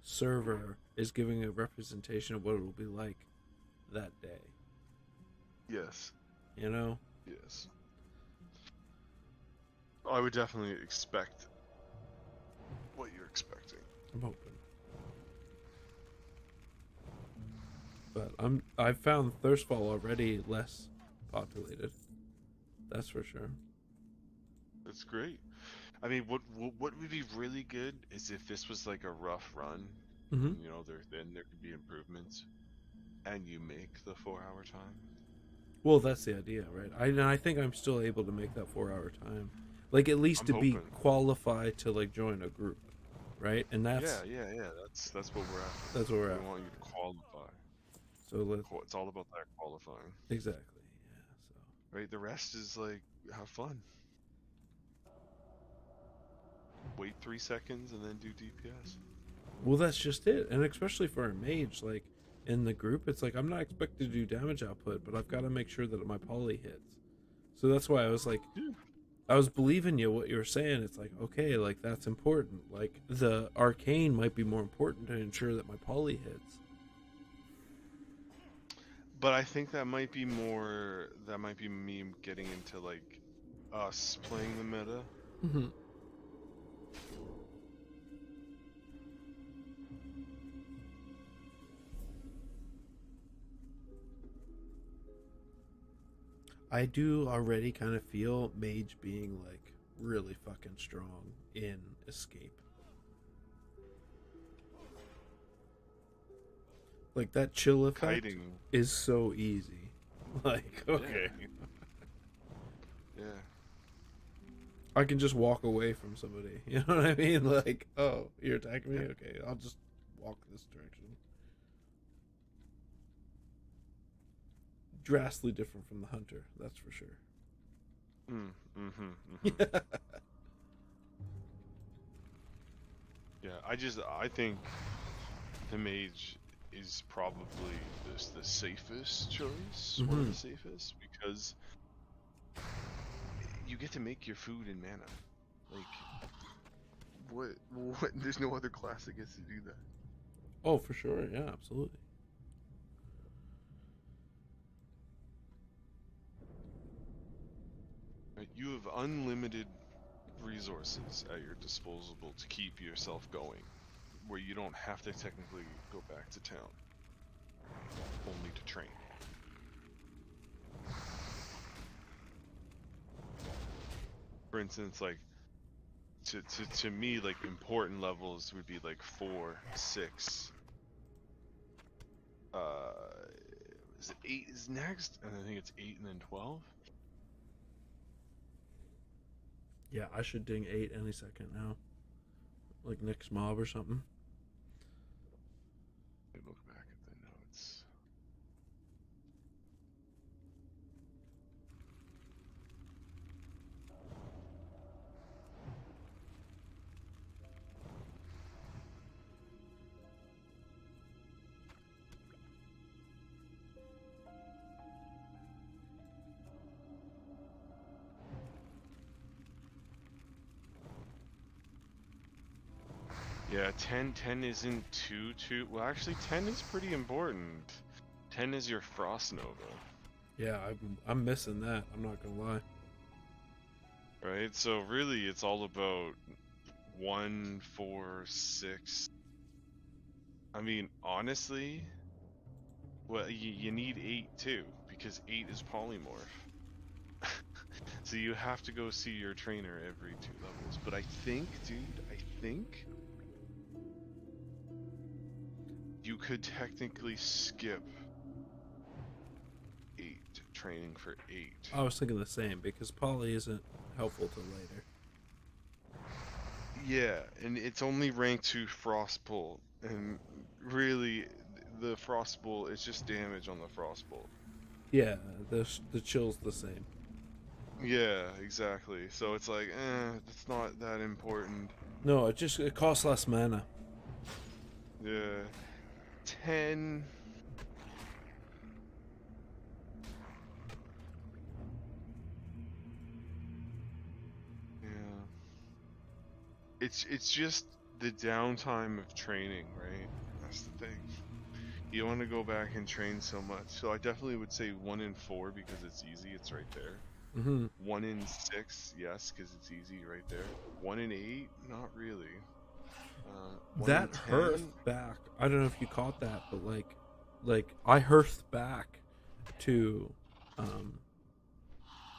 A: server is giving a representation of what it will be like that day.
H: Yes.
A: You know?
H: Yes. I would definitely expect what you're expecting.
A: I'm hoping. But I've found Thirstfall already less populated. That's for sure.
H: That's great. I mean, what would be really good is if this was like a rough run.
A: Mm-hmm.
H: You know, then there could be improvements, and you make the 4-hour time.
A: Well, that's the idea, right? I think I'm still able to make that 4-hour time, like at least
H: I'm
A: to be
H: hoping.
A: qualified to like join a group, right? And that's
H: Yeah. That's what we're after.
A: that's what we're
H: We
A: after.
H: want you to qualify.
A: So let's
H: It's all about that qualifying.
A: exactly, yeah. So
H: Right? The rest is like have fun. Wait 3 seconds and then do DPS.
A: well, that's just it, and especially for a mage, like in the group, it's like I'm not expected to do damage output, but I've got to make sure that my poly hits. So that's why I was like, I was believing you what you were saying. It's like, okay, like that's important. Like the arcane might be more important to ensure that my poly hits.
H: But I think that might be me getting into like us playing the meta.
A: Mm-hmm. I do already kind of feel Mage being like really fucking strong in Escape. Like that chill effect
H: Kiting.
A: is so easy. Like, okay.
H: Yeah.
A: I can just walk away from somebody. You know what I mean? Like, oh, you're attacking me? Okay, I'll just walk this direction. Drastically different from the hunter, that's for sure.
H: Yeah, I think the mage is probably the safest choice, one of the safest, because you get to make your food and mana. Like, what? There's no other class that gets to do that.
A: Oh, for sure, yeah, absolutely.
H: Right, you have unlimited resources at your disposal to keep yourself going, where you don't have to technically go back to town, only to train. For instance, like to me, like important levels would be like 4, 6. Is it 8 is next, and I think it's 8 and then 12.
A: Yeah, I should ding 8 any second now. Like next mob or something.
H: Let me look back at the notes. Yeah, 10 isn't too well, actually 10 is pretty important. 10 is your Frost Nova.
A: Yeah, I'm missing that, I'm not gonna lie.
H: Right, so really it's all about 1, 4, 6. I mean, honestly, well, you need 8 too, because 8 is polymorph. So you have to go see your trainer every 2 levels. But I think, dude, you could technically skip 8, training for 8.
A: I was thinking the same, because poly isn't helpful till later.
H: Yeah, and it's only rank 2 Frost Bolt, and really, the Frost Bolt is just damage on the Frost Bolt.
A: Yeah, the chill's the same.
H: Yeah, exactly. So it's like, it's not that important.
A: No, it costs less mana.
H: Yeah. 10. Yeah. It's just the downtime of training, right? That's the thing. You don't want to go back and train so much. So I definitely would say 1 in 4 because it's easy. It's right there. 1 in 6, yes, because it's easy right there. 1 in 8, not really.
A: That hearth back, I don't know if you caught that, but like I hearthed back to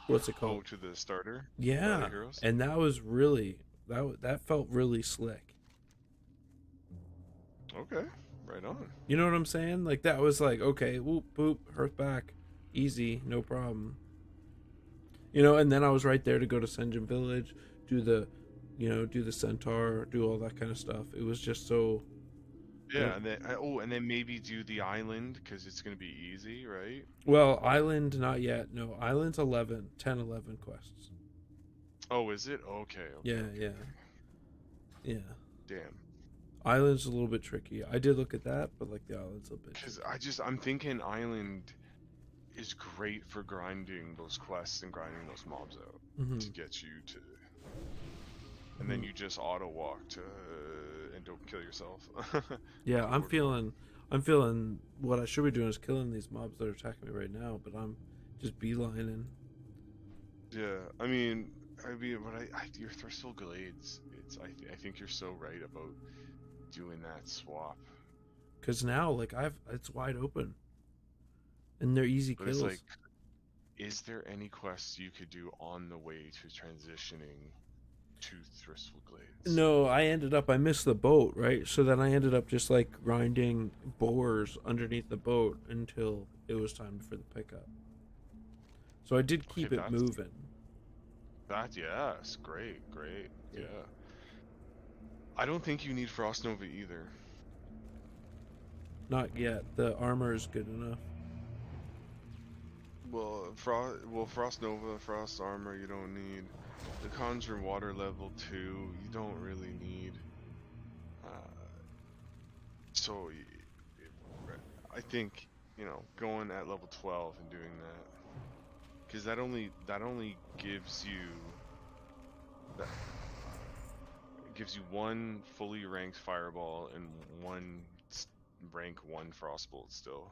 A: what's it called?
H: Oh, to the starter?
A: Yeah, and that was really that felt really slick.
H: Okay, right on.
A: You know what I'm saying? Like that was like, okay, whoop boop, hearth back, Easy, no problem. You know, and then I was right there to go to Senjin Village, do the, do the centaur, do all that kind of stuff. It was just so.
H: Yeah, and then and then maybe do the island because it's gonna be easy, right?
A: Well, island not yet. No, island's 10, 11 quests.
H: Oh, is it? Okay.
A: Yeah.
H: Damn.
A: Island's a little bit tricky. I did look at that, but like the island's a bit.
H: Because I'm thinking island is great for grinding those quests and grinding those mobs out to get you to, and then you just auto walk to and don't kill yourself.
A: Yeah, I'm feeling what I should be doing is killing these mobs that are attacking me right now, but I'm just beelining.
H: Yeah, I mean, but your Thirstful Glades. I think you're so right about doing that swap.
A: Because now, like, it's wide open, and they're easy
H: But
A: kills.
H: it's like, is there any quests you could do on the way to transitioning to Thirstful Glades?
A: No, I missed the boat, right? So then I ended up just like grinding boars underneath the boat until it was time for the pickup. So I did keep it moving.
H: Yes, great. Yeah. I don't think you need Frost Nova either.
A: Not yet. The armor is good enough.
H: Well, Frost Nova, Frost Armor, you don't need. The Conjure Water level 2, you don't really need. So, I think, going at level 12 and doing that, because that only gives you one fully ranked Fireball and one rank 1 Frostbolt still.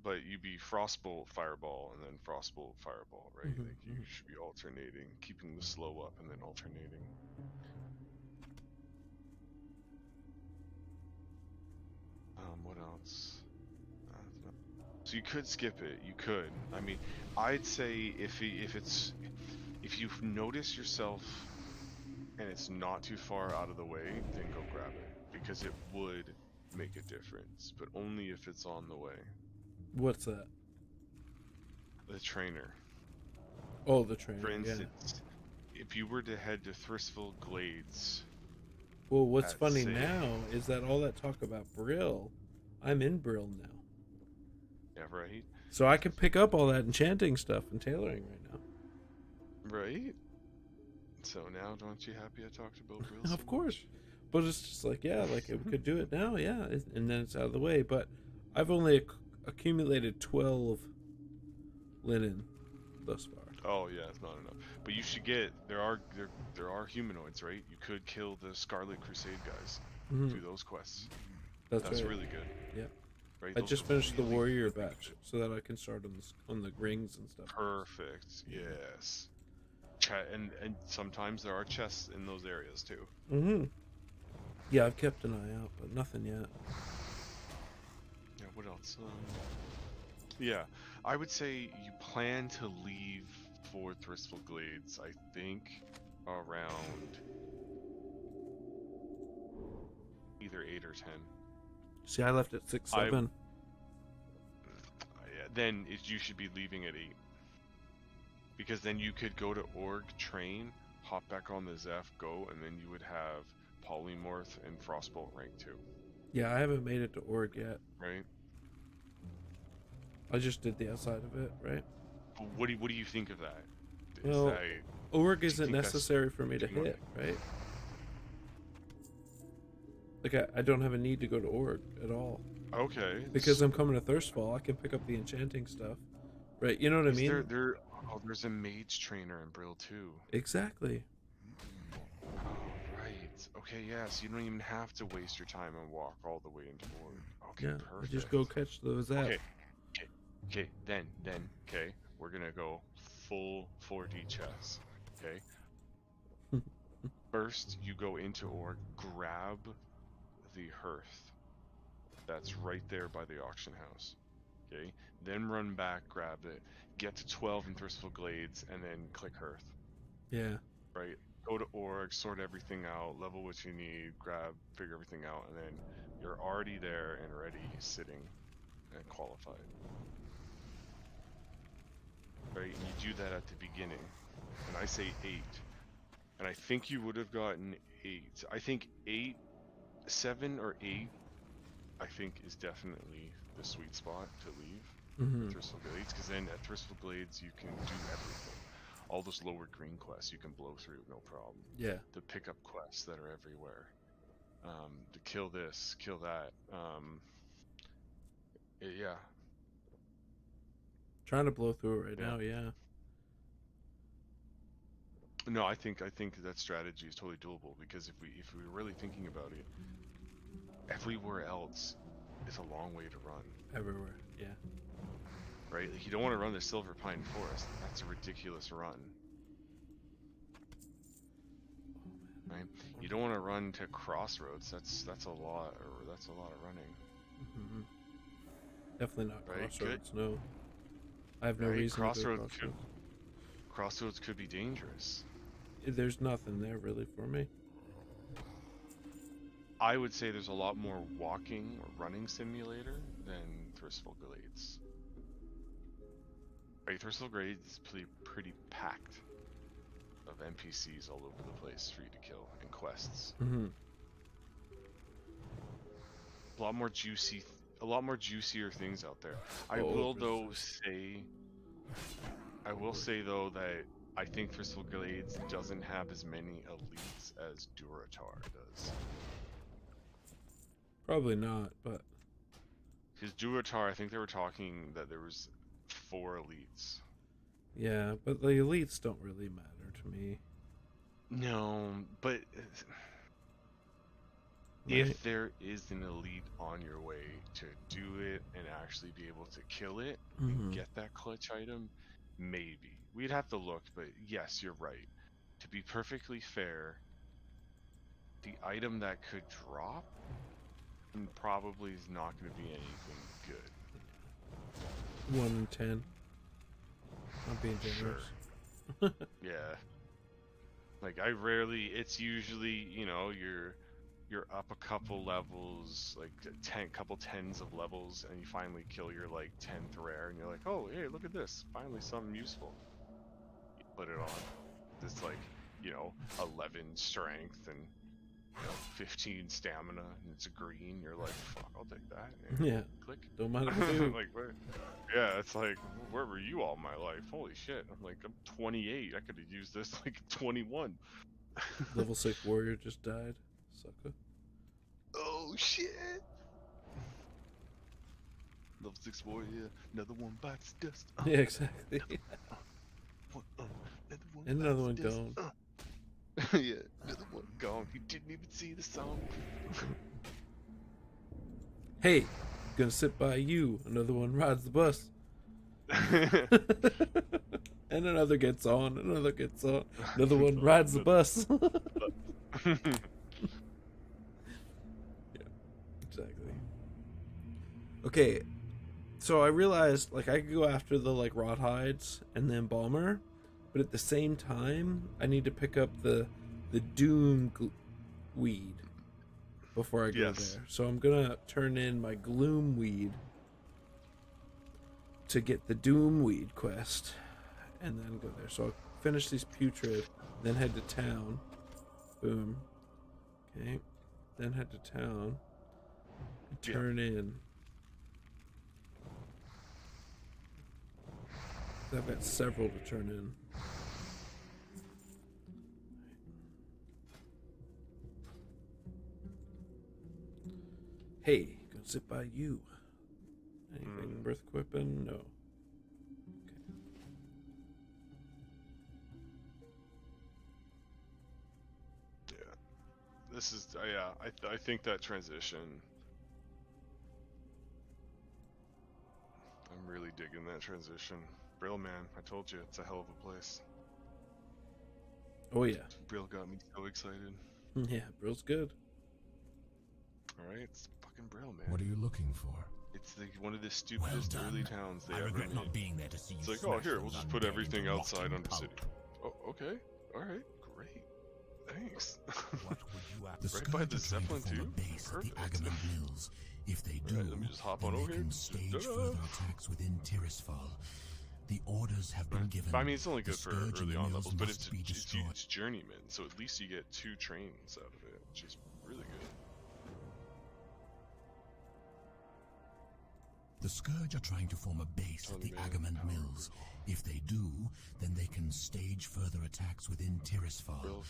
H: But you be Frostbolt Fireball and then Frostbolt Fireball, right? Like you should be alternating, keeping the slow up and then alternating. What else? So you could skip it. You could. I mean, I'd say if you notice yourself and it's not too far out of the way, then go grab it because it would make a difference, but only if it's on the way.
A: What's that?
H: The trainer.
A: Oh, the trainer.
H: For instance, if you were to head to Thirstful Glades.
A: Well, what's funny now is that all that talk about Brill, I'm in Brill now.
H: Yeah, right.
A: So I can pick up all that enchanting stuff and tailoring right now.
H: Right. So now, aren't you happy I talked about Brill?
A: Of course. But it's just like, yeah, like we could do it now, yeah, and then it's out of the way. But I've only accumulated 12 linen thus far.
H: Oh yeah, it's not enough. But you should get there are humanoids, right? You could kill the Scarlet Crusade guys. Do those quests. That's
A: right.
H: Really good.
A: Yeah.
H: Right.
A: I just finished the warrior batch so that I can start on the rings and stuff.
H: Perfect. Yes. And sometimes there are chests in those areas too.
A: Yeah, I've kept an eye out, but nothing yet.
H: Yeah, what else? Yeah, I would say you plan to leave for Thirstful Glades, I think, around either 8 or 10.
A: See, I left at 6, 7.
H: Yeah, then you should be leaving at 8. Because then you could go to Org, train, hop back on the Zeph, go, and then you would have Polymorph and Frostbolt rank 2.
A: Yeah, I haven't made it to Org yet.
H: Right.
A: I just did the outside of it, right?
H: What do you think of that?
A: Well, Org isn't necessary for me to hit, right? Like, I don't have a need to go to Org at all.
H: Okay.
A: Because I'm coming to Thirstfall, I can pick up the enchanting stuff. Right, you know what I mean?
H: There's a mage trainer in Brill too.
A: Exactly.
H: Oh, right. Okay, yeah, so you don't even have to waste your time and walk all the way into Org. Okay,
A: yeah,
H: perfect.
A: Just go catch those out.
H: Okay, then, we're gonna go full 4D chess, okay? First, you go into Org, grab the hearth. That's right there by the auction house, okay? Then run back, grab it, get to 12 in Thirstful Glades, and then click hearth.
A: Yeah.
H: Right? Go to Org, sort everything out, level what you need, figure everything out, and then you're already there and ready, sitting, and qualified. you that at the beginning, and I say 8, and I think you would have gotten 8. I think 8, 7 or 8, I think is definitely the sweet spot to leave Thirstful Glades, because then at Thirstful Glades you can do everything. All those lower green quests you can blow through, no problem.
A: Yeah.
H: The pickup quests that are everywhere. To kill this, kill that. Yeah.
A: Trying to blow through it right now, yeah.
H: No, I think that strategy is totally doable, because if we were really thinking about it, everywhere else is a long way to run.
A: Everywhere, yeah.
H: Right? Like, you don't want to run the Silver Pine Forest. That's a ridiculous run. Right? You don't want to run to Crossroads. That's a lot. Or that's a lot of running.
A: Definitely not
H: right?
A: Crossroads. No, I have no reason to go Crossroads.
H: Crossroads could be dangerous.
A: There's nothing there really for me.
H: I would say there's a lot more walking or running simulator than Thirstful Glades. Right, Thirstful Glades is pretty packed of NPCs all over the place for you to kill and quests. A lot more juicier things out there. I will say though that I think Thirstful Glades doesn't have as many elites as Durotar does.
A: Probably not, but
H: because Durotar, I think they were talking that there was 4 elites.
A: Yeah, but the elites don't really matter to me.
H: No, but if there is an elite on your way to do it and actually be able to kill it and get that clutch item, maybe. We'd have to look, but yes, you're right. To be perfectly fair, the item that could drop probably is not going to be anything good.
A: 1 in 10. I'm being generous.
H: Sure. Yeah. Like, I rarely, it's usually, you know, you're up a couple levels, like couple tens of levels, and you finally kill your like 10th rare, and you're like, oh, hey, look at this, finally something useful. You put it on. It's like, you know, 11 strength and, you know, 15 stamina, and it's a green. You're like, fuck, I'll take that. And
A: yeah.
H: Click.
A: Don't mind if I do.
H: Like, yeah, it's like, where were you all my life? Holy shit. I'm like, I'm 28. I could have used this like 21.
A: Level 6 warrior just died. Sucker.
H: Oh shit. Level 6 warrior, another one bites dust.
A: Yeah, exactly. Another one gone.
H: Yeah, another one gone. He didn't even see the song.
A: Hey, gonna sit by you. Another one rides the bus. And another gets on. Another gets on. Another one rides the bus. Yeah, exactly. Okay, so I realized like I could go after the like rot hides and then bomber, but at the same time I need to pick up the doom weed before I go there. So I'm gonna turn in my gloom weed to get the doom weed quest and then go there. So I'll finish these putrid, then head to town. Boom. Okay. Then head to town and turn in. I've got several to turn in. Hey, gonna sit by you. Anything worth equipping? No.
H: This is, I think that transition, I'm really digging that transition. Brill, man, I told you, it's a hell of a place.
A: Oh yeah.
H: Brill got me so excited.
A: Yeah, Brill's good.
H: Alright, it's fucking Brill, man.
L: What are you looking for?
H: It's one of the stupidest early towns they ever made.
M: Not being there to see
H: It's
M: you
H: like, oh, here, we'll just put
M: undead
H: everything
M: into
H: outside
M: rotting
H: on the
M: pulp.
H: city. Oh, okay, alright, great. Thanks.
M: What would you have?
H: Right by the Zeppelin too?
M: Base at the
H: Perfect.
M: Agamemnon Mills. If they do,
H: Right, let me just hop
M: then
H: on
M: they
H: over
M: can
H: here.
M: stage
H: Ta-da.
M: further attacks within Tirisfal. The Order's orders have been given.
H: But, I mean, it's only good
M: The
H: for
M: scourge in
H: early
M: the
H: on
M: mills
H: levels, but
M: must be destroyed.
H: it's journeyman, so at least you get 2 trains out of it, which is really good.
M: The Scourge are trying to form a base at the Agamand Mills. If they do, then they can stage further attacks within Tirisfal.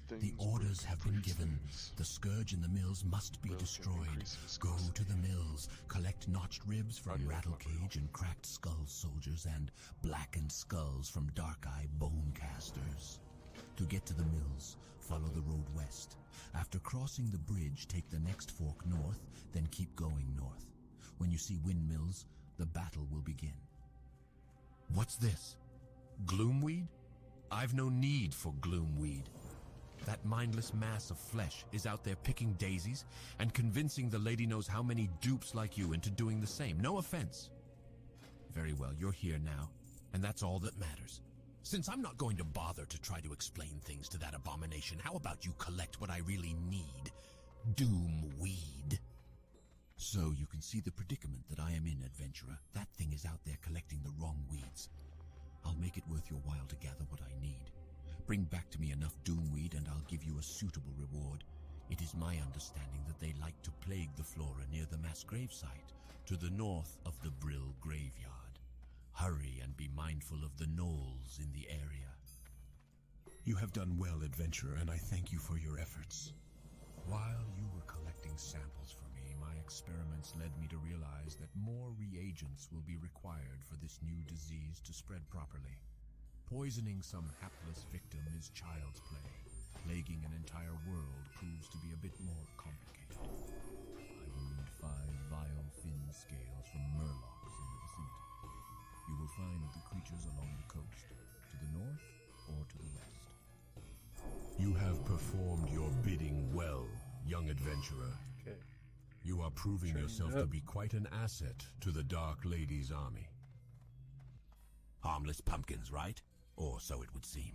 M: The orders have been given. The Scourge in the mills must be destroyed. Go to the mills, collect notched ribs from Rattlecage and Cracked Skull soldiers and blackened skulls from Dark-Eye Bonecasters. To get to the mills, follow the road west. After crossing the bridge, take the next fork north, then keep going north. When you see windmills, the battle will begin.
L: What's this? Gloomweed? I've no need for gloomweed. That mindless mass of flesh is out there picking daisies and convincing the lady knows how many dupes like you into doing the same. No offense. Very well, you're here now, and that's all that matters. Since I'm not going to bother to try to explain things to that abomination, how about you collect what I really need? Doomweed. So you can see the predicament that I am in, adventurer. That thing is out there collecting the wrong weeds. I'll make it worth your while to gather what I need. Bring back to me enough doomweed and I'll give you a suitable reward. It is my understanding that they like to plague the flora near the mass grave site, to the north of the Brill graveyard. Hurry and be mindful of the gnolls in the area.
M: You have done well, adventurer, and I thank you for your efforts.
L: While you were collecting samples for me, my experiments led me to realize that more reagents will be required for this new disease to spread properly. Poisoning some hapless victim is child's play. Plaguing an entire world proves to be a bit more complicated. I will need 5 vile fin scales from murlocs in the vicinity. You will find the creatures along the coast, to the north or to the west.
M: You have performed your bidding well, young adventurer.
A: Okay.
M: You are proving yourself to be quite an asset to the Dark Lady's army.
D: Harmless pumpkins, right? Or so it would seem.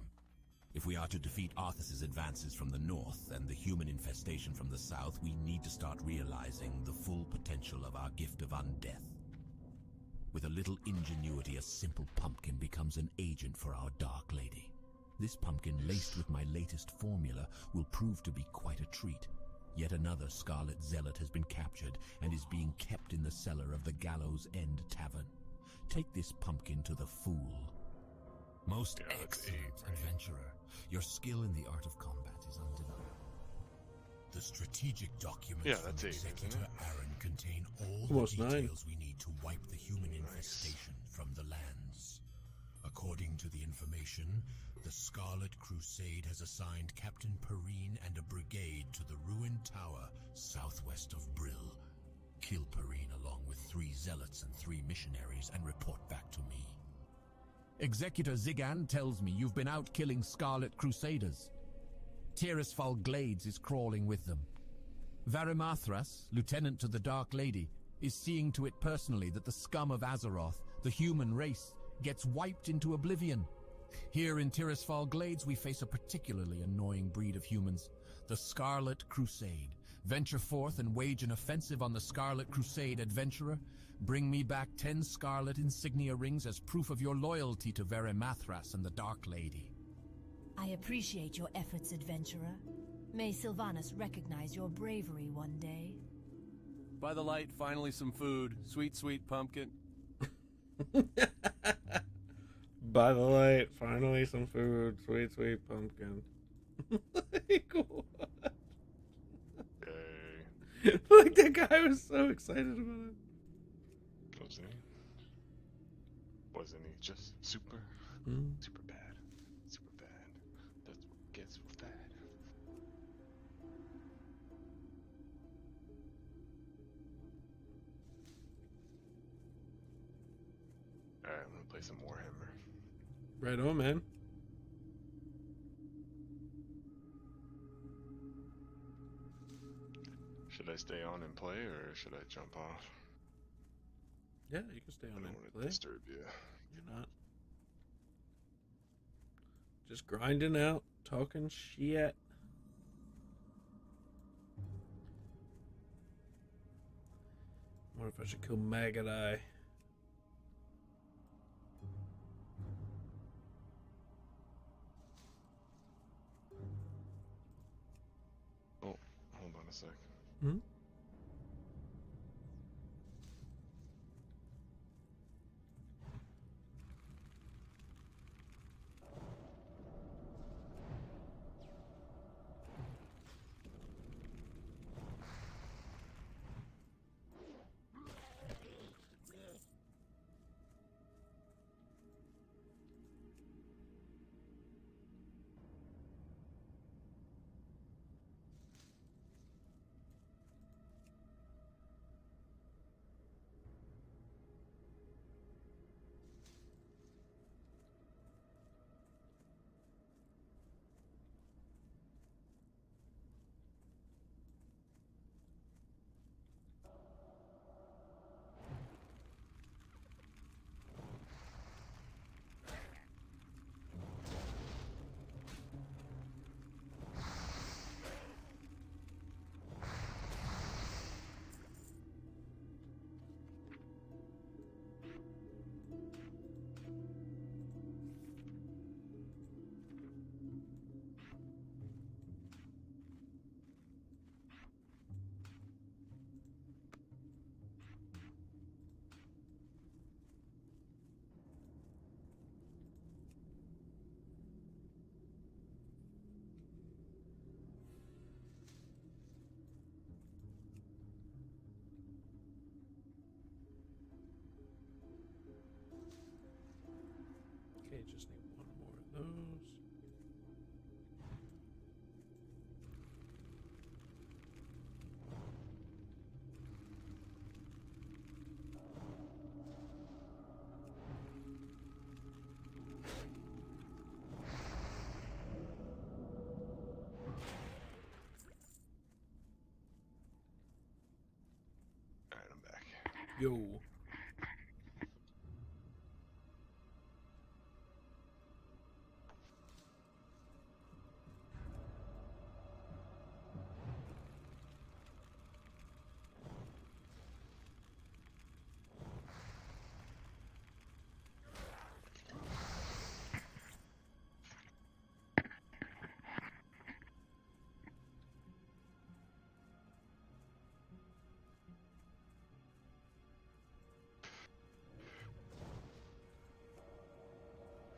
D: If we are to defeat Arthas's advances from the north and the human infestation from the south, we need to start realizing the full potential of our gift of undeath. With a little ingenuity, a simple pumpkin becomes an agent for our Dark Lady. This pumpkin, laced with my latest formula, will prove to be quite a treat. Yet another Scarlet Zealot has been captured and is being kept in the cellar of the Gallows End Tavern. Take this pumpkin to the fool. Most excellent, adventurer. Your skill in the art of combat is undeniable.
M: The strategic documents from Executor Aaron contain all
A: Almost
M: the
A: 9.
M: details we need to wipe the human infestation from the lands. According to the information, the Scarlet Crusade has assigned Captain Perrine and a brigade to the ruined tower southwest of Brill. Kill Perrine along with 3 zealots and 3 missionaries and report back to me.
L: Executor Zigan tells me you've been out killing Scarlet Crusaders. Tirisfal Glades is crawling with them. Varimathras, lieutenant to the Dark Lady, is seeing to it personally that the scum of Azeroth, the human race, gets wiped into oblivion. Here in Tirisfal Glades, we face a particularly annoying breed of humans, the Scarlet Crusade. Venture forth and wage an offensive on the Scarlet Crusade, adventurer. Bring me back 10 Scarlet Insignia rings as proof of your loyalty to Varimathras and the Dark Lady.
K: I appreciate your efforts, adventurer. May Sylvanas recognize your bravery one day.
N: By the light, finally some food. Sweet, sweet pumpkin.
A: By the light, finally some food. Sweet, sweet pumpkin. Like, what? Like, that guy was so excited about it.
H: Wasn't he just super? Super bad. Super bad. That's what gets bad. Alright, I'm gonna play some Warhammer.
A: Right on, man.
H: Should I stay on and play, or should I jump off?
A: Yeah, you can stay on and play.
H: Disturb you.
A: You're not. Just grinding out, talking shit. I wonder if I should kill Maggot Eye.
H: a sec.
A: Hmm? Okay, just need one more of those.
H: Alright, I'm back.
A: Yo.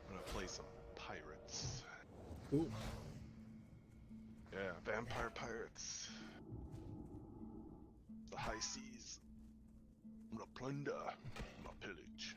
H: I'm gonna play some pirates.
A: Cool.
H: Yeah, vampire pirates. The high seas. I'm gonna plunder. I'm gonna pillage.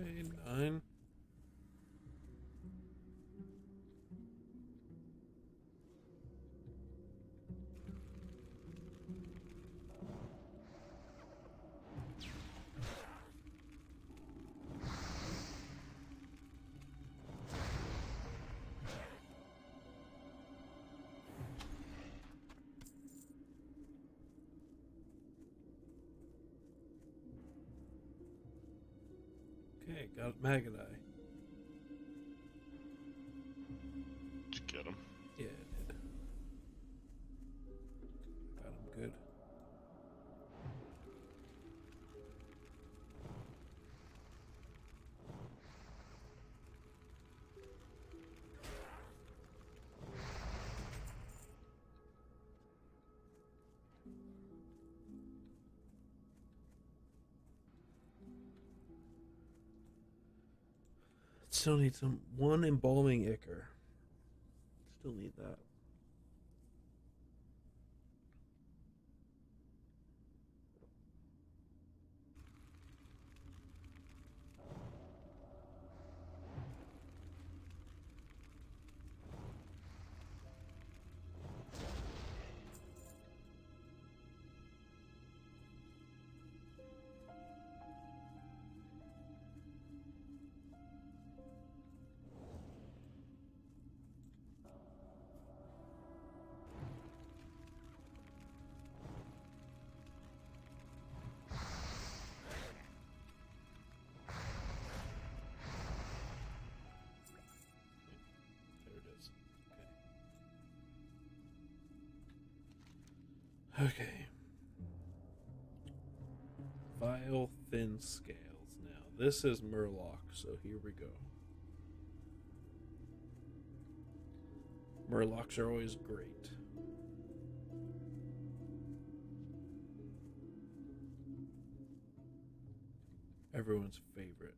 A: Okay, 9. Okay, got Magadai.
H: Did you get him?
A: Yeah, I did. Got him good. Still need one embalming ichor. Still need that. Okay. Vile thin scales. Now, this is Murloc, so here we go. Murlocs are always great. Everyone's favorite.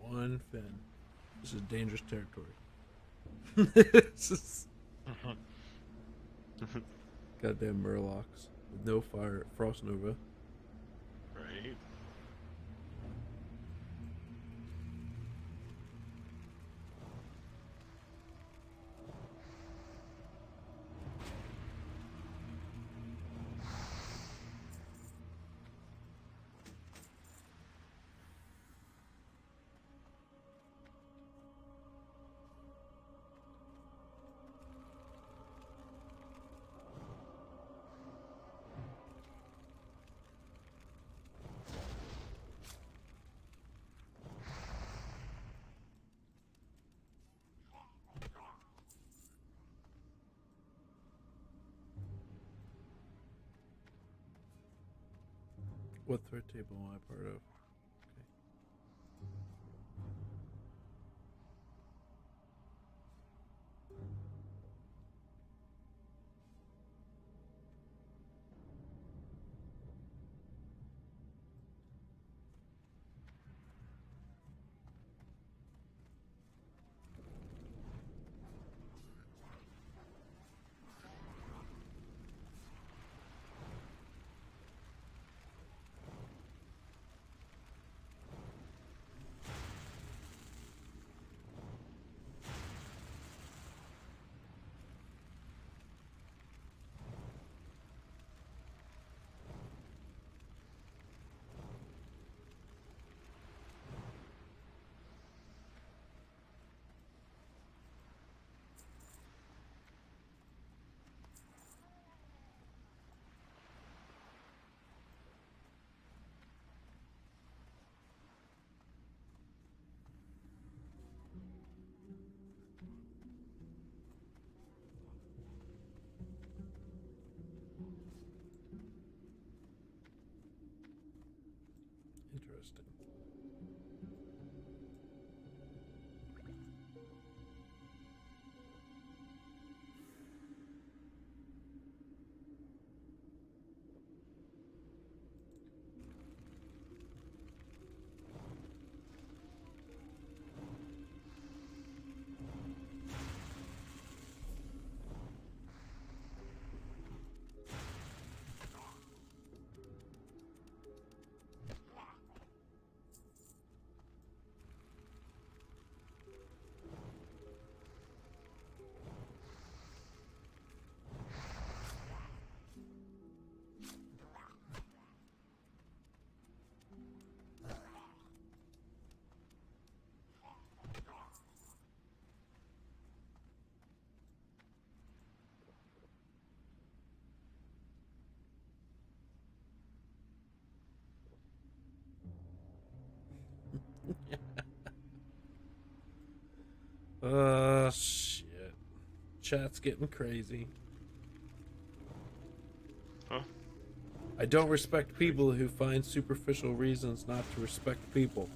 A: One fin. This is dangerous territory. This is goddamn Murlocs with no fire, Frost Nova.
H: Right.
A: What threat table am I part of? Okay. Shit. Chat's getting crazy.
H: Huh?
A: I don't respect people who find superficial reasons not to respect people.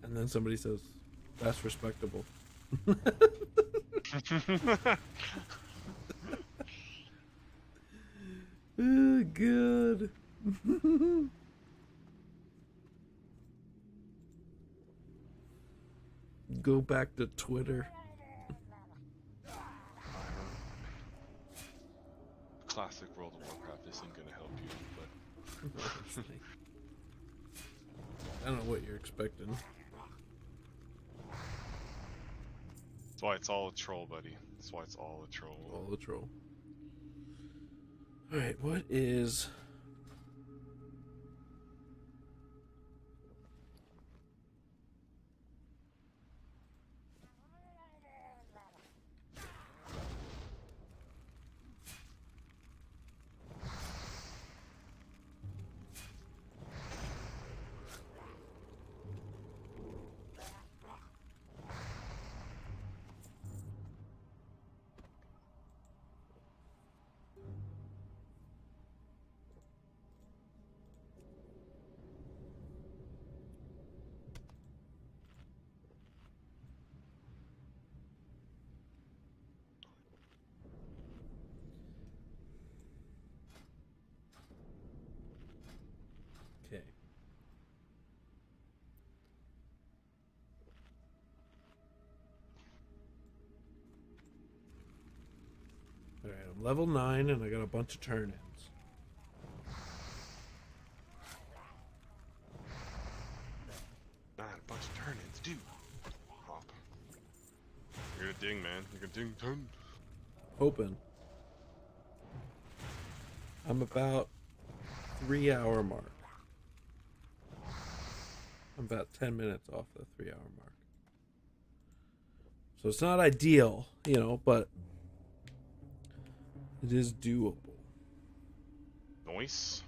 A: And then somebody says, that's respectable. Oh, good. Go back to Twitter.
H: Classic World of Warcraft isn't gonna help you, but
A: I don't know what you're expecting.
H: that's why it's all a troll, buddy. That's why it's all a troll.
A: All a troll. Alright, what is... Okay. Alright, I'm level 9 and I got a bunch of turn-ins.
H: Man, a bunch of turn-ins, dude. Hop. You're gonna ding, man. You're gonna ding turn.
A: Hoping. I'm about 3-hour mark. I'm about 10 minutes off the 3-hour mark. So it's not ideal, you know, but it is doable.
H: Nice.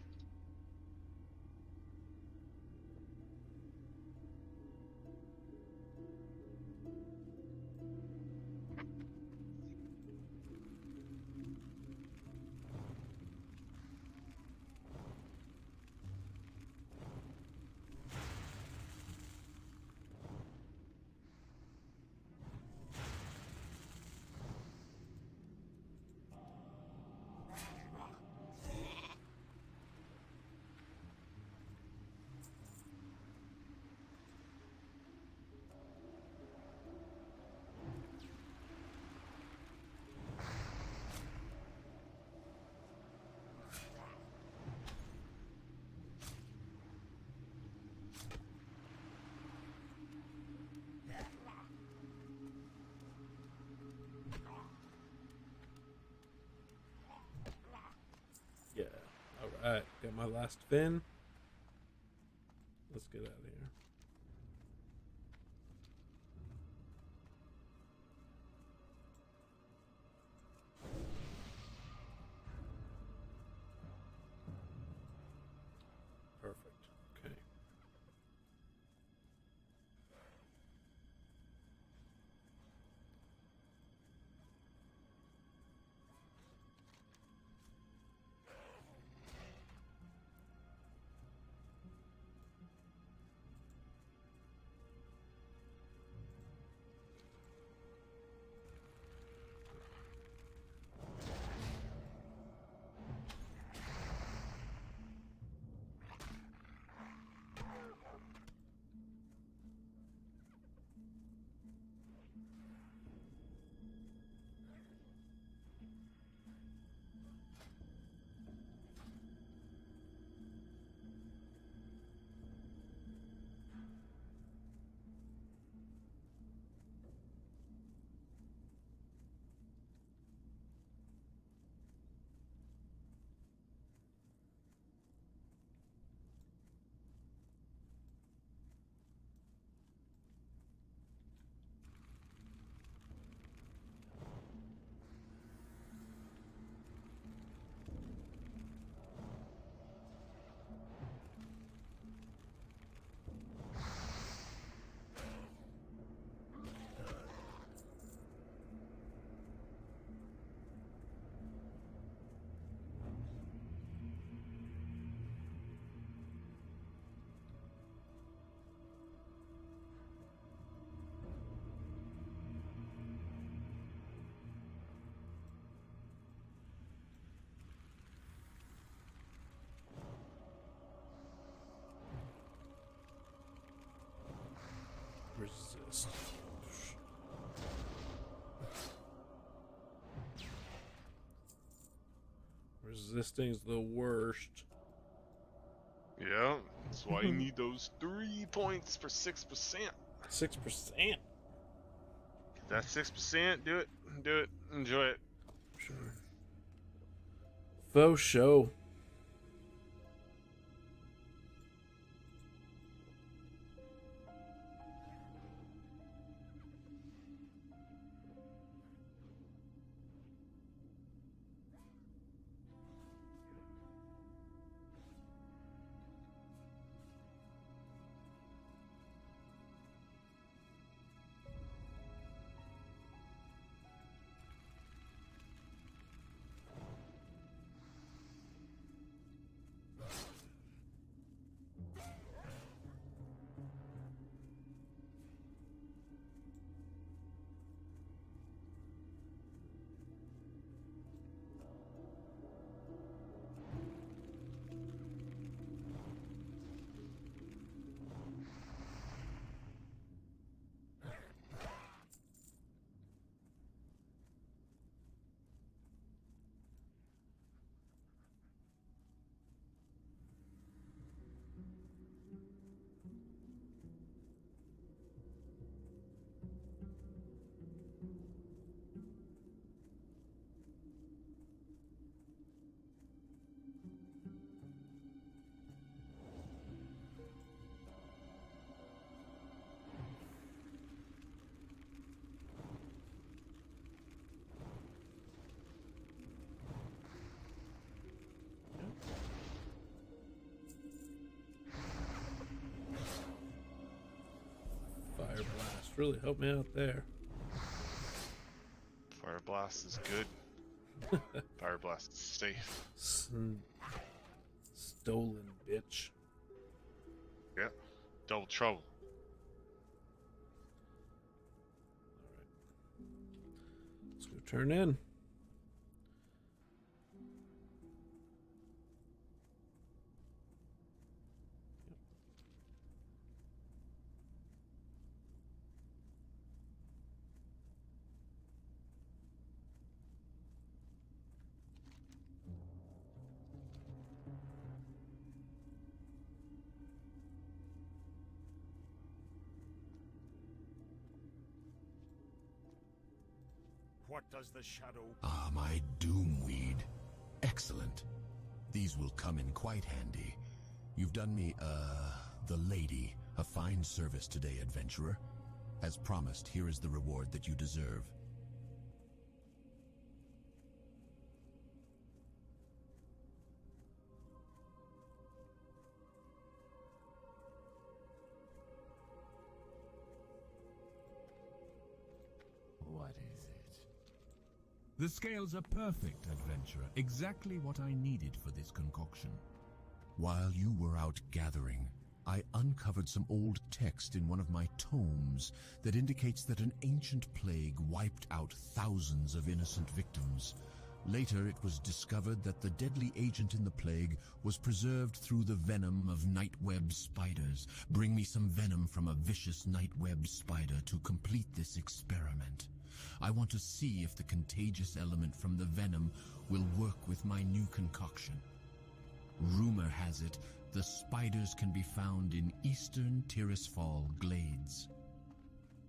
A: Yeah. Alright, got my last fin. Let's get out of here. Perfect. Okay. Resisting's the worst.
H: Yeah, that's why you need those 3 points for 6%.
A: 6%?
H: That 6%, do it, enjoy it.
A: Sure. Faux show. Fire blast really helped me out there.
H: Fire blast is good. Fire blast is safe.
A: Stolen bitch.
H: Yeah, double trouble.
A: Let's go turn in.
D: What does the shadow... Ah, my doomweed. Excellent. These will come in quite handy. You've done me, the lady, a fine service today, adventurer. As promised, here is the reward that you deserve.
M: What is it? The scales are perfect, adventurer. Exactly what I needed for this concoction.
D: While you were out gathering, I uncovered some old text in one of my tomes that indicates that an ancient plague wiped out thousands of innocent victims. Later, it was discovered that the deadly agent in the plague was preserved through the venom of nightweb spiders. Bring me some venom from a vicious nightweb spider to complete this experiment. I want to see if the contagious element from the venom will work with my new concoction. Rumor has it, the spiders can be found in eastern Tirisfal glades.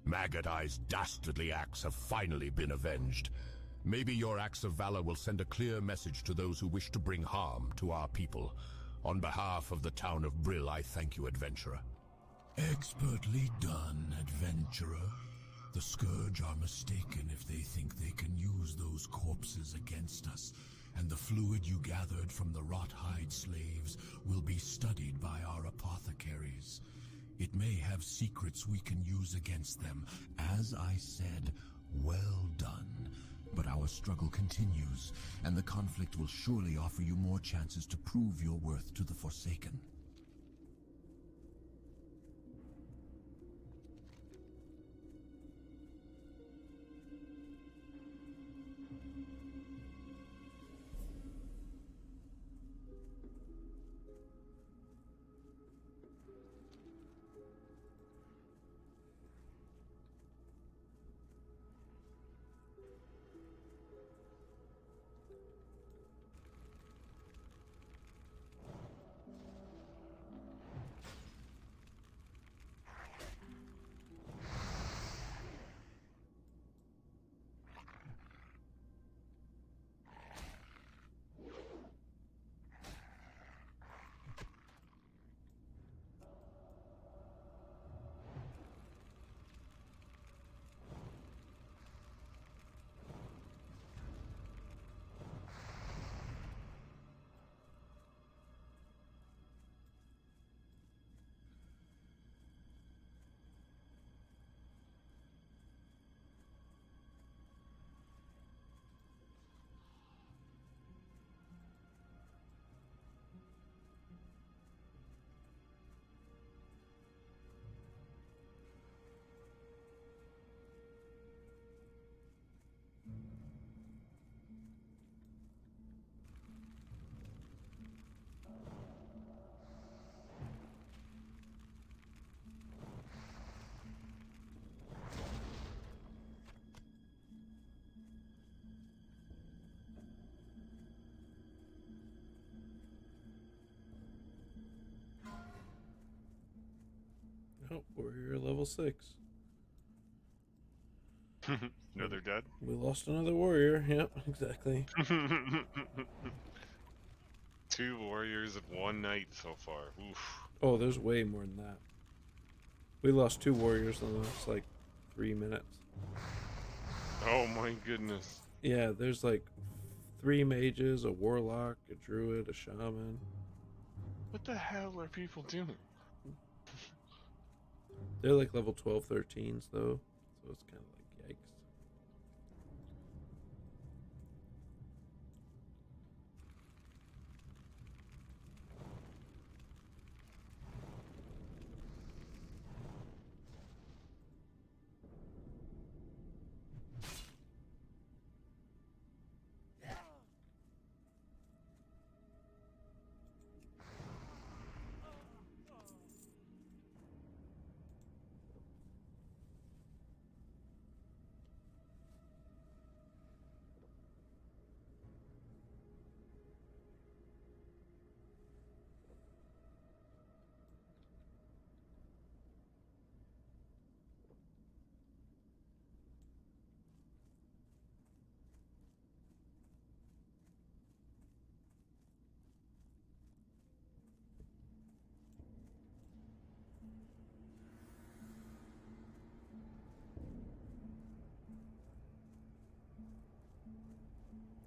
B: Maggot Eye's dastardly acts have finally been avenged. Maybe your acts of valor will send a clear message to those who wish to bring harm to our people. On behalf of the town of Brill, I thank you, adventurer.
M: Expertly done, adventurer. The Scourge are mistaken if they think they can use those corpses against us, and the fluid you gathered from the wrought-hide slaves will be studied by our apothecaries. It may have secrets we can use against them. As I said, well done. But our struggle continues, and the conflict will surely offer you more chances to prove your worth to the Forsaken.
A: Oh, warrior level 6.
H: No, they're dead?
A: We lost another warrior. Yep, exactly.
H: 2 warriors of 1 night so far. Oof.
A: Oh, there's way more than that. We lost 2 warriors in the last, like, 3 minutes.
H: Oh my goodness.
A: Yeah, there's, like, 3 mages, a warlock, a druid, a shaman.
H: What the hell are people doing?
A: They're, like, level 12, 13s, though. So it's kind of like, yikes.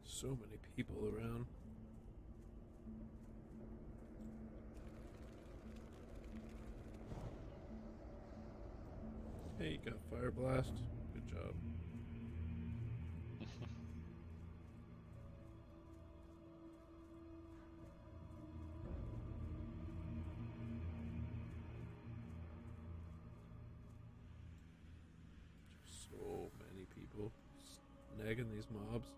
A: So many people around. Hey, you got Fire Blast. Good job. So many people snagging these mobs.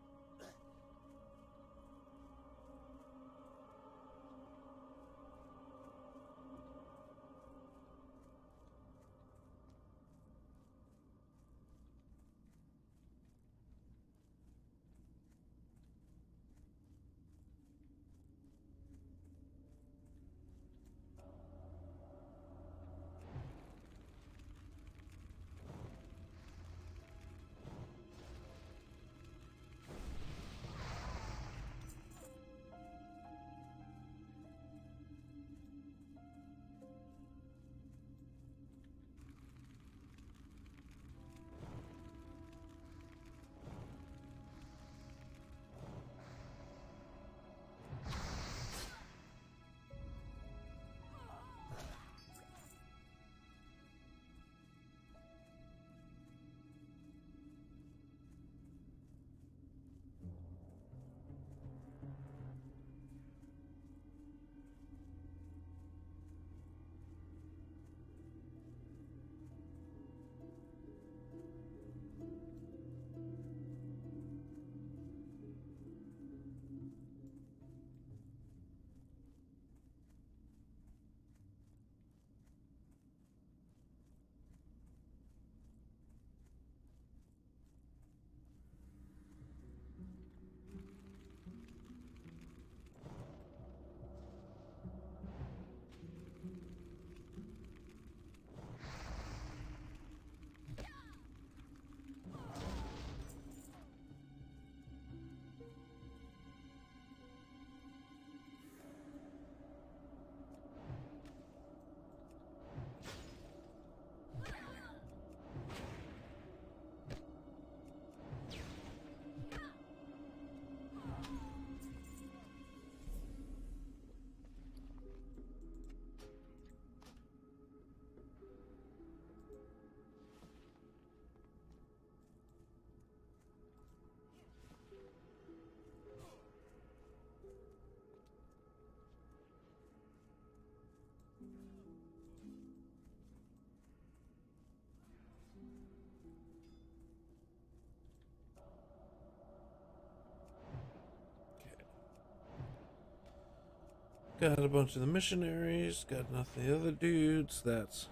A: Got a bunch of the missionaries, got nothing the other dudes, that's...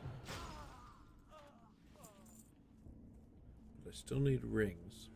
A: But I still need rings.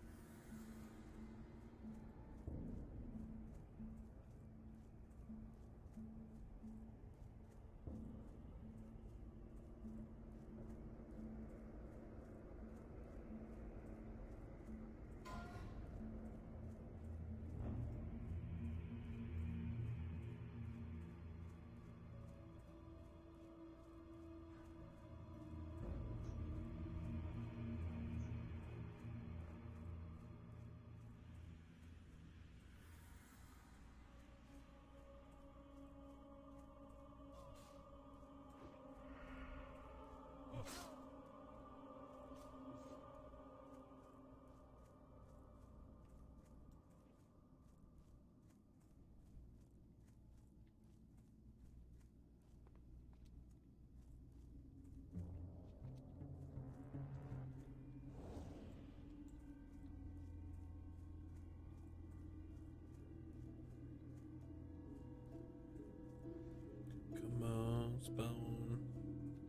A: Spawn.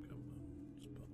A: Come on, spawn.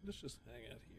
A: Let's just hang out here.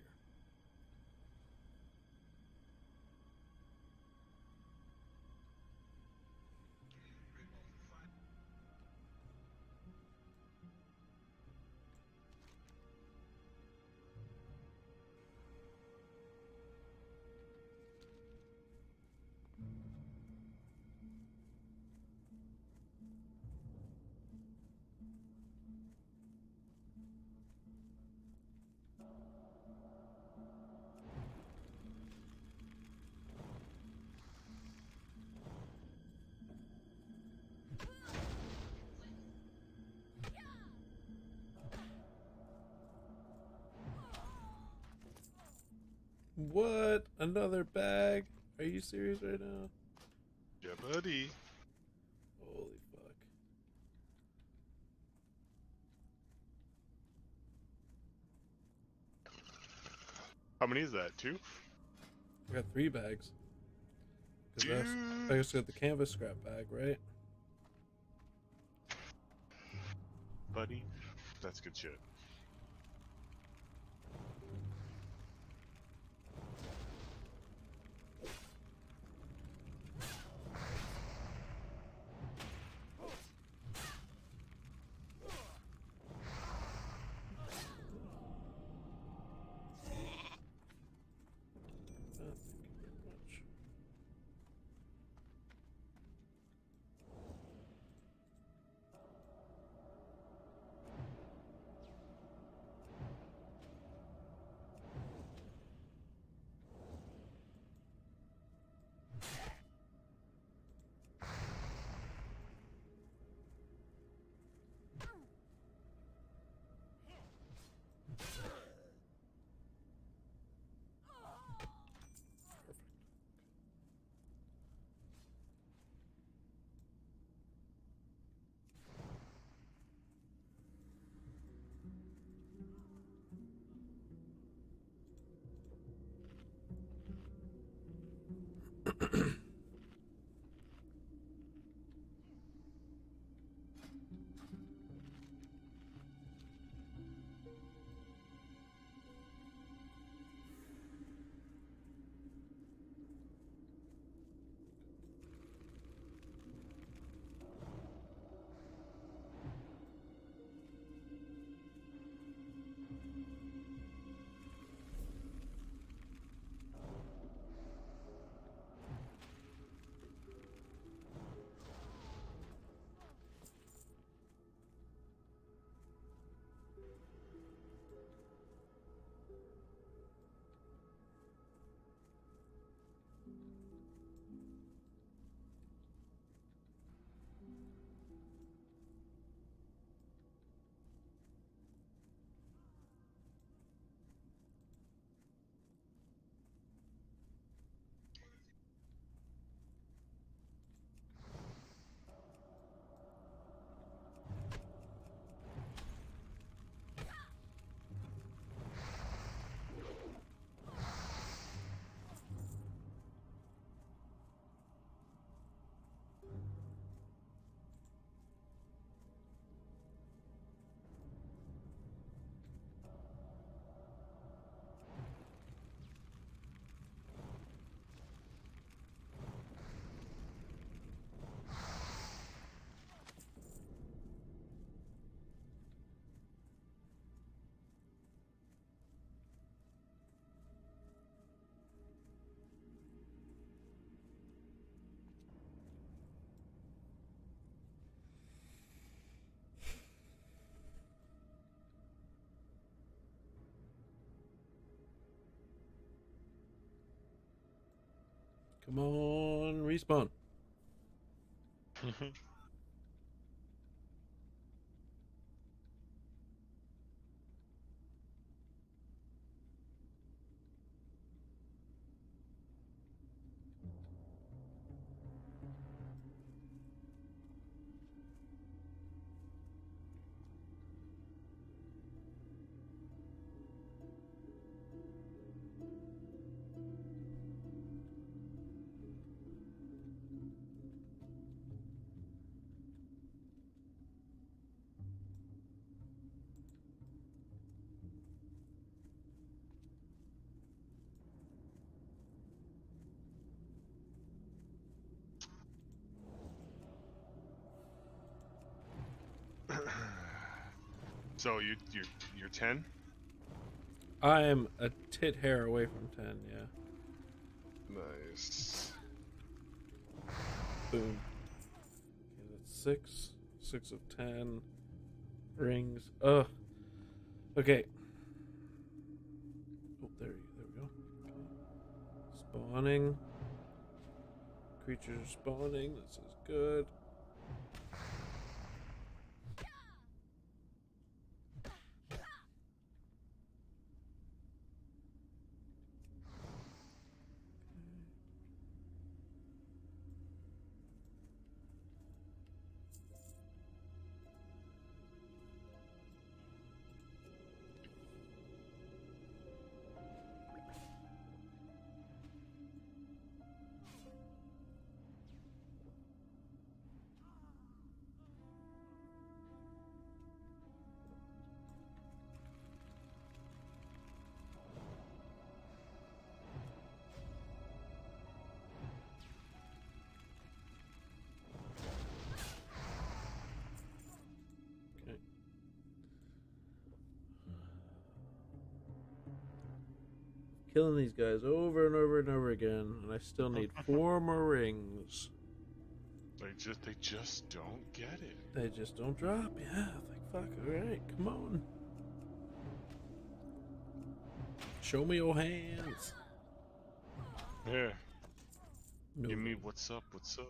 A: What? Another bag? Are you serious right now?
H: Yeah, buddy.
A: Holy fuck.
H: How many is that? 2?
A: I got 3 bags. I just got the canvas scrap bag, right?
H: Buddy, that's good shit.
A: Come on, respawn.
H: So you're 10?
A: I am a tit hair away from 10, yeah.
H: Nice.
A: Boom. Okay, that's 6. 6 of 10. Rings. Ugh. Okay. Oh, there we go. Okay. Spawning. Creatures are spawning. This is good. Killing these guys over and over and over again, and I still need 4 more rings.
H: They just don't get it.
A: They just don't drop. Yeah, like fuck. All right, come on. Show me your hands.
H: Here.
A: No.
H: Give me what's up.
A: Okay.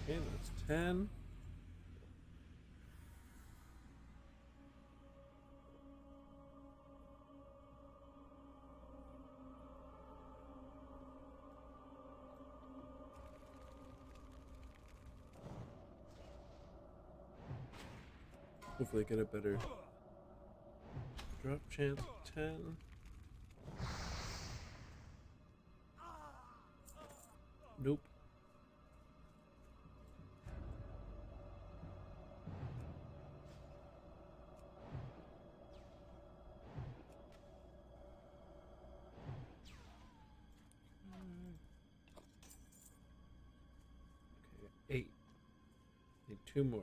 A: Okay, that's 10. Hopefully get a better drop chance of 10. Nope. Okay, 8. Need 2 more.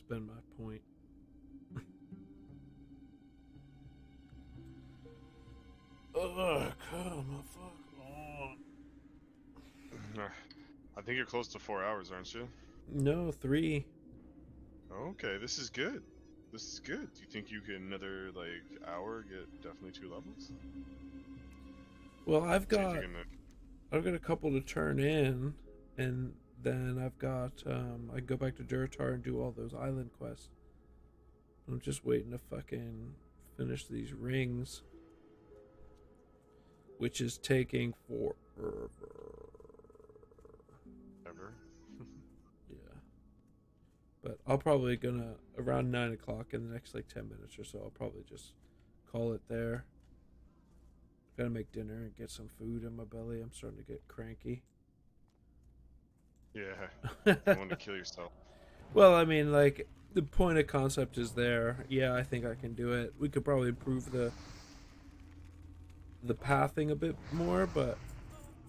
A: spend my point. Oh, come the fuck on.
H: I think you're close to 4 hours, aren't you?
A: No, 3.
H: Okay, this is good. This is good. Do you think you can another like hour get definitely 2 levels?
A: Well, I've got a couple to turn in, and then I've got I go back to Duratar and do all those island quests. I'm just waiting to fucking finish these rings, which is taking forever.
H: Ever?
A: Yeah. But I'll probably gonna around 9 o'clock in the next like 10 minutes or so. I'll probably just call it there. Gotta make dinner and get some food in my belly. I'm starting to get cranky.
H: Yeah. You want to kill yourself.
A: Well, I mean, like, the point of concept is there. Yeah, I think I can do it. We could probably improve the pathing a bit more, but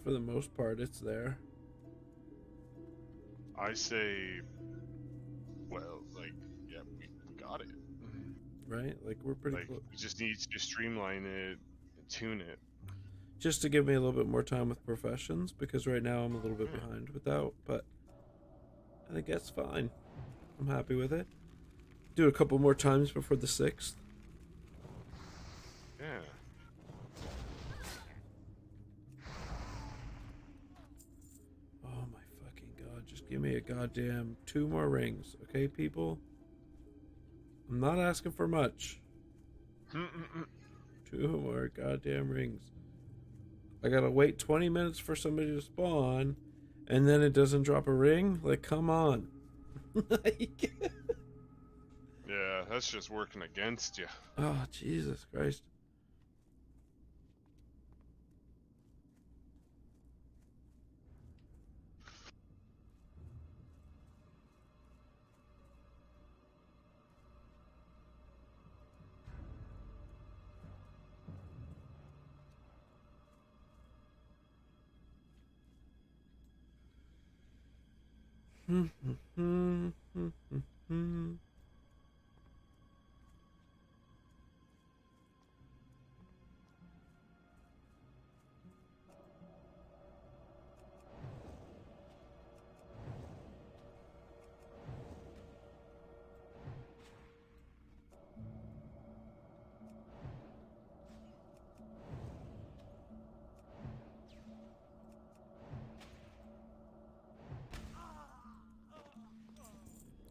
A: for the most part, it's there.
H: I say, well, like, yeah, we got it.
A: Right? Like, we're pretty close.
H: We just need to streamline it and tune it.
A: Just to give me a little bit more time with professions, because right now I'm a little bit behind without, but I think that's fine. I'm happy with it. Do it a couple more times before the 6th.
H: Yeah.
A: Oh my fucking god, just give me a goddamn 2 more rings, okay, people? I'm not asking for much. 2 more goddamn rings. I gotta wait 20 minutes for somebody to spawn, and then it doesn't drop a ring? Like, come on.
H: Yeah, that's just working against you.
A: Oh, Jesus Christ.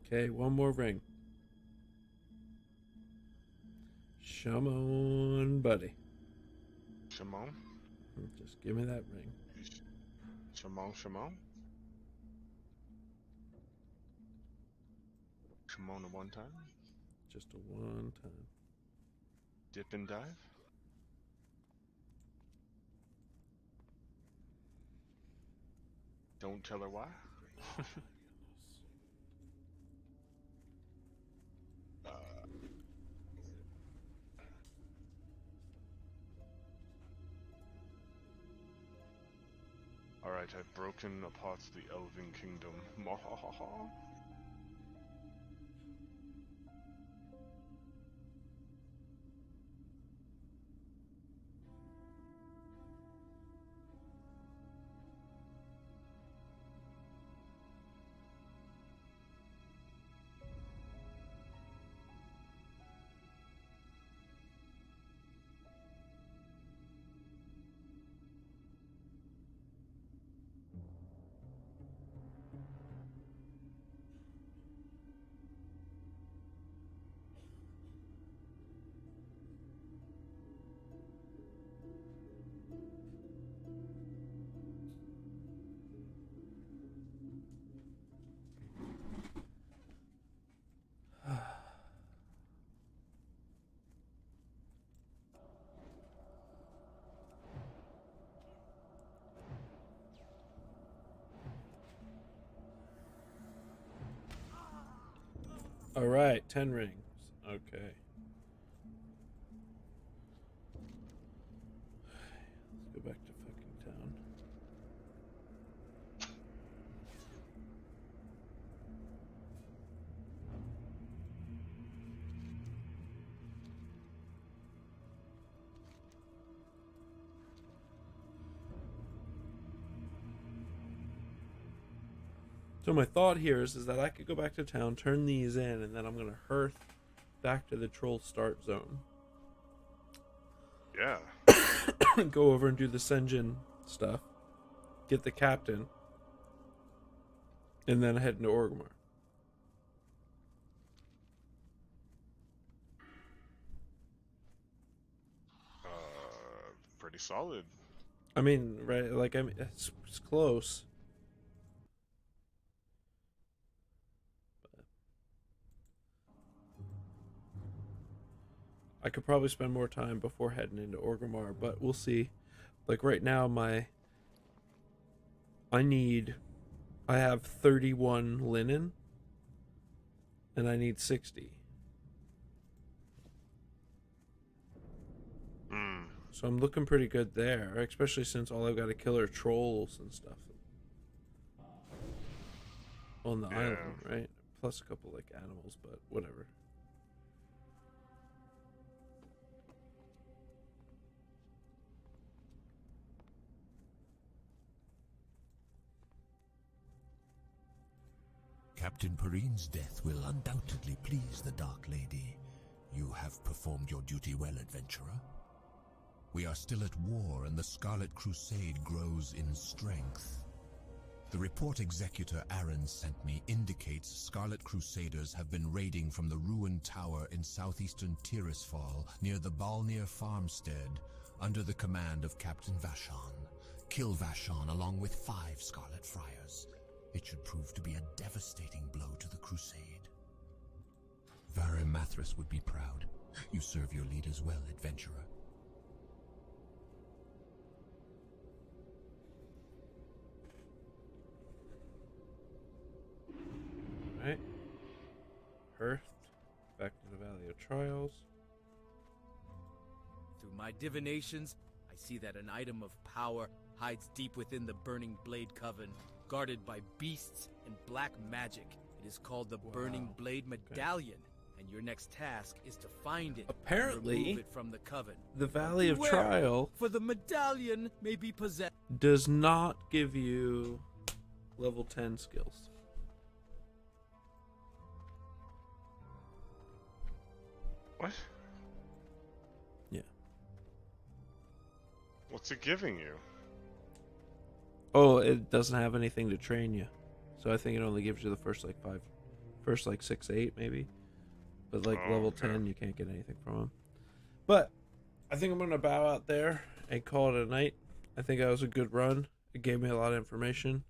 A: Okay, 1 more ring. Come on, buddy.
H: Shimon?
A: Just give me that ring.
H: Shimon? Shimon a 1 time?
A: Just a 1 time.
H: Dip and dive? Don't tell her why? Alright, I've broken apart the Elven Kingdom. Mahahaha.
A: All right, 10 rings. Okay. Let's go back to fucking town. So my thought here is that I could go back to town, turn these in, and then I'm going to hearth back to the troll start zone.
H: Yeah.
A: Go over and do the Senjin stuff. Get the captain. And then head into Orgrimmar.
H: Pretty solid.
A: I mean, right, like, I mean, it's close. I could probably spend more time before heading into Orgrimmar, but we'll see. Like, right now, I have 31 linen, and I need 60. So I'm looking pretty good there, especially since all I've got to kill are trolls and stuff on the island, right? Plus a couple, like, animals, but whatever.
M: Captain Perrine's death will undoubtedly please the Dark Lady. You have performed your duty well, adventurer. We are still at war, and the Scarlet Crusade grows in strength. The report Executor Aaron sent me indicates Scarlet Crusaders have been raiding from the ruined tower in southeastern Tirisfal, near the Balnir farmstead, under the command of Captain Vashon. Kill Vashon along with 5 Scarlet Friars. It should prove to be a devastating blow to the Crusade. Varen Mathras would be proud. You serve your leaders well, adventurer.
A: Alright. Hearth. Back to the Valley of Trials.
E: Through my divinations, I see that an item of power hides deep within the Burning Blade Coven, guarded by beasts and black magic. It is called the Burning Blade Medallion, and your next task is to find it.
A: Apparently,
E: and remove it from the coven.
A: The Valley of
E: Beware,
A: Trial,
E: for the medallion may be possessed,
A: does not give you level 10 skills.
H: What?
A: Yeah.
H: What's it giving you?
A: Oh, it doesn't have anything to train you. So I think it only gives you the first like 6, 8 maybe. But like level 10, you can't get anything from them. But I think I'm going to bow out there and call it a night. I think that was a good run. It gave me a lot of information.